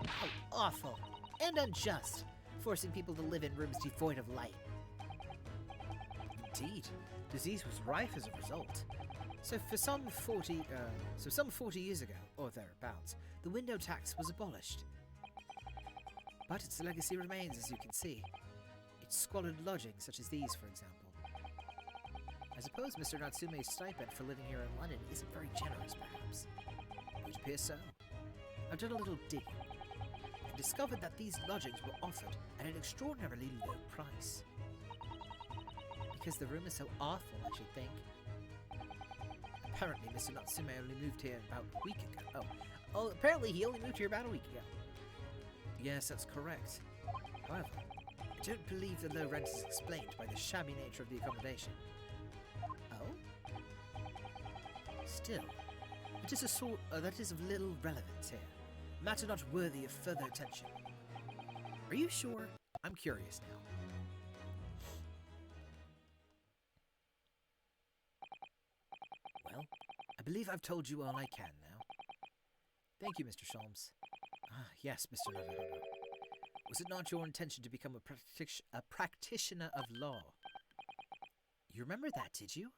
How awful and unjust, forcing people to live in rooms devoid of light. Indeed, disease was rife as a result. So some 40 years ago, or thereabouts, the window tax was abolished. But its legacy remains, as you can see. Its squalid lodgings, such as these, for example. I suppose Mr. Natsume's stipend for living here in London isn't very generous, perhaps. It would appear so. I've done a little digging, and discovered that these lodgings were offered at an extraordinarily low price. Because the room is so awful, I should think. Apparently, Mr. Natsume only moved here about a week ago. Oh, apparently he only moved here about a week ago. Yes, that's correct. However, I don't believe the low rent is explained by the shabby nature of the accommodation. Oh? Still, it is a sort that is of little relevance here. A matter not worthy of further attention. Are you sure? I'm curious now. Well, I believe I've told you all I can now. Thank you, Mr. Sholmes. Ah, yes, Mr. Navarro. Was it not your intention to become a practitioner of law? You remember that, did you?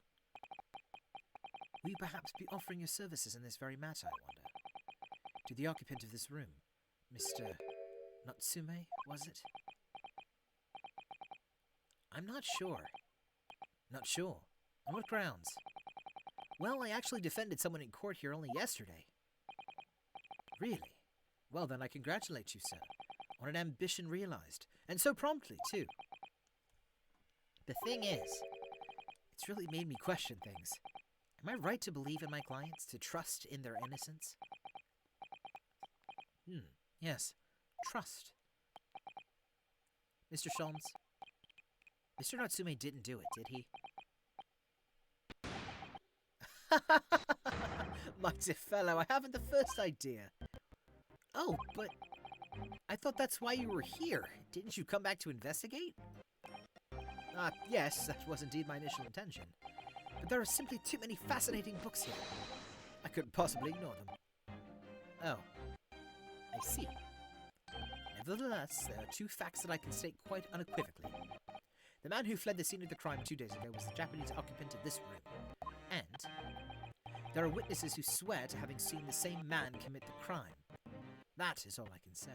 Will you perhaps be offering your services in this very matter, I wonder? To the occupant of this room, Mr. Natsume, was it? I'm not sure. Not sure? On what grounds? Well, I actually defended someone in court here only yesterday. Really? Well, then I congratulate you, sir, on an ambition realized, and so promptly, too. The thing is, it's really made me question things. Am I right to believe in my clients, to trust in their innocence? Yes, trust. Mr. Sholmes, Mr. Natsume didn't do it, did he? My dear fellow, I haven't the first idea. Oh, but I thought that's why you were here. Didn't you come back to investigate? Yes, that was indeed my initial intention. But there are simply too many fascinating books here. I couldn't possibly ignore them. Oh, I see. Nevertheless, there are two facts that I can state quite unequivocally. The man who fled the scene of the crime 2 days ago was the Japanese occupant of this room. And there are witnesses who swear to having seen the same man commit the crime. That is all I can say.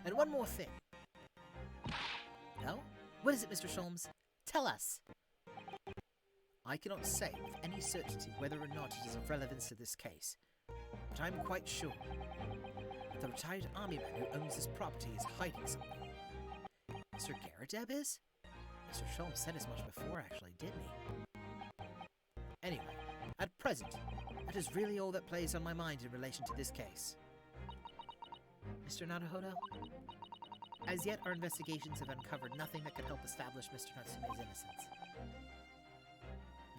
And one more thing. No? What is it, Mr. Sholmes? Tell us. I cannot say with any certainty whether or not it is of relevance to this case, but I'm quite sure that the retired army man who owns this property is hiding something. Mr. Garadeb is? Mr. Sholmes said as much before, actually, didn't he? Anyway, at present, that is really all that plays on my mind in relation to this case. Mr. Naruhodo? As yet, our investigations have uncovered nothing that could help establish Mr. Natsume's innocence.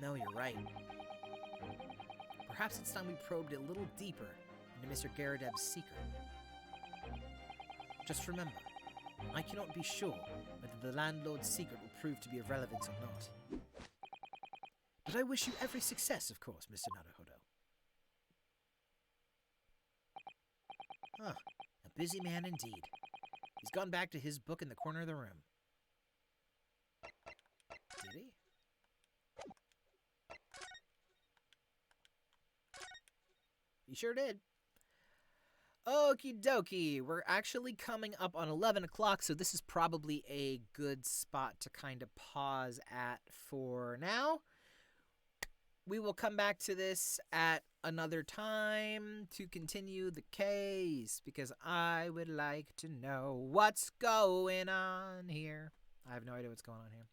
No, you're right. Perhaps it's time we probed a little deeper into Mr. Garadeb's secret. Just remember, I cannot be sure whether the landlord's secret will prove to be of relevance or not. But I wish you every success, of course, Mr. Naruhodo. A busy man indeed. He's gone back to his book in the corner of the room. Did he? He sure did. Okie dokie. We're actually coming up on 11 o'clock, so this is probably a good spot to kind of pause at for now. We will come back to this at another time to continue the case, because I would like to know what's going on here. I have no idea what's going on here.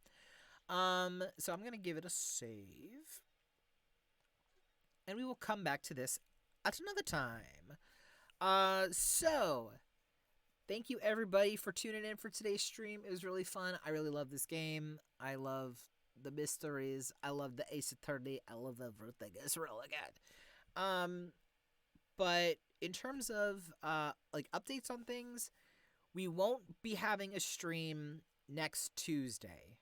So I'm going to give it a save. And we will come back to this at another time. So thank you everybody for tuning in for today's stream. It was really fun. I really love this game. I love the mysteries. I love the Ace Attorney. I love everything. It's really good. But in terms of like updates on things, we won't be having a stream next Tuesday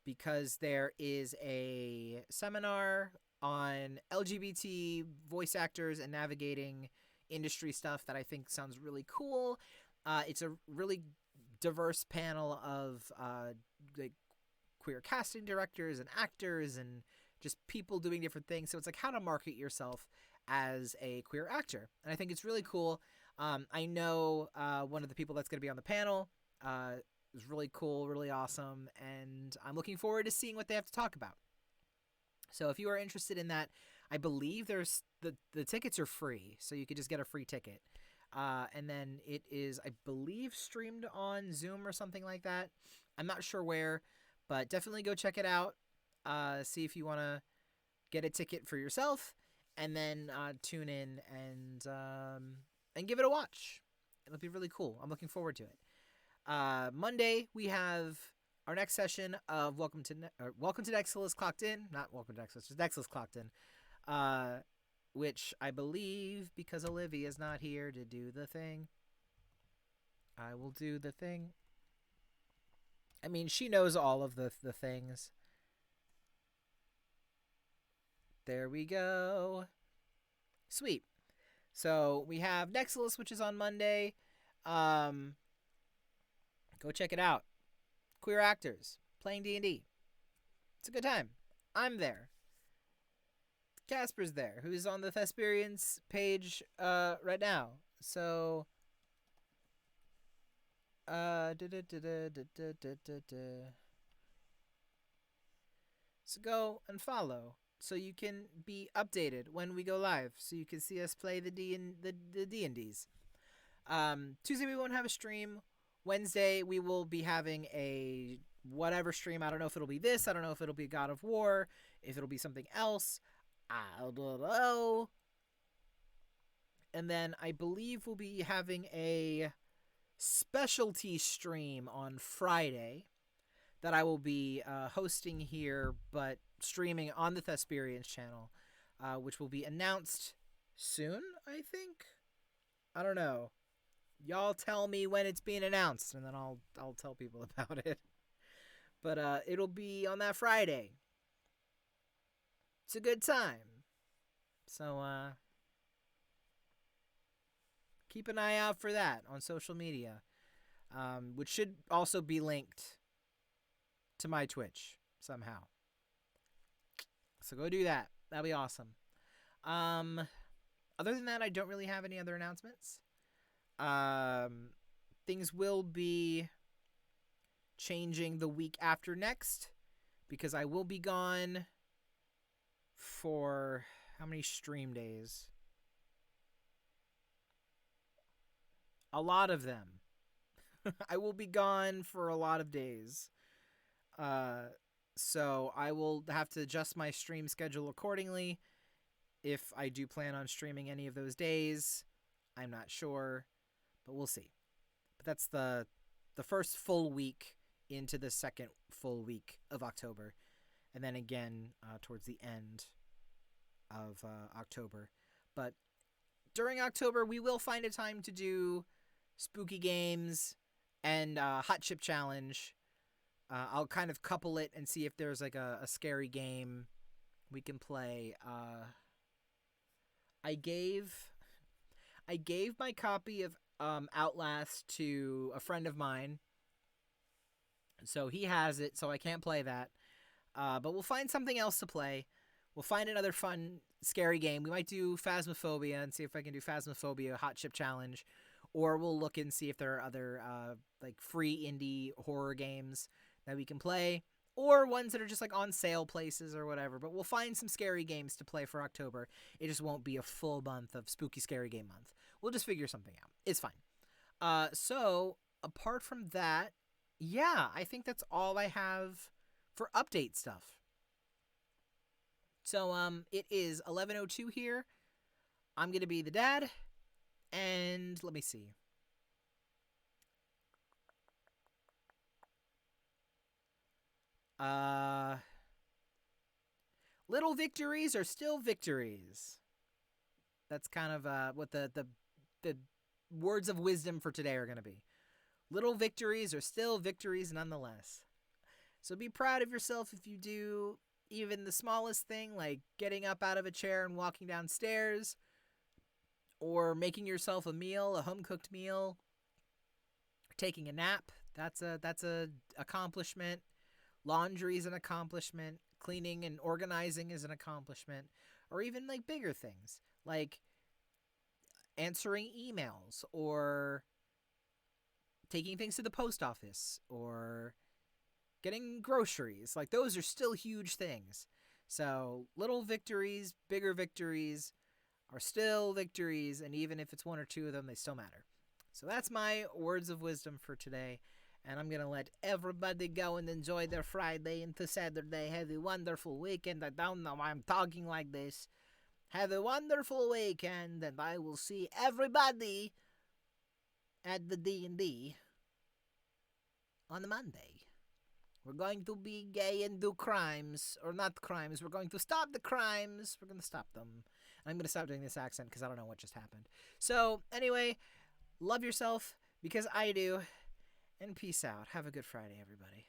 because there is a seminar on LGBT voice actors and navigating industry stuff that I think sounds really cool. It's a really diverse panel of like queer casting directors and actors and just people doing different things. So it's like how to market yourself as a queer actor. And I think it's really cool. I know one of the people that's going to be on the panel is really cool, really awesome. And I'm looking forward to seeing what they have to talk about. So if you are interested in that, I believe there's the tickets are free. So you could just get a free ticket. And then it is, I believe, streamed on Zoom or something like that. I'm not sure where, but definitely go check it out. See if you want to get a ticket for yourself, and then tune in and give it a watch. It'll be really cool. I'm looking forward to it. Monday we have our next session of Welcome to Nexus Clocked In, not Welcome to Nexus, just Nexus Clocked In, which I believe, because Olivia's not here to do the thing, I will do the thing. I mean, she knows all of the things. There we go. Sweet. So we have Nexus, which is on Monday. Go check it out. Queer actors playing D&D. It's a good time. I'm there. Casper's there, who's on the Thesperians page right now. So So go and follow so you can be updated when we go live, so you can see us play the D&Ds. Tuesday we won't have a stream. Wednesday we will be having a whatever stream. I don't know if it'll be this. I don't know if it'll be God of War. If it'll be something else. I don't know. And then I believe we'll be having a specialty stream on Friday that I will be hosting here, but streaming on the Thesperians channel, which will be announced soon, I think. I don't know. Y'all tell me when it's being announced, and then I'll tell people about it. But it'll be on that Friday. It's a good time. So keep an eye out for that on social media, which should also be linked to my Twitch somehow. So go do that. That'll be awesome. Other than that, I don't really have any other announcements. Things will be changing the week after next, because I will be gone for how many stream days? A lot of them. I will be gone for a lot of days. So I will have to adjust my stream schedule accordingly. If I do plan on streaming any of those days, I'm not sure, but we'll see. But that's the first full week into the second full week of October, and then again towards the end of October. But during October, we will find a time to do spooky games and Hot Chip Challenge. I'll kind of couple it and see if there's like a scary game we can play. I gave my copy of Outlast to a friend of mine, so he has it, so I can't play that. But we'll find something else to play. We'll find another fun, scary game. We might do Phasmophobia and see if I can do Phasmophobia Hot Chip Challenge, or we'll look and see if there are other like free indie horror games that we can play, or ones that are just like on sale places or whatever. But we'll find some scary games to play for October. It just won't be a full month of spooky scary game month. We'll just figure something out. It's fine. So apart from that, yeah, I think that's all I have for update stuff. So it is 11:02 here. I'm gonna be the dad, and let me see. Little victories are still victories. That's kind of what the words of wisdom for today are going to be. Little victories are still victories nonetheless. So be proud of yourself if you do even the smallest thing, like getting up out of a chair and walking downstairs, or making yourself a meal, a home-cooked meal, taking a nap. That's a accomplishment. Laundry is an accomplishment. Cleaning and organizing is an accomplishment. Or even like bigger things, like answering emails, or taking things to the post office, or getting groceries. Like, those are still huge things. So little victories, bigger victories are still victories, and even if it's one or two of them, they still matter. So that's my words of wisdom for today. And I'm going to let everybody go and enjoy their Friday into Saturday. Have a wonderful weekend. I don't know why I'm talking like this. Have a wonderful weekend, and I will see everybody at the D&D on Monday. We're going to be gay and do crimes. Or not crimes. We're going to stop the crimes. We're going to stop them. I'm going to stop doing this accent because I don't know what just happened. So, anyway, love yourself, because I do. And peace out. Have a good Friday, everybody.